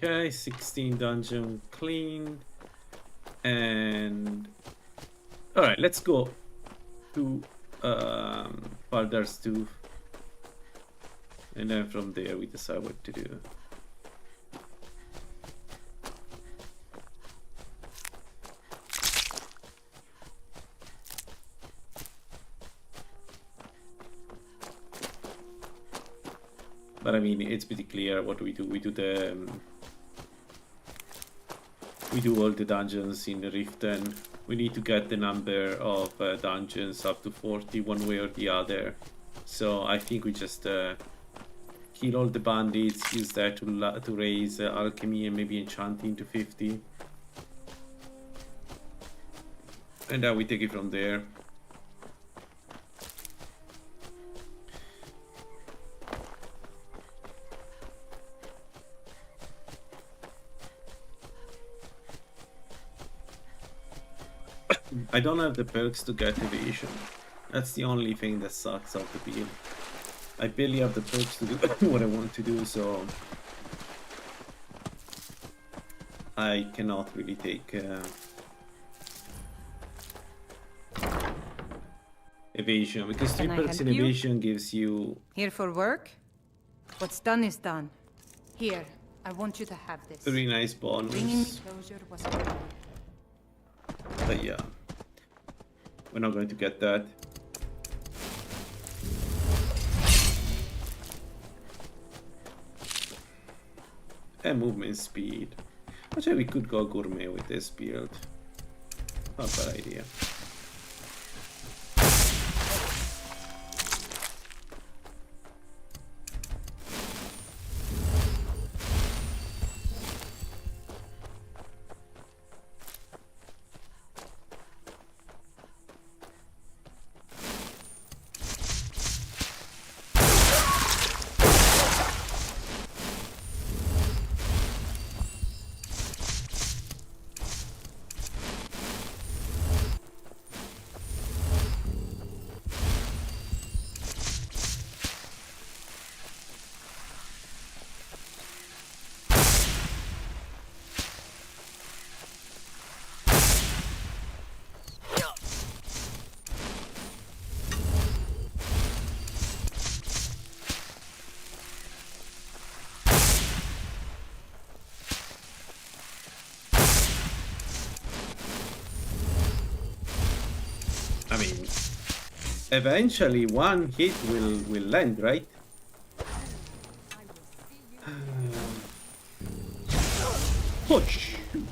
Okay, 16 dungeon clean. And alright, let's go to Baldur's Tooth. And then from there we decide what to do. But I mean, it's pretty clear what we do. We do we do all the dungeons in Riften. We need to get the number of dungeons up to 40 one way or the other. So I think we just kill all the bandits, use that to raise alchemy and maybe enchanting to 50. And then we take it from there. I don't have the perks to get evasion. That's the only thing that sucks of the build. I barely have the perks to do what I want to do, so I cannot really take evasion, because 3 Can I perks in help you? evasion gives you... Here for work? What's done is done. Here, I want you to have this. 3 nice Bringing me bonus. closure was a good. But yeah, we're not going to get that. And movement speed. Actually, we could go gourmet with this build. Not a bad idea. I mean, eventually one hit will land, right? Oh shoot!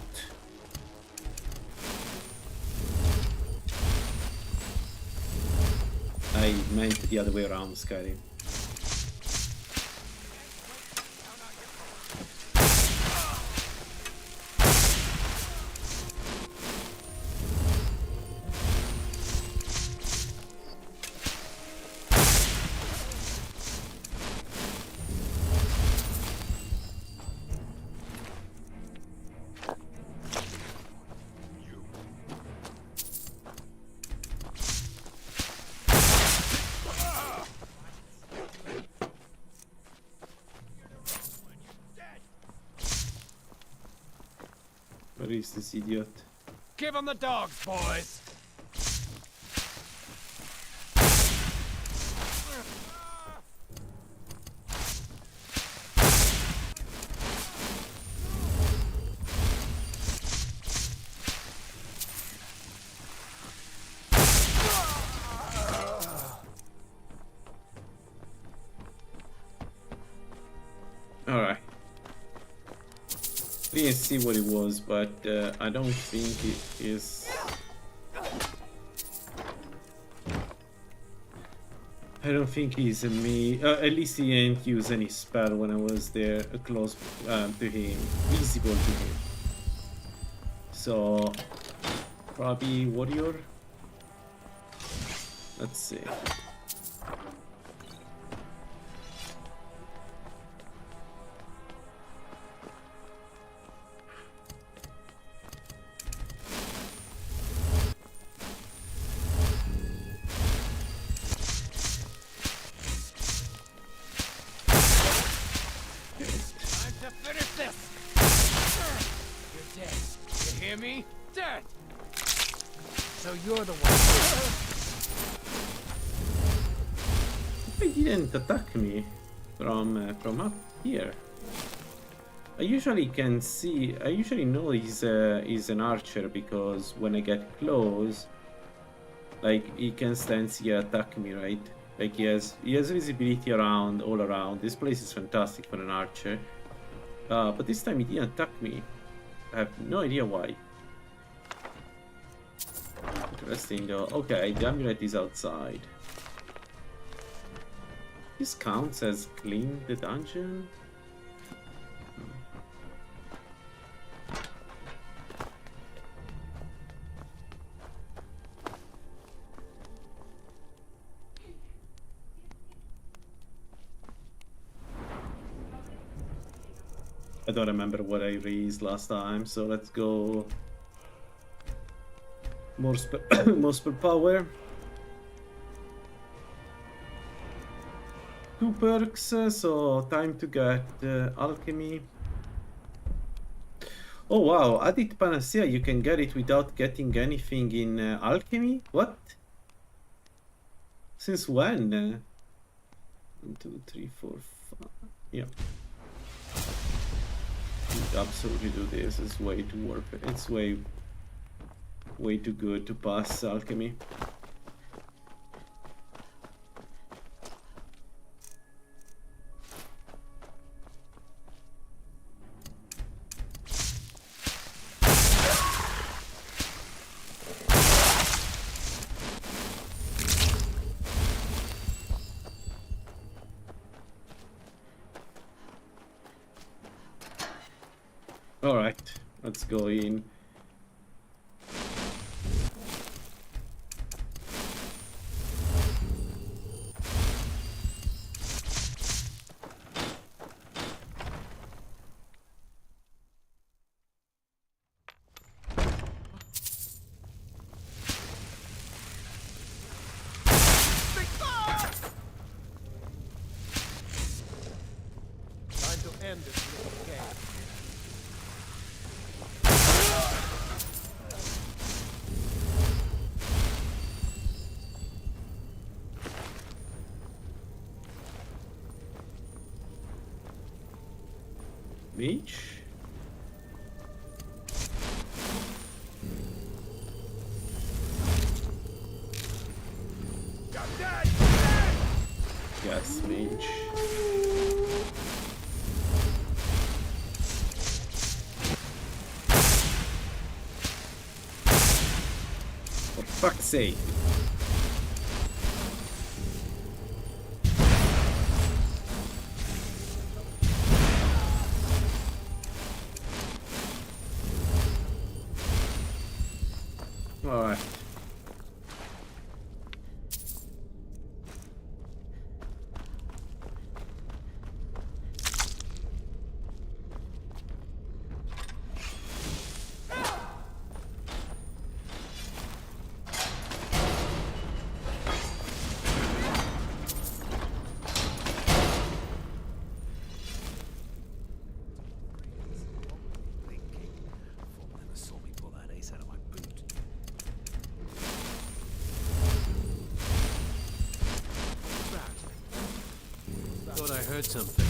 I meant the other way around, Skyrim. Where is this idiot? Give him the dogs, boys! Alright. Didn't see what it was, but I don't think it is. I don't think he's a me. At least he didn't use any spell when I was there close to him, visible to him. So probably warrior. Let's see. Me? Dead! So you're the one. He didn't attack me from up here. I usually can see. I usually know he's an archer, because when I get close, like he can stand here attack me, right? Like he has visibility around, all around. This place is fantastic for an archer. But this time he didn't attack me. I have no idea why. Interesting though. Okay, the amulet is outside. This counts as clean the dungeon? I don't remember what I raised last time, so let's go more spell power. 2 perks, so time to get alchemy. Oh wow, Adit Panacea, you can get it without getting anything in alchemy? What? Since when? 1, 2, 3, 4, 5. Yeah. You absolutely do this. It's way too worth it. It's way too good to pass alchemy. Alright, let's go in. Time to end this little game. Mage? Yes, Mage. For fuck's sake. Alright. Thought I heard something.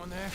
Anyone there?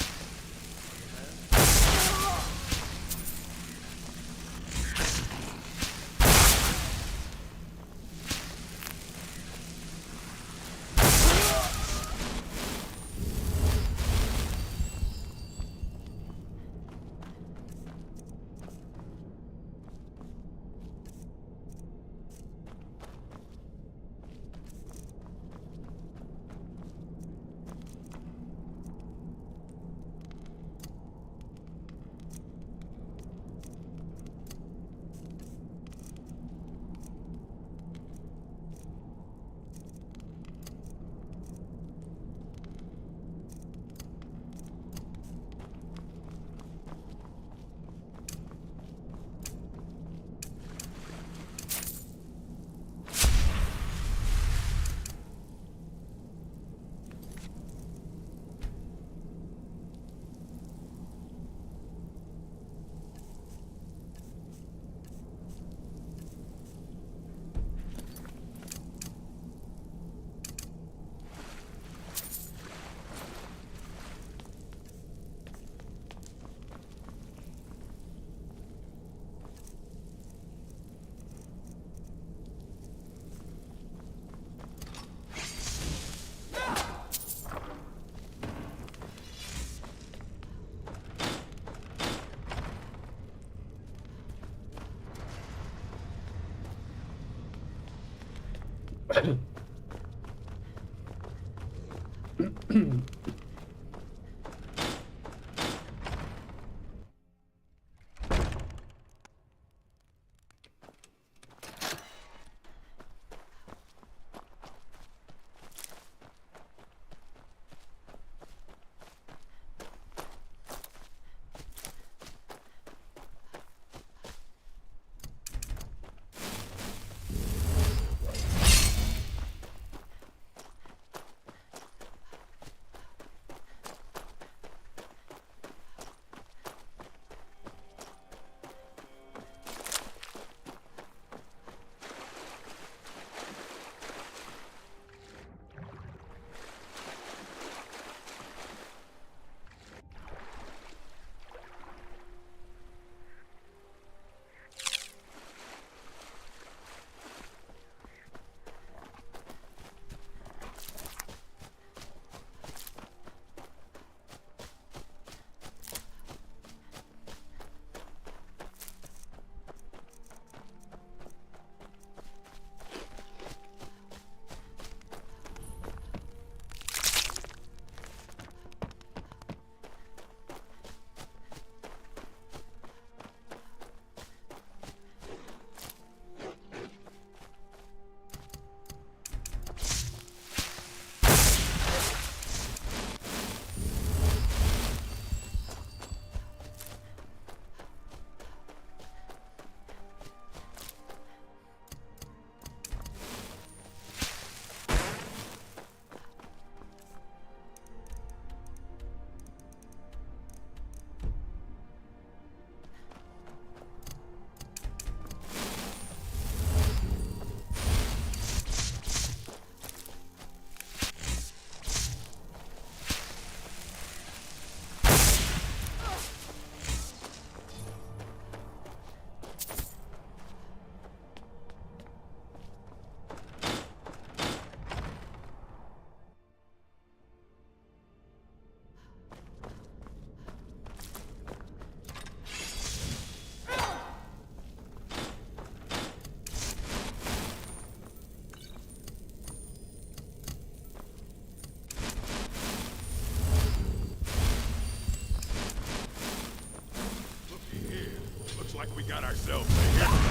like we got ourselves a hit.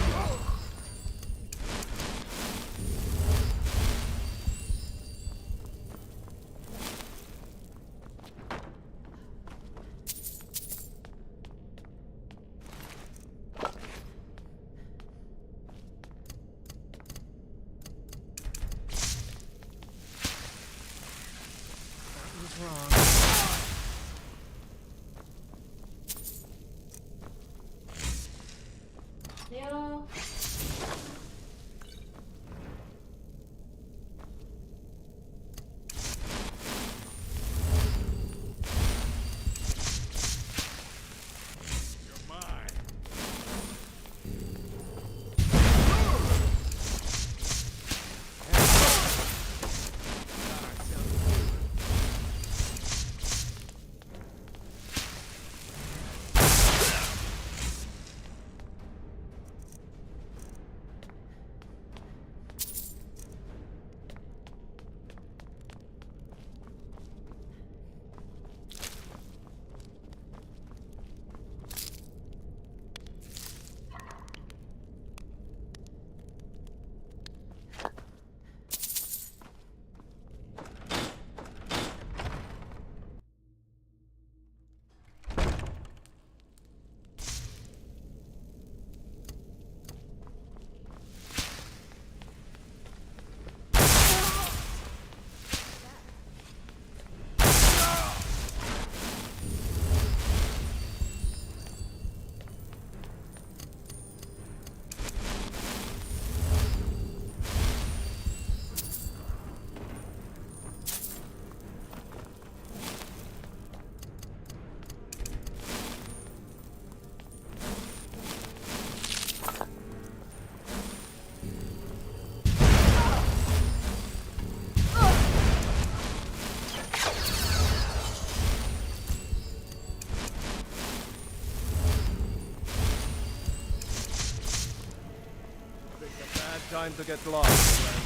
Hello. Time to get lost, friend.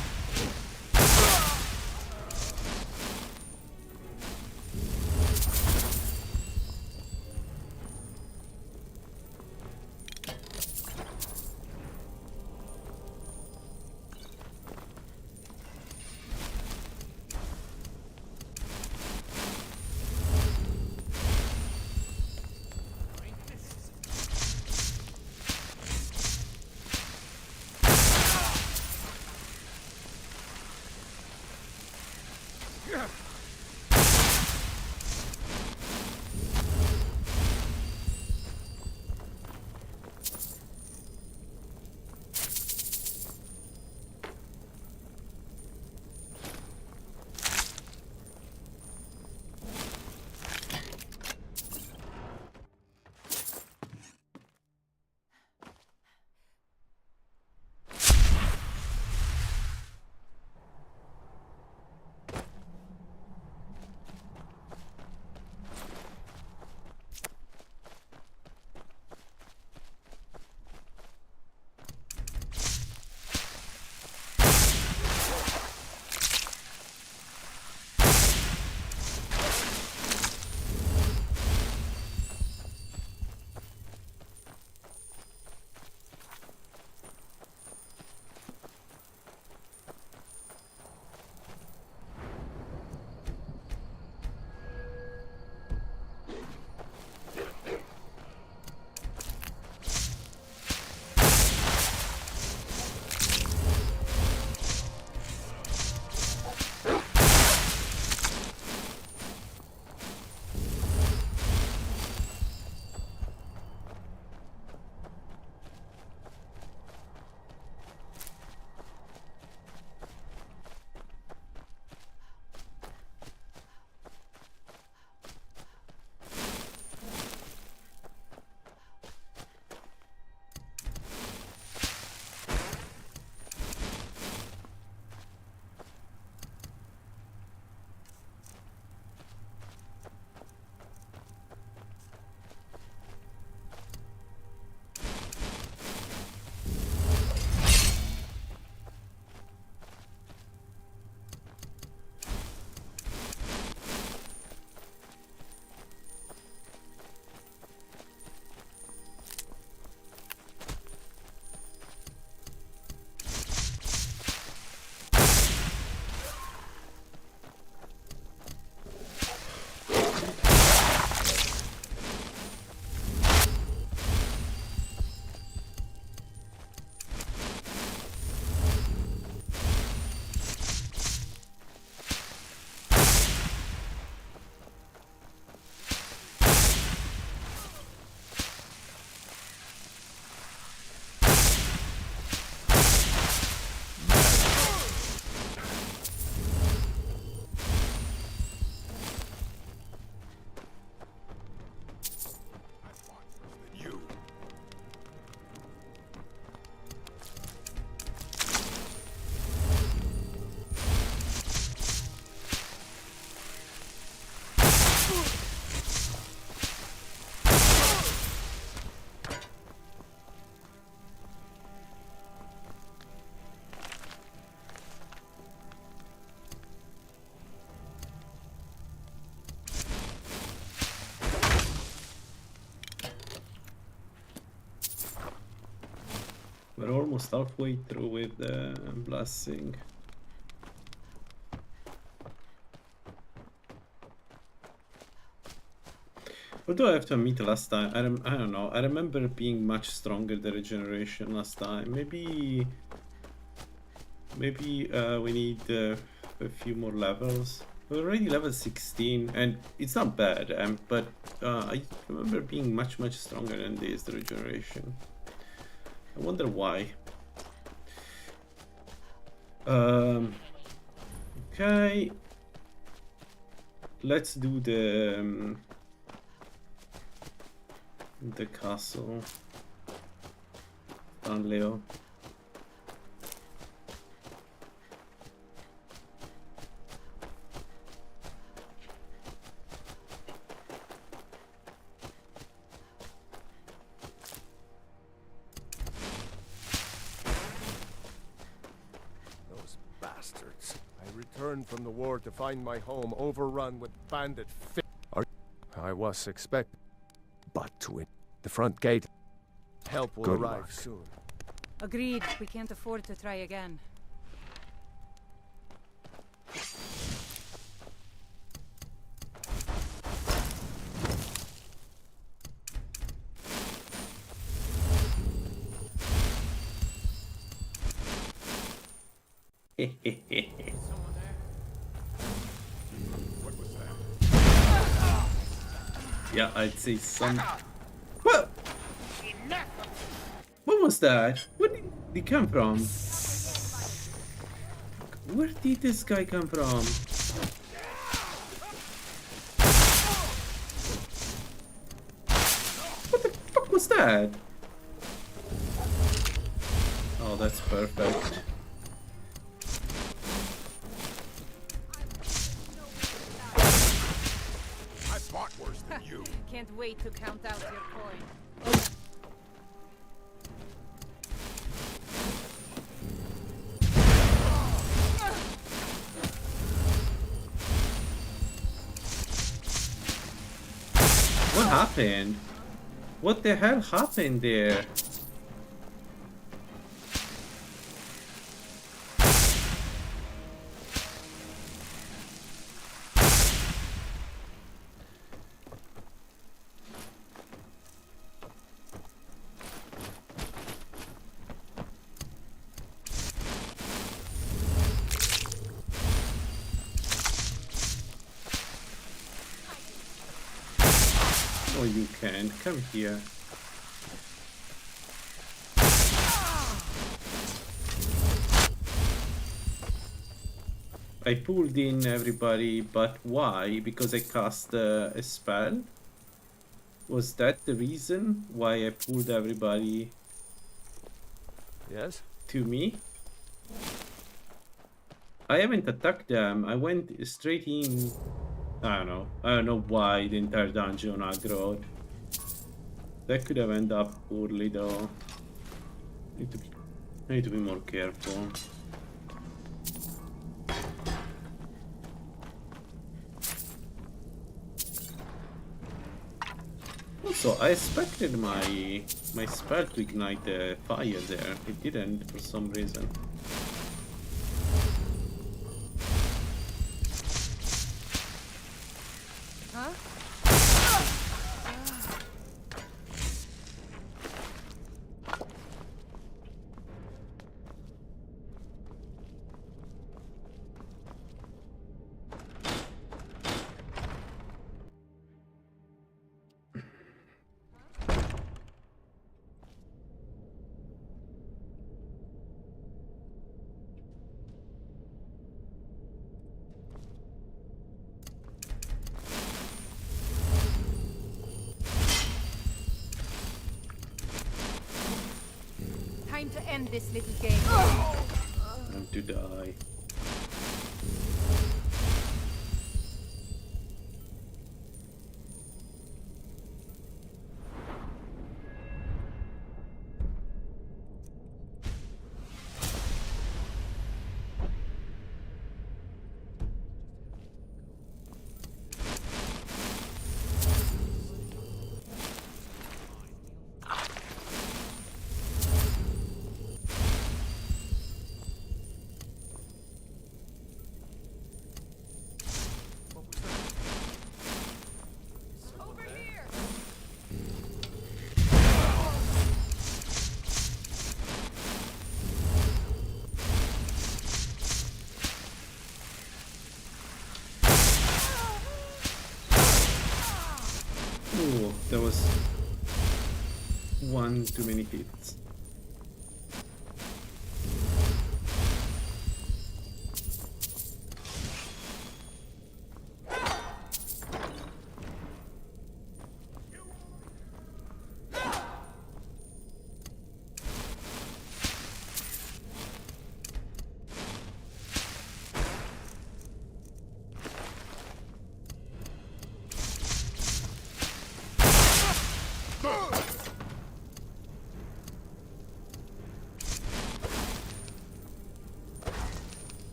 We're almost halfway through with the blessing. Although I have to admit, last time I don't know. I remember being much stronger the regeneration last time. Maybe we need a few more levels. We're already level 16, and it's not bad. But I remember being much stronger than this. The regeneration. I wonder why. Okay. Let's do the castle. Found Leo. returned from the war to find my home overrun with bandit I was expecting, but to it, the front gate. Help will Good arrive luck. soon. Agreed. We can't afford to try again. Yeah, I'd say some. What? What was that? Where did he come from? Where did this guy come from? What the fuck was that? Oh, that's perfect. I fought worse than you. Can't wait to count out your coin. What happened? What the hell happened there? Oh, you can. Come here. I pulled in everybody, but why? Because I cast a spell? Was that the reason why I pulled everybody? Yes? To me? I haven't attacked them. I went straight in. I don't know why the entire dungeon aggroed. That could have ended up poorly though. I need to be more careful. Also, I expected my spell to ignite the fire there. It didn't for some reason. Huh? Time to end this little game. Time to die. Ooh, there was one too many hits.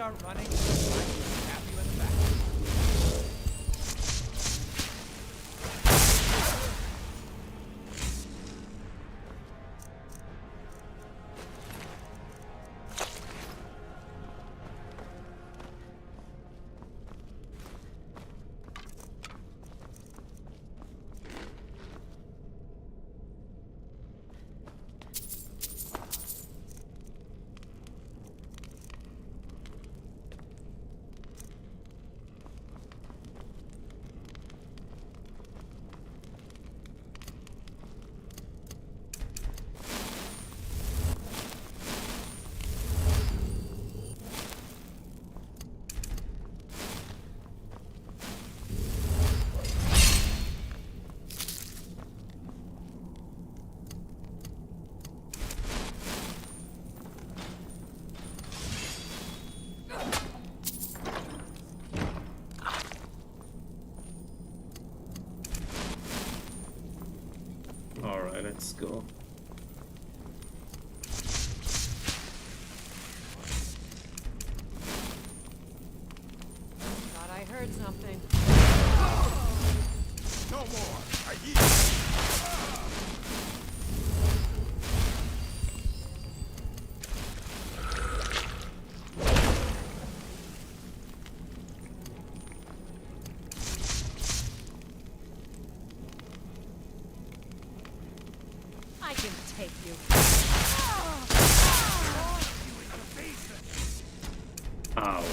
start running, I can stab you in the back. Alright, let's go. Thought I heard something. No more. I yield. I can take you. Ow.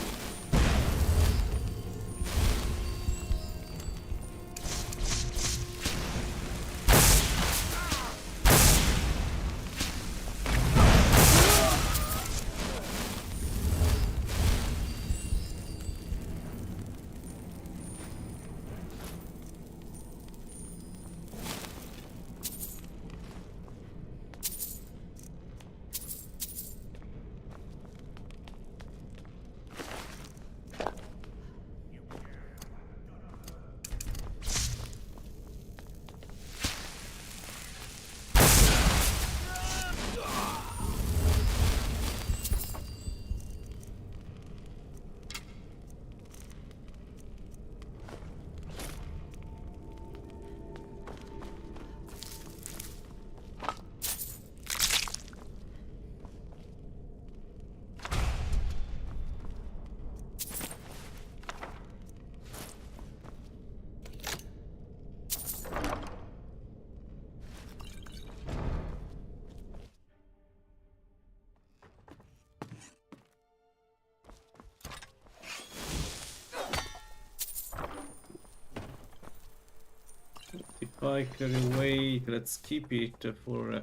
If I carry away, let's keep it for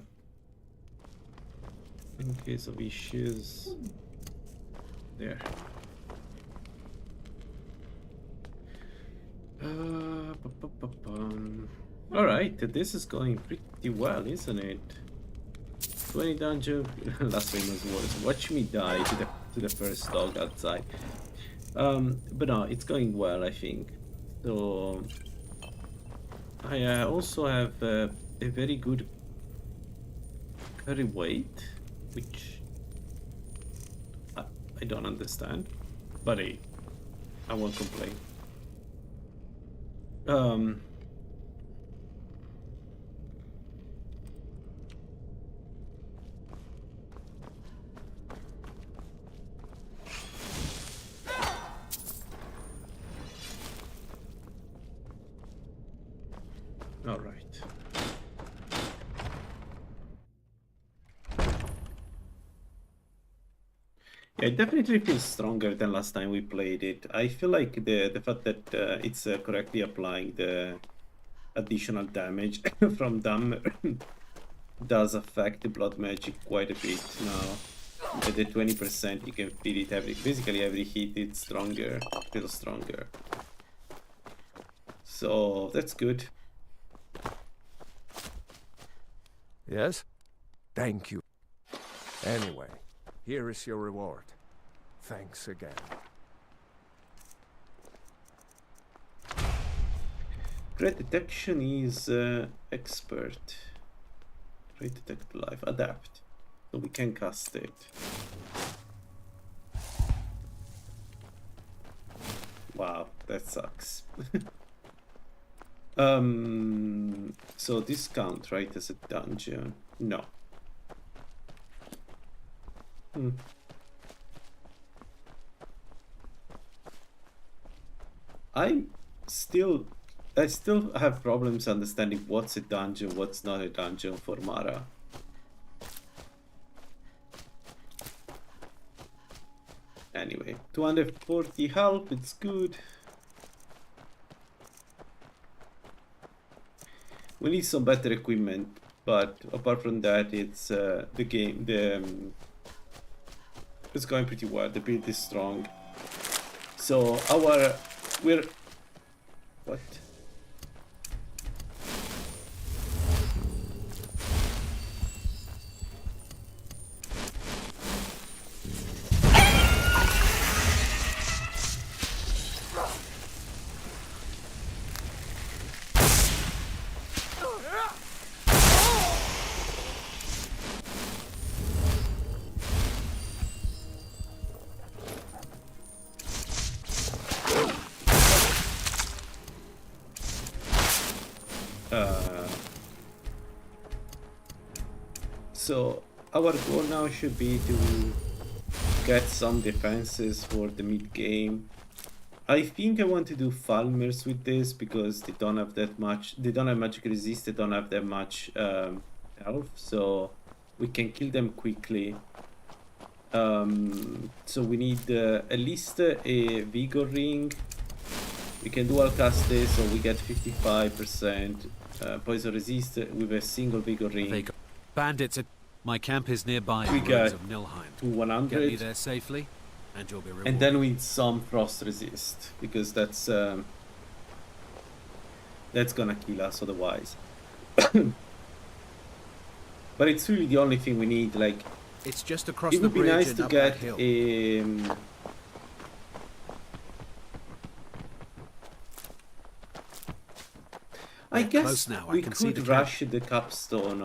in case of issues. There. Alright, this is going pretty well, isn't it? 20 dungeon, last famous words. Watch me die to the first dog outside. But no, it's going well, I think. So I also have a very good carry weight, which I don't understand, but hey, I won't complain. All right. Yeah, it definitely feels stronger than last time we played it. I feel like the fact that it's correctly applying the additional damage from Dammer does affect the blood magic quite a bit now. At the 20%, you can feel it basically every hit it's stronger, feels stronger. So that's good. Yes? Thank you. Anyway, here is your reward. Thanks again. Threat detection is expert. Threat detect life. Adapt. So we can cast it. that sucks. So this count, right, as a dungeon? No. I still have problems understanding what's a dungeon, what's not a dungeon for Mara. Anyway, 240 health, it's good. We need some better equipment, but apart from that, it's the game. It's going pretty well. The build is strong. So we're what? So our goal now should be to get some defenses for the mid game. I think I want to do farmers with this because they don't have that much. They don't have magic resist. They don't have that much health, so we can kill them quickly. So we need at least a vigor ring. We can dual cast this, so we get 55% poison resist with a single vigor ring. Bandits, my camp is nearby. We got of Nilheim. to 100. Get me there safely, and you'll be rewarded. And then we need some frost resist because that's gonna kill us otherwise. But it's really the only thing we need. Like, it's just across it the would be bridge nice and to up get that hill. I We're guess close now. I we can see the could camp. rush the capstone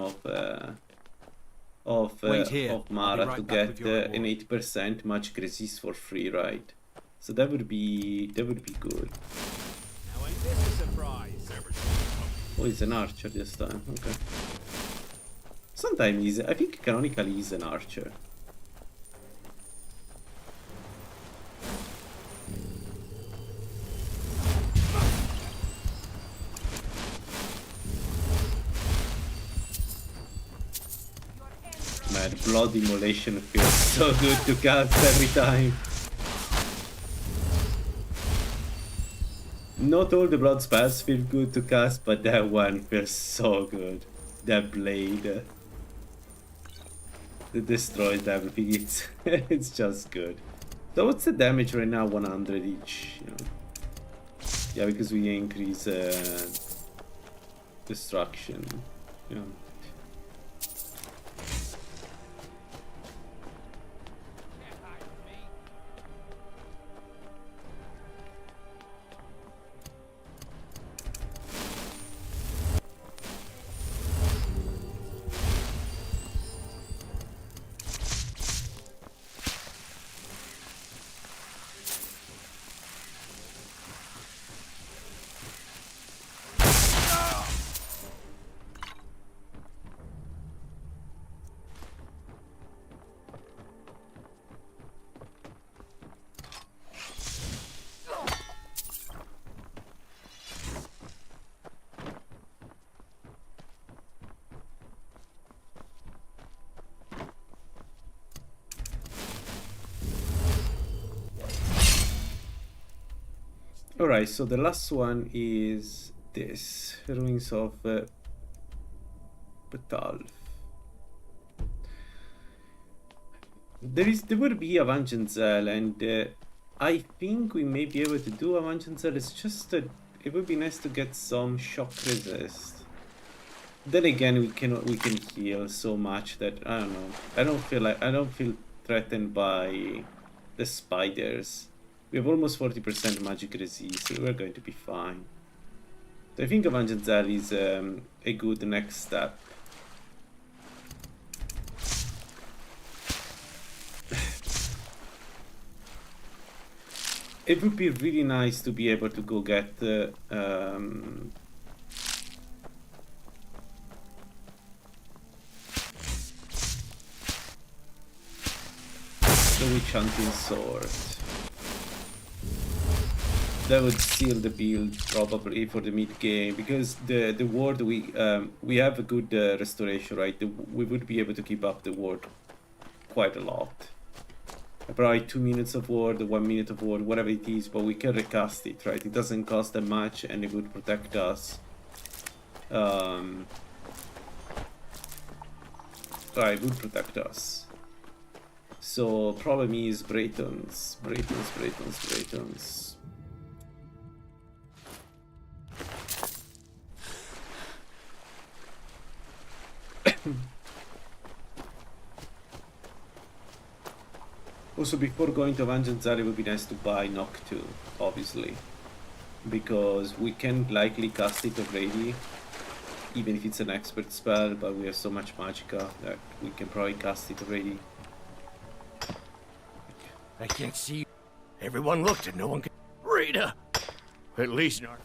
Wait here. of I'll Mara be right to back with get your an 8% magic resist for free, right? So that would be good. Now ain't this a surprise? Oh, he's an archer this time. Okay. Sometimes I think canonically he's an archer. Man, blood immolation feels so good to cast every time. Not all the blood spells feel good to cast, but that one feels so good. That blade that destroys everything. It's just good. So what's the damage right now? 100 each. You know? Yeah, because we increase destruction. Yeah. Alright, so the last one is this. Ruins of Betalf. There will be a Vangencel, and I think we may be able to do a Vangencel. It's just that it would be nice to get some shock resist. Then again, we can heal so much that I don't know. I don't feel threatened by the spiders. We have almost 40% magic resist, so we're going to be fine. So I think Vangencel is a good next step. it would be really nice to be able to go get the witch hunting sword. That would seal the build probably for the mid game, because the ward we have a good restoration, right? We would be able to keep up the ward quite a lot. Probably 2 minutes of ward, 1 minute of ward, whatever it is, but we can recast it, right? It doesn't cost that much and it would protect us. Right, it would protect us. So problem is Bretons. Also, before going to Vangeance, it would be nice to buy Knock 2, obviously. Because we can likely cast it already, even if it's an expert spell, but we have so much magicka that we can probably cast it already. I can't see. Everyone looked and no one could. Rita! At least Narfi.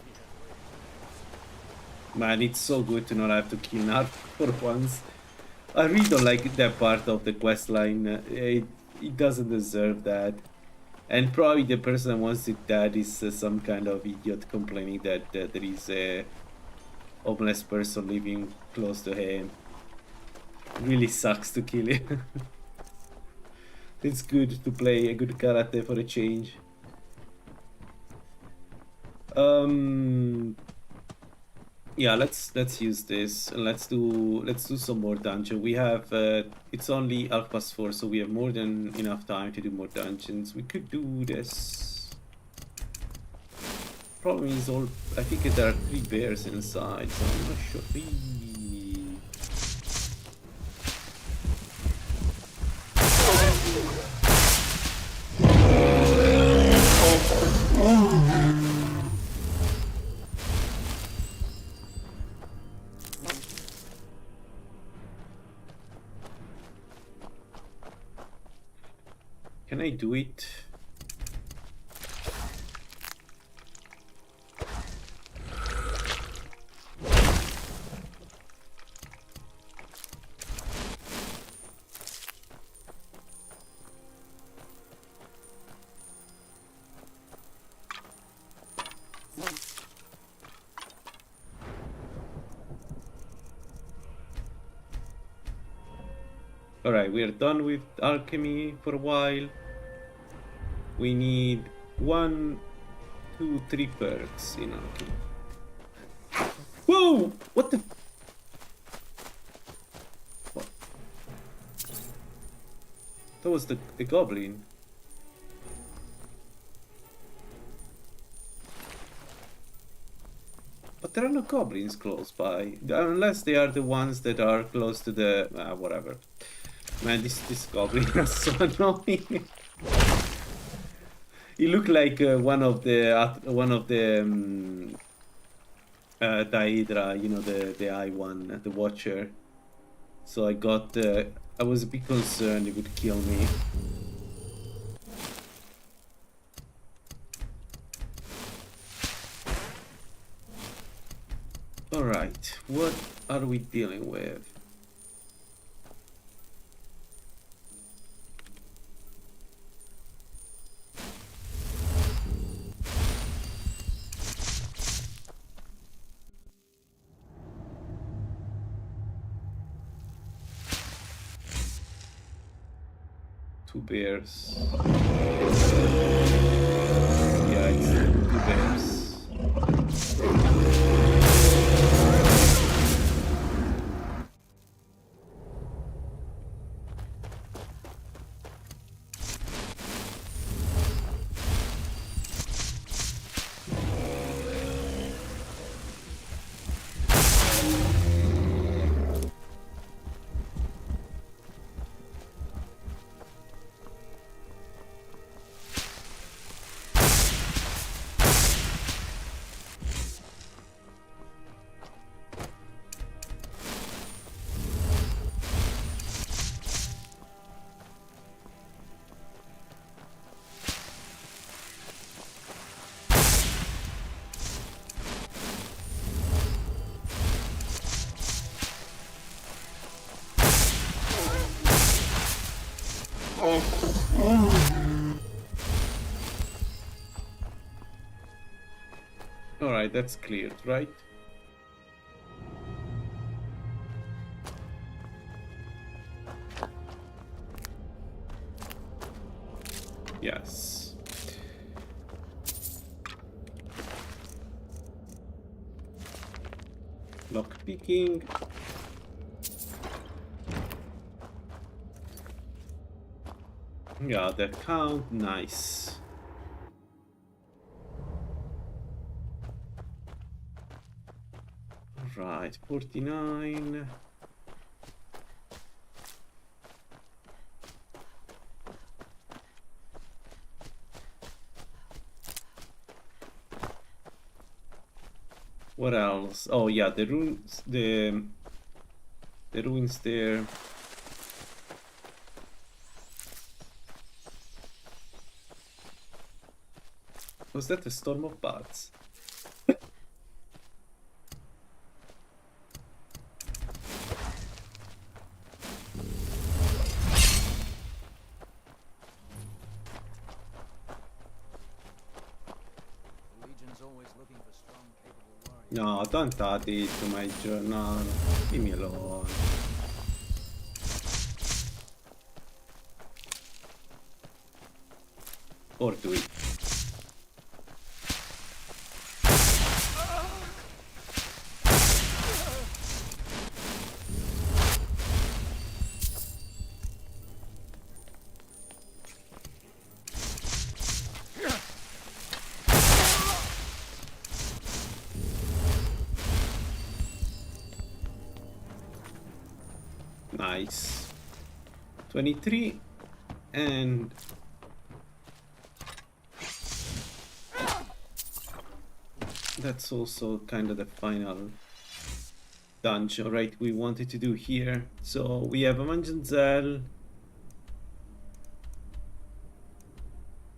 Man, it's so good to not have to kill Narf for once. I really don't like that part of the questline. It doesn't deserve that. And probably the person that wants it dead is some kind of idiot complaining that there is a homeless person living close to him. Really sucks to kill him. It's good to play a good character for a change. Yeah, let's use this and let's do some more dungeon. We have it's only 4:30, so we have more than enough time to do more dungeons. We could do this. Problem is I think there are 3 bears inside, so I'm not sure. Can I do it? Alright, we are done with alchemy for a while. We need 1, 2, 3 perks in alchemy. Whoa! What the? What? That was the goblin. But there are no goblins close by, unless they are the ones that are close to the whatever. Man, this goblin is so annoying. He looked like one of the Daedra, you know, the eye one, the Watcher. So I was a bit concerned it would kill me. All right, what are we dealing with? Bears. Yeah, it's 2 bears. Alright, that's cleared, right? Yes. Lock picking. Yeah, the count, nice. Right, 49. What else? Oh yeah, the ruins, the ruins there. Was that a storm of bats? No, don't add it to my journal. Leave me alone. Or do it. Nice. 23 and that's also kind of the final dungeon, right? We wanted to do here. So we have a Manjanzel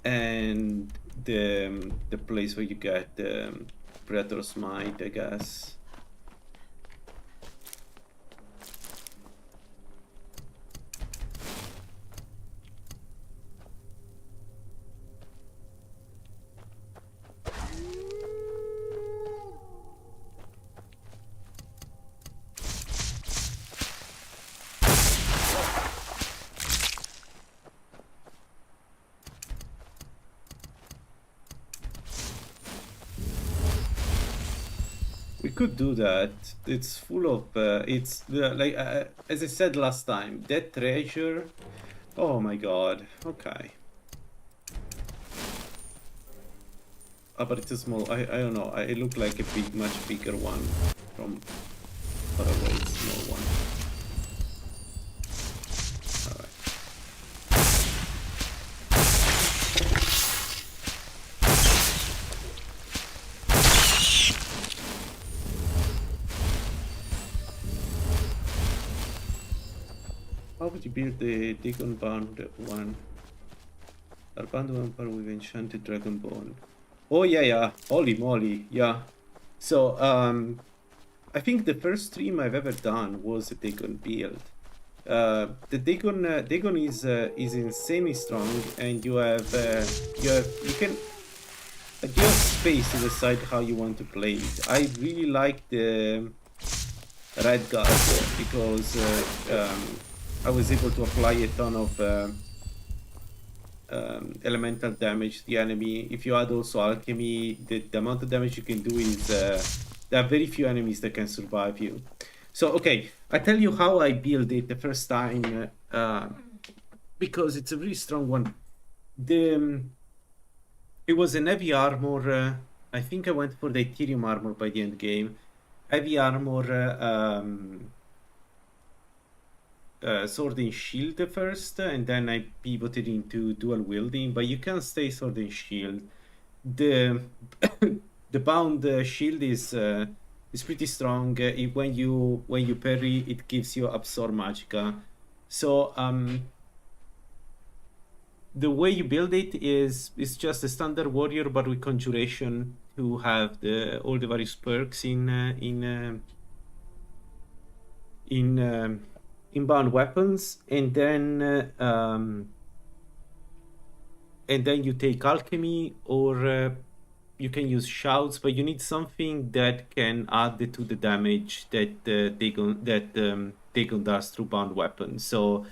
and the place where you get the Predator's Might, I guess. We could do that. It's full of it's like as I said last time, that treasure. Oh my god. Okay. But it's a small. I don't know. It looked like a much bigger one from far away. Small one. How would you build the Dragon Bound one? Arbando Empire with Enchanted Dragon Bone. Oh yeah. Holy moly, yeah. So I think the first stream I've ever done was a Dagon build. The Dagon is insanely strong, and you can you have space to decide how you want to play it. I really like the Red Guard because I was able to apply a ton of elemental damage to the enemy. If you add also alchemy, the amount of damage you can do is there are very few enemies that can survive you. So okay, I tell you how I built it the first time because it's a really strong one. It was an heavy armor. I think I went for the Ethereum armor by the end game. Heavy armor. Sword and shield first, and then I pivoted into dual wielding. But you can stay sword and shield. The the bound shield is pretty strong. When you parry, it gives you absorb magicka. So the way you build it is just a standard warrior, but with conjuration to have all the various perks in bound weapons, and then you take alchemy or you can use shouts, but you need something that can add to the damage that Dagon does through bound weapons. So,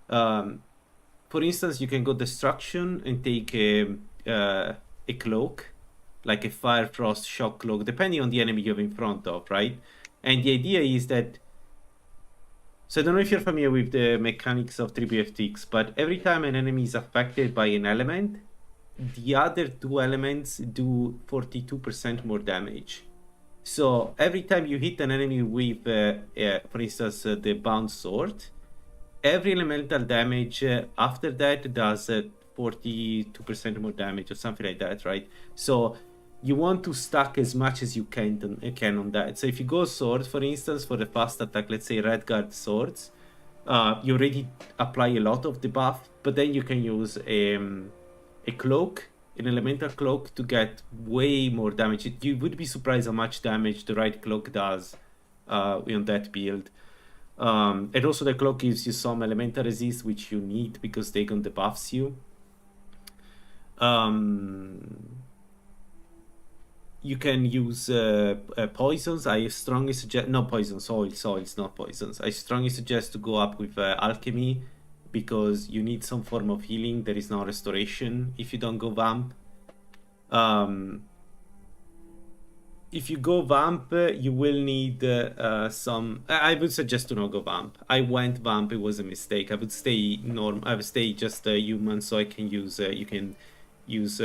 for instance, you can go destruction and take a cloak, like a fire, frost, shock cloak, depending on the enemy you have in front of, right? And the idea is that, so I don't know if you're familiar with the mechanics of 3BFTX, but every time an enemy is affected by an element, the other two elements do 42% more damage. So every time you hit an enemy with, for instance, the bound sword, every elemental damage after that does 42% more damage or something like that, right? So you want to stack as much as you can on that. So if you go sword, for instance, for the fast attack, let's say red guard swords, you already apply a lot of the buff, but then you can use a cloak, an elemental cloak, to get way more damage. You would be surprised how much damage the right cloak does on that build. And also the cloak gives you some elemental resist, which you need because Dagon debuffs you. You can use poisons. I strongly suggest, no poisons, oils, not poisons. I strongly suggest to go up with alchemy, because you need some form of healing. There is no restoration if you don't go vamp. If you go vamp, you will need some. I would suggest to not go vamp. I went vamp; it was a mistake. I would stay normal. I would stay just human, so I can use. You can use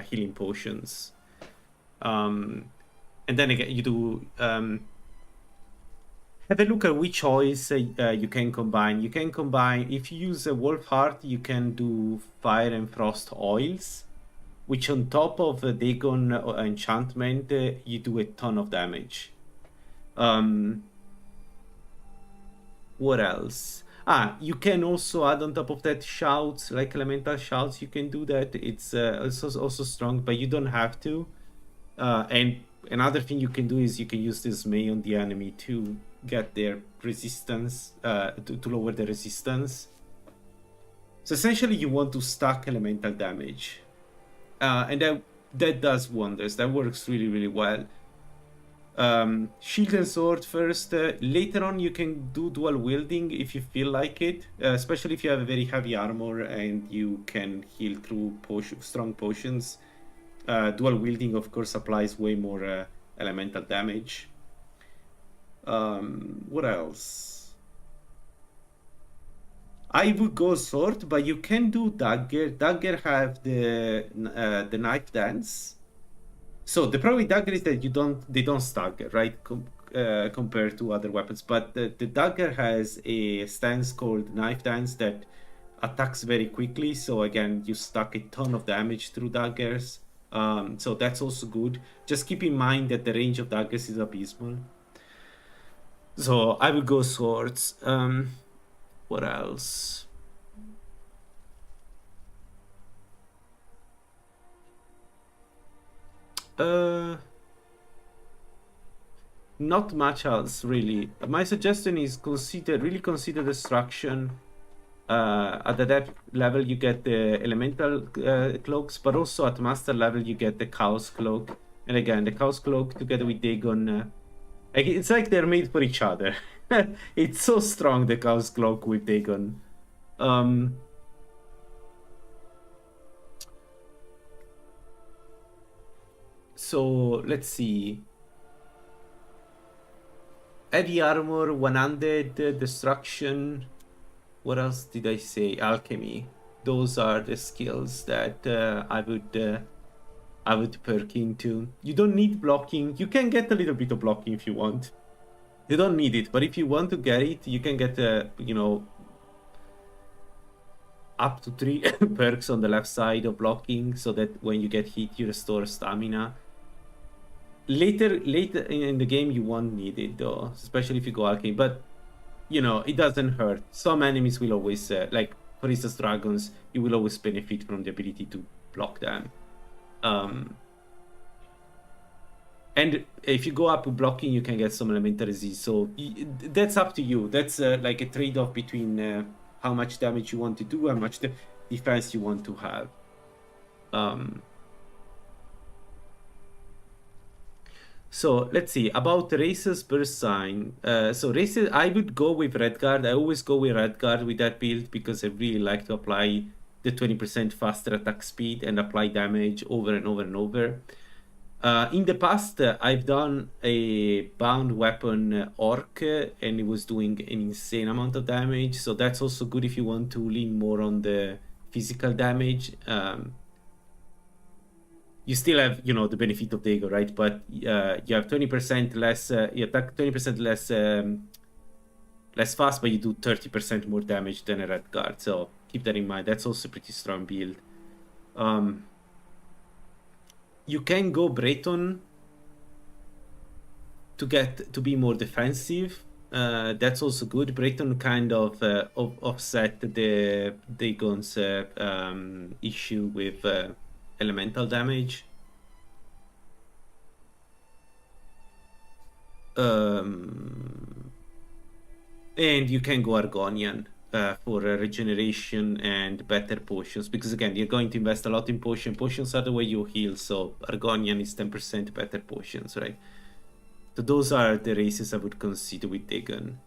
healing potions. And then again, you do have a look at which oils you can combine. You can combine, if you use a wolf heart, you can do fire and frost oils, which on top of the Dagon enchantment, you do a ton of damage. What else? You can also add on top of that shouts, like elemental shouts. You can do that. It's also strong, but you don't have to. And another thing you can do is you can use this May on the enemy to get their resistance, to lower the resistance. So essentially you want to stack elemental damage. And that does wonders. That works really, really well. Shield and sword first. Later on you can do dual wielding if you feel like it, especially if you have a very heavy armor and you can heal through strong potions. Dual wielding, of course, applies way more elemental damage. What else? I would go sword, but you can do dagger. Dagger have the knife dance. So the problem with dagger is that they don't stagger, right? Compared to other weapons. But the dagger has a stance called knife dance that attacks very quickly. So again, you stack a ton of damage through daggers. So that's also good. Just keep in mind that the range of daggers is abysmal. So I will go swords. What else? Not much else really. My suggestion is really consider destruction. At the depth level you get the elemental cloaks, but also at master level you get the chaos cloak. And again, the chaos cloak together with Dagon, it's like they're made for each other. It's so strong, the chaos cloak with Dagon. So let's see. Heavy armor, one-handed, destruction. What else did I say? Alchemy. Those are the skills that I would perk into. You don't need blocking. You can get a little bit of blocking if you want. You don't need it, but if you want to get it, you can get up to 3 perks on the left side of blocking, so that when you get hit, you restore stamina. Later in the game, you won't need it though, especially if you go alchemy. But it doesn't hurt. Some enemies will always, like for instance dragons, you will always benefit from the ability to block them. And if you go up with blocking, you can get some elemental resist. So that's up to you. That's like a trade-off between how much damage you want to do and how much defense you want to have. So let's see about races per sign. So races, I would go with Redguard. I always go with Redguard with that build because I really like to apply the 20% faster attack speed and apply damage over and over and over. In the past, I've done a bound weapon orc, and it was doing an insane amount of damage. So that's also good if you want to lean more on the physical damage. You still have, you know, the benefit of Dagon, right? But you have 20% less, you attack 20% less fast, but you do 30% more damage than a red guard. So keep that in mind. That's also a pretty strong build. You can go Breton to be more defensive. That's also good. Breton kind of offset the Dagon's issue with elemental damage. And you can go Argonian for regeneration and better potions, because again, you're going to invest a lot in potions. Potions are the way you heal, so Argonian is 10% better potions, right? So those are the races I would consider with Dagon.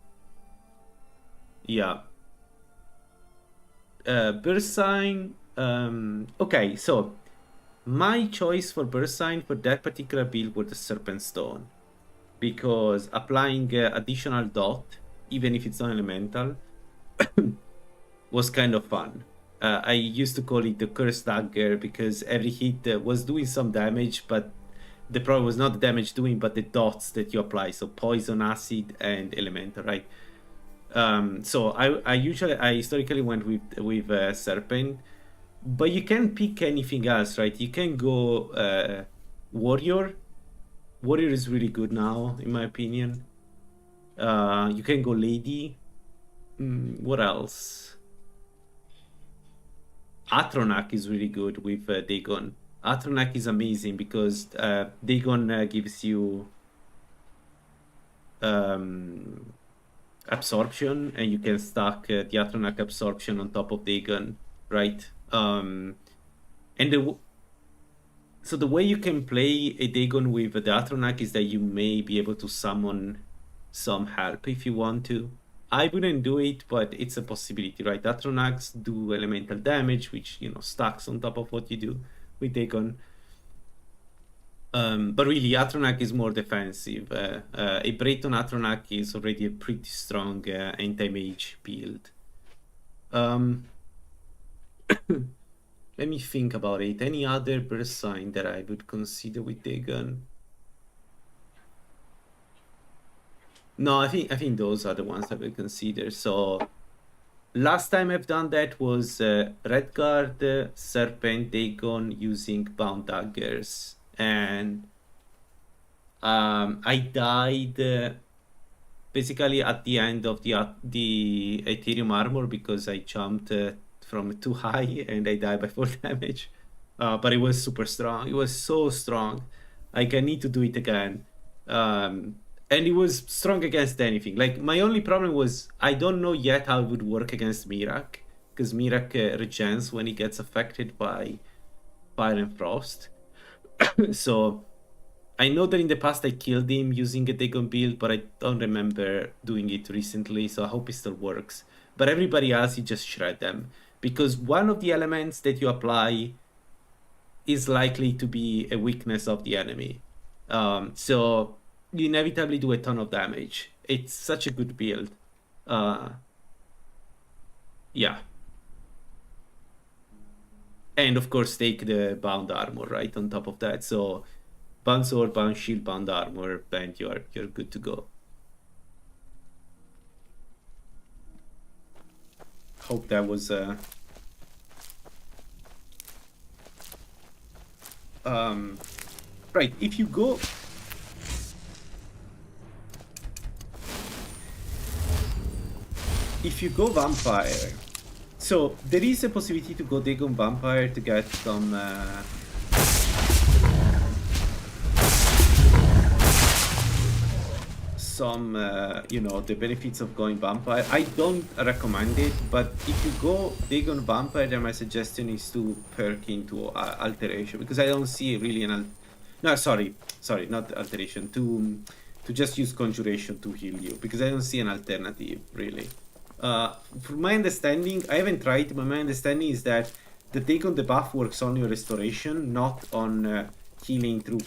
Yeah. Burst Sign. Okay, so my choice for Burst Sign for that particular build was the Serpent Stone, because applying additional dot, even if it's not elemental, was kind of fun. I used to call it the Cursed Dagger because every hit was doing some damage, but the problem was not the damage doing, but the dots that you apply. So poison, acid, and elemental, right? So I historically went with Serpent, but you can pick anything else, right? You can go Warrior. Warrior is really good now, in my opinion. You can go Lady. What else? Atronak is really good with Dagon. Atronak is amazing because Dagon gives you absorption, and you can stack the Atronak absorption on top of Dagon, right? So the way you can play a Dagon with the Atronak is that you may be able to summon some help if you want to. I wouldn't do it, but it's a possibility, right? Atronaks do elemental damage, which, you know, stacks on top of what you do with Dagon. But really, Atronak is more defensive. A Breton Atronak is already a pretty strong anti-mage build. Let me think about it. Any other burst sign that I would consider with Dagon? No, I think those are the ones that we consider. So last time I've done that was Redguard, Serpent, Dagon using Bound Daggers, and I died basically at the end of the Ethereum armor because I jumped from too high and I died by 4 damage. But it was super strong. It was so strong. Like, I need to do it again. And it was strong against anything. Like, my only problem was I don't know yet how it would work against Mirak, because Mirak regens when he gets affected by Fire and Frost. So I know that in the past I killed him using a Dagon build, but I don't remember doing it recently, so I hope it still works. But everybody else, you just shred them, because one of the elements that you apply is likely to be a weakness of the enemy. So you inevitably do a ton of damage. It's such a good build. Yeah. And of course take the bound armor right on top of that. So bound sword, bound shield, bound armor, and you're good to go. Hope that was right. If you go vampire, so there is a possibility to go Dagon vampire to get some you know, the benefits of going vampire. I don't recommend it, but if you go Dagon vampire, then my suggestion is to perk into alteration, because I don't see really an sorry, not alteration, to just use conjuration to heal you, because I don't see an alternative really. From my understanding, I haven't tried, but my understanding is that the Dagon debuff works only on restoration, not on healing through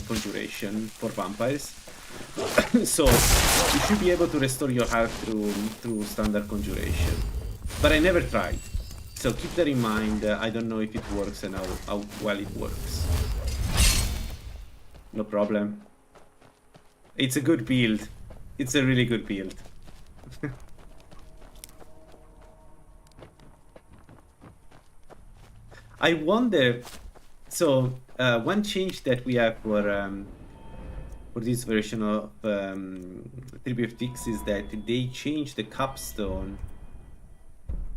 conjuration for vampires. So you should be able to restore your health through standard conjuration, but I never tried, so keep that in mind. I don't know if it works and how well it works. No problem. It's a good build. It's a really good build. I wonder, so one change that we have for this version of Tribute of Styx is that they changed the capstone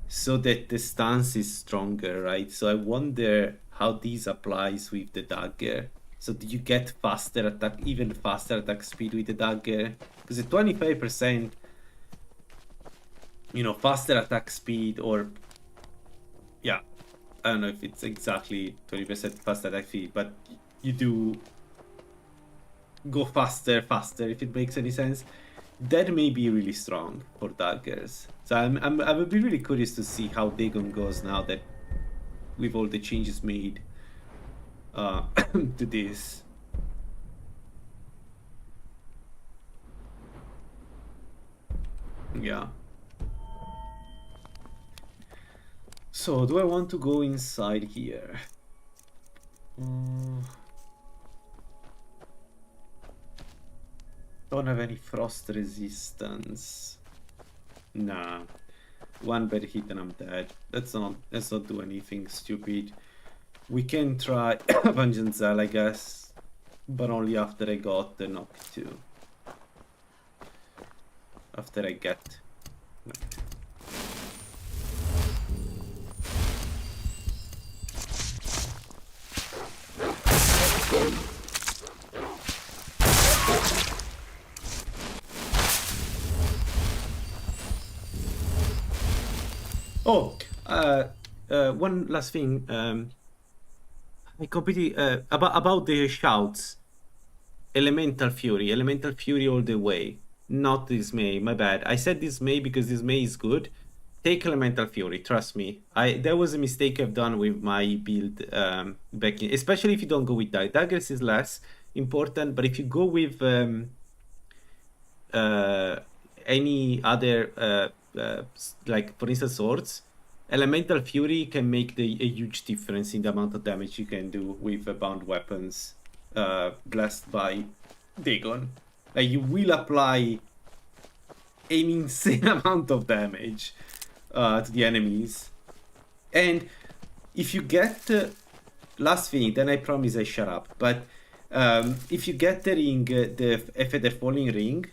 so that the stance is stronger, right? So I wonder how this applies with the dagger. So do you get faster attack, even faster attack speed with the dagger? Because at 25%, you know, faster attack speed, or yeah, I don't know if it's exactly 20% faster attack speed, but you do go faster, if it makes any sense. That may be really strong for daggers. So I would be really curious to see how Dagon goes now that with all the changes made to this. Yeah. So do I want to go inside here? Don't have any frost resistance. Nah. One bad hit and I'm dead. Let's not do anything stupid. We can try Vengeance Zell, I guess, but only after I got the knock 2. After I get knocked. Oh, one last thing. I completely about the shouts. Elemental Fury all the way. Not Dismay. My bad. I said Dismay because Dismay is good. Take Elemental Fury. Trust me. That was a mistake I've done with my build back in. Especially if you don't go with daggers is less important. But if you go with any other like for instance swords, Elemental Fury can make a huge difference in the amount of damage you can do with bound weapons blessed by Dagon. Like you will apply an insane amount of damage to the enemies. And if you get last thing, then I promise I shut up. But if you get the ring, the Feather Falling ring,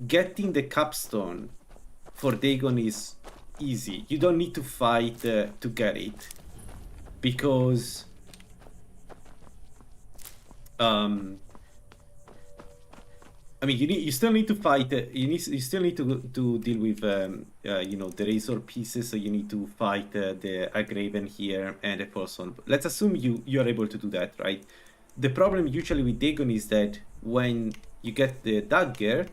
getting the capstone for Dagon is easy. You don't need to fight to get it, because I mean, you still need to fight. You still need to deal with you know, the razor pieces. So you need to fight the Agraven here and the first one. Let's assume you are able to do that, right? The problem usually with Dagon is that when you get the dagger,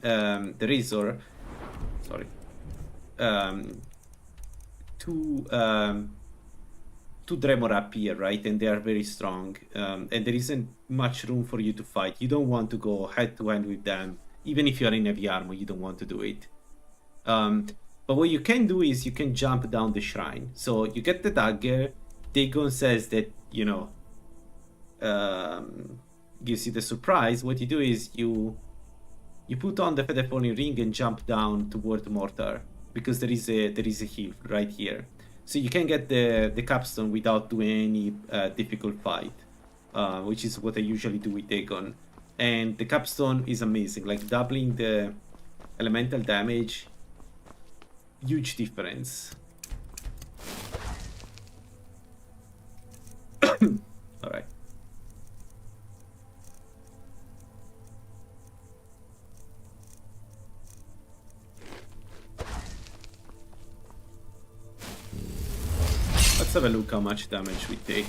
the razor, sorry, two Dremor appear, right? And they are very strong, and there isn't much room for you to fight. You don't want to go head to hand with them, even if you are in heavy armor. You don't want to do it. But what you can do is you can jump down the shrine. So you get the dagger. Dagon says that, you know, gives you the surprise. What you do is you put on the Feather Falling ring and jump down toward Mortar, because there is a heal right here. So you can get the capstone without doing any difficult fight, which is what I usually do with Dagon. And the capstone is amazing, like doubling the elemental damage, huge difference. All right. Let's have a look how much damage we take.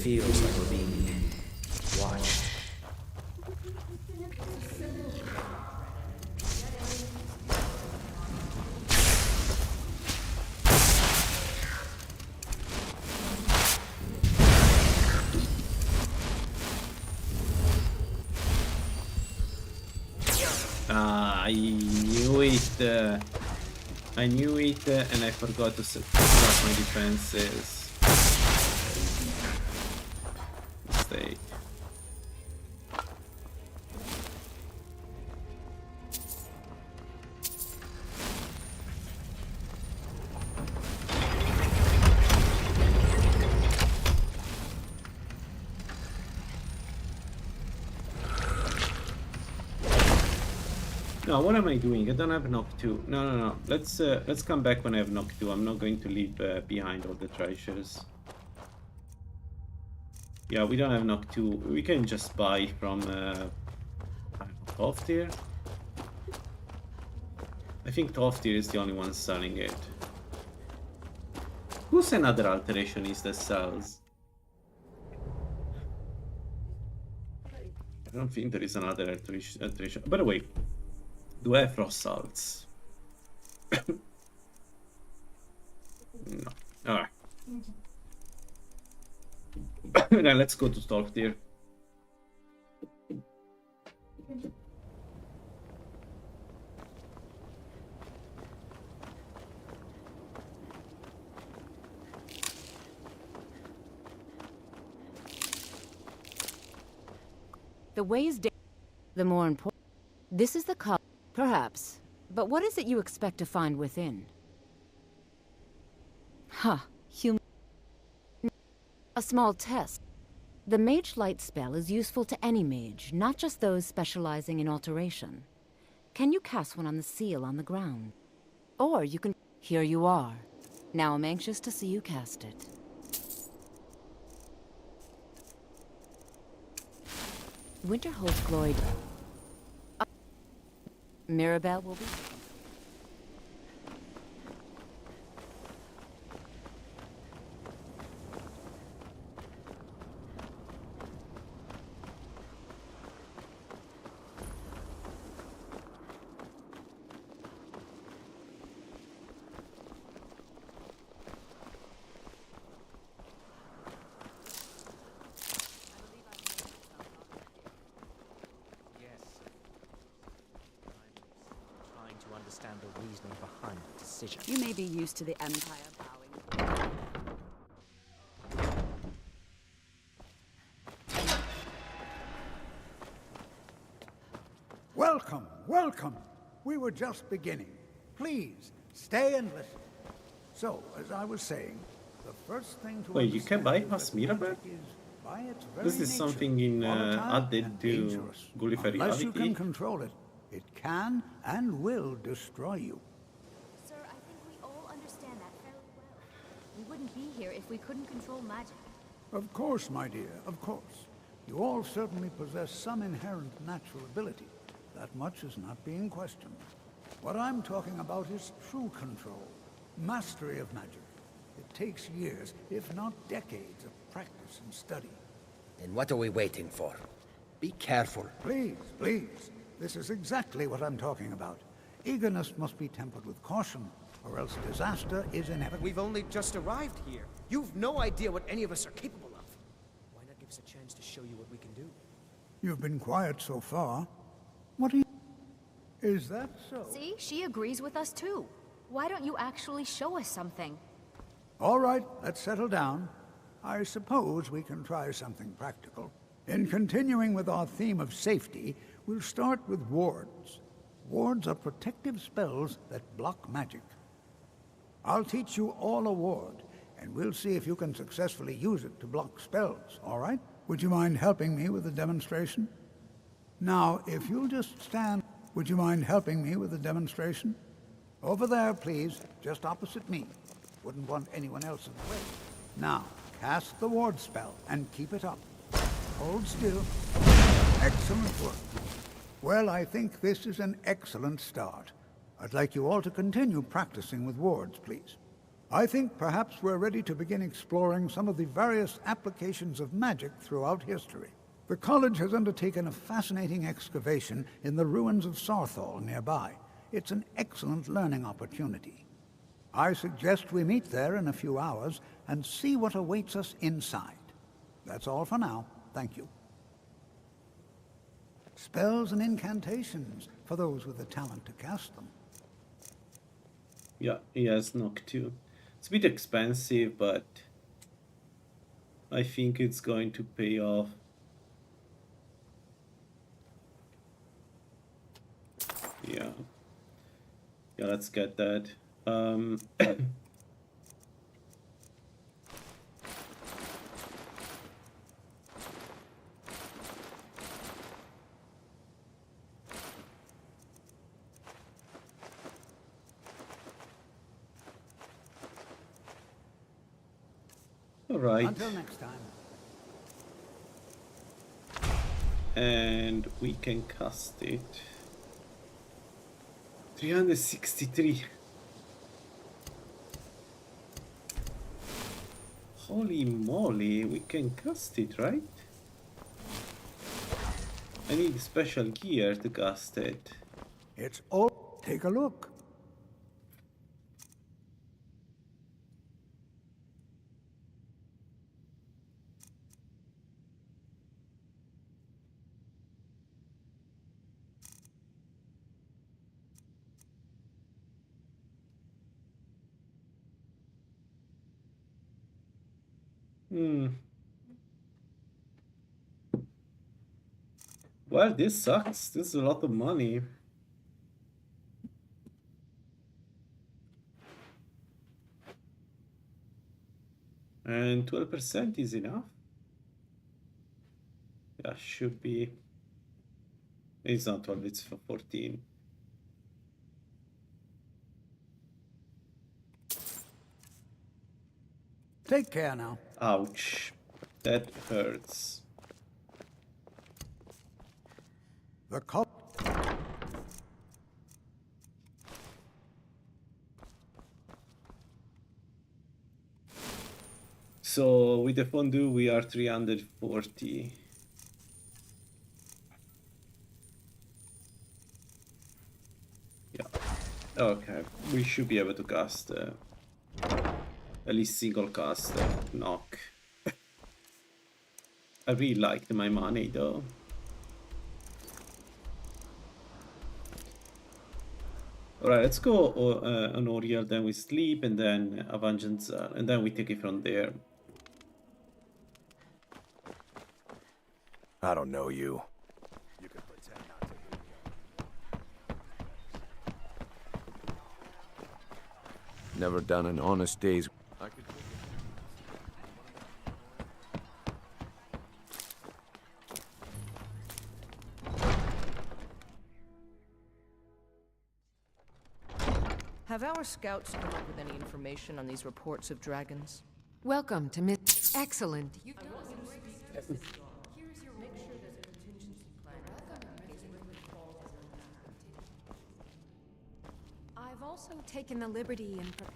feels like we're being watched. I knew it. I knew it, and I forgot to set up my defenses. Mistake. No, what am I doing? I don't have knock 2. No. Let's come back when I have knock 2. I'm not going to leave behind all the treasures. Yeah, we don't have knock 2. We can just buy from Toftir. I think Toftir is the only one selling it. Who's another alterationist that sells? I don't think there is another alteration. By the way, do I have frost salts? No. Alright. Now let's go to Toftir. The way is the more important. This is the cup, perhaps. But what is it you expect to find within? Human. A small test. The Mage Light spell is useful to any mage, not just those specializing in alteration. Can you cast one on the seal on the ground? Or you can... Here you are. Now I'm anxious to see you cast it. Winterhold's glory... Mirabelle will be... Understand the reasoning behind the decision. You may be used to the Empire bowing. Welcome, welcome. We were just beginning. Please, stay and listen. So, as I was saying, the first thing to Wait, you can bypass Mirabelle? This is something in added to Gulliver Unless you reality. can control it, it can and will destroy you. Sir, I think we all understand that fairly well. We wouldn't be here if we couldn't control magic. Of course, my dear, of course. You all certainly possess some inherent natural ability. That much is not being questioned. What I'm talking about is true control, mastery of magic. It takes years, if not decades, of practice and study. Then what are we waiting for? Be careful. Please, please. This is exactly what I'm talking about. Eagerness must be tempered with caution, or else disaster is inevitable. We've only just arrived here. You've no idea what any of us are capable of. Why not give us a chance to show you what we can do? You've been quiet so far. What are you... Is that so? See, she agrees with us too. Why don't you actually show us something? All right, let's settle down. I suppose we can try something practical. In continuing with our theme of safety, we'll start with wards. Wards are protective spells that block magic. I'll teach you all a ward, and we'll see if you can successfully use it to block spells, all right? Would you mind helping me with the demonstration? Now, if you'll just stand... Would you mind helping me with the demonstration? Over there, please, just opposite me. Wouldn't want anyone else in the way. Now, cast the ward spell and keep it up. Hold still. Excellent work. Well, I think this is an excellent start. I'd like you all to continue practicing with wards, please. I think perhaps we're ready to begin exploring some of the various applications of magic throughout history. The college has undertaken a fascinating excavation in the ruins of Sarthal nearby. It's an excellent learning opportunity. I suggest we meet there in a few hours and see what awaits us inside. That's all for now. Thank you. Spells and incantations for those with the talent to cast them. Yeah, he has knock too. It's a bit expensive, but I think it's going to pay off. Yeah. Yeah, let's get that. All right. Until next time. And we can cast it. 363. Holy moly, we can cast it, right? I need special gear to cast it. It's all. Take a look. Well, this sucks. This is a lot of money. And 12% is enough. Yeah, should be. It's not 12, it's 14. Take care now. Ouch. That hurts. The cop. So with the fondue we are 340. Yeah. Okay. We should be able to cast at least single cast knock. I really liked my money though. Alright, let's go on Oriel, then we sleep, and then Avengance, and then we take it from there. I don't know you. You can pretend not to. Never done an honest day's. Have our scouts come up with any information on these reports of dragons? Welcome to Miss. Excellent. You've done I've also taken the liberty in preparing.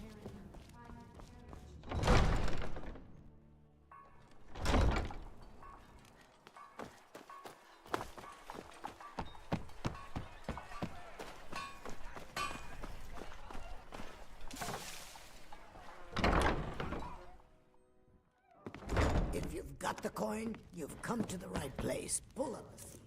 If you've got the coin, you've come to the right place. Pull up a seat.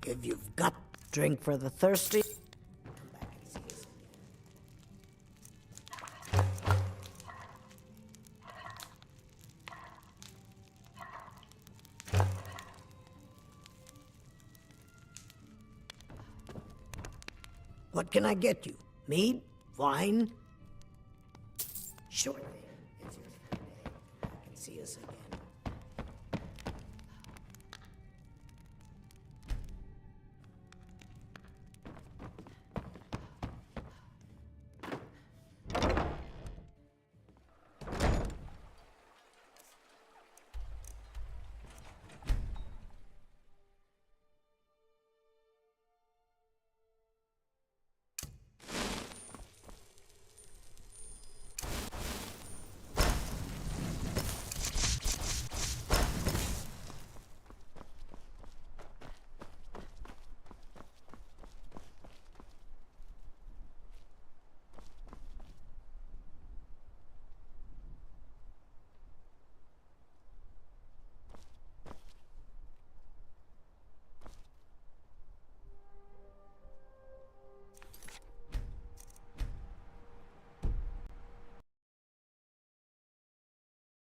If you've got drink for the thirsty. Come back and see us. What can I get you? Mead? Wine? Sure thing. It's your day. I can see us again.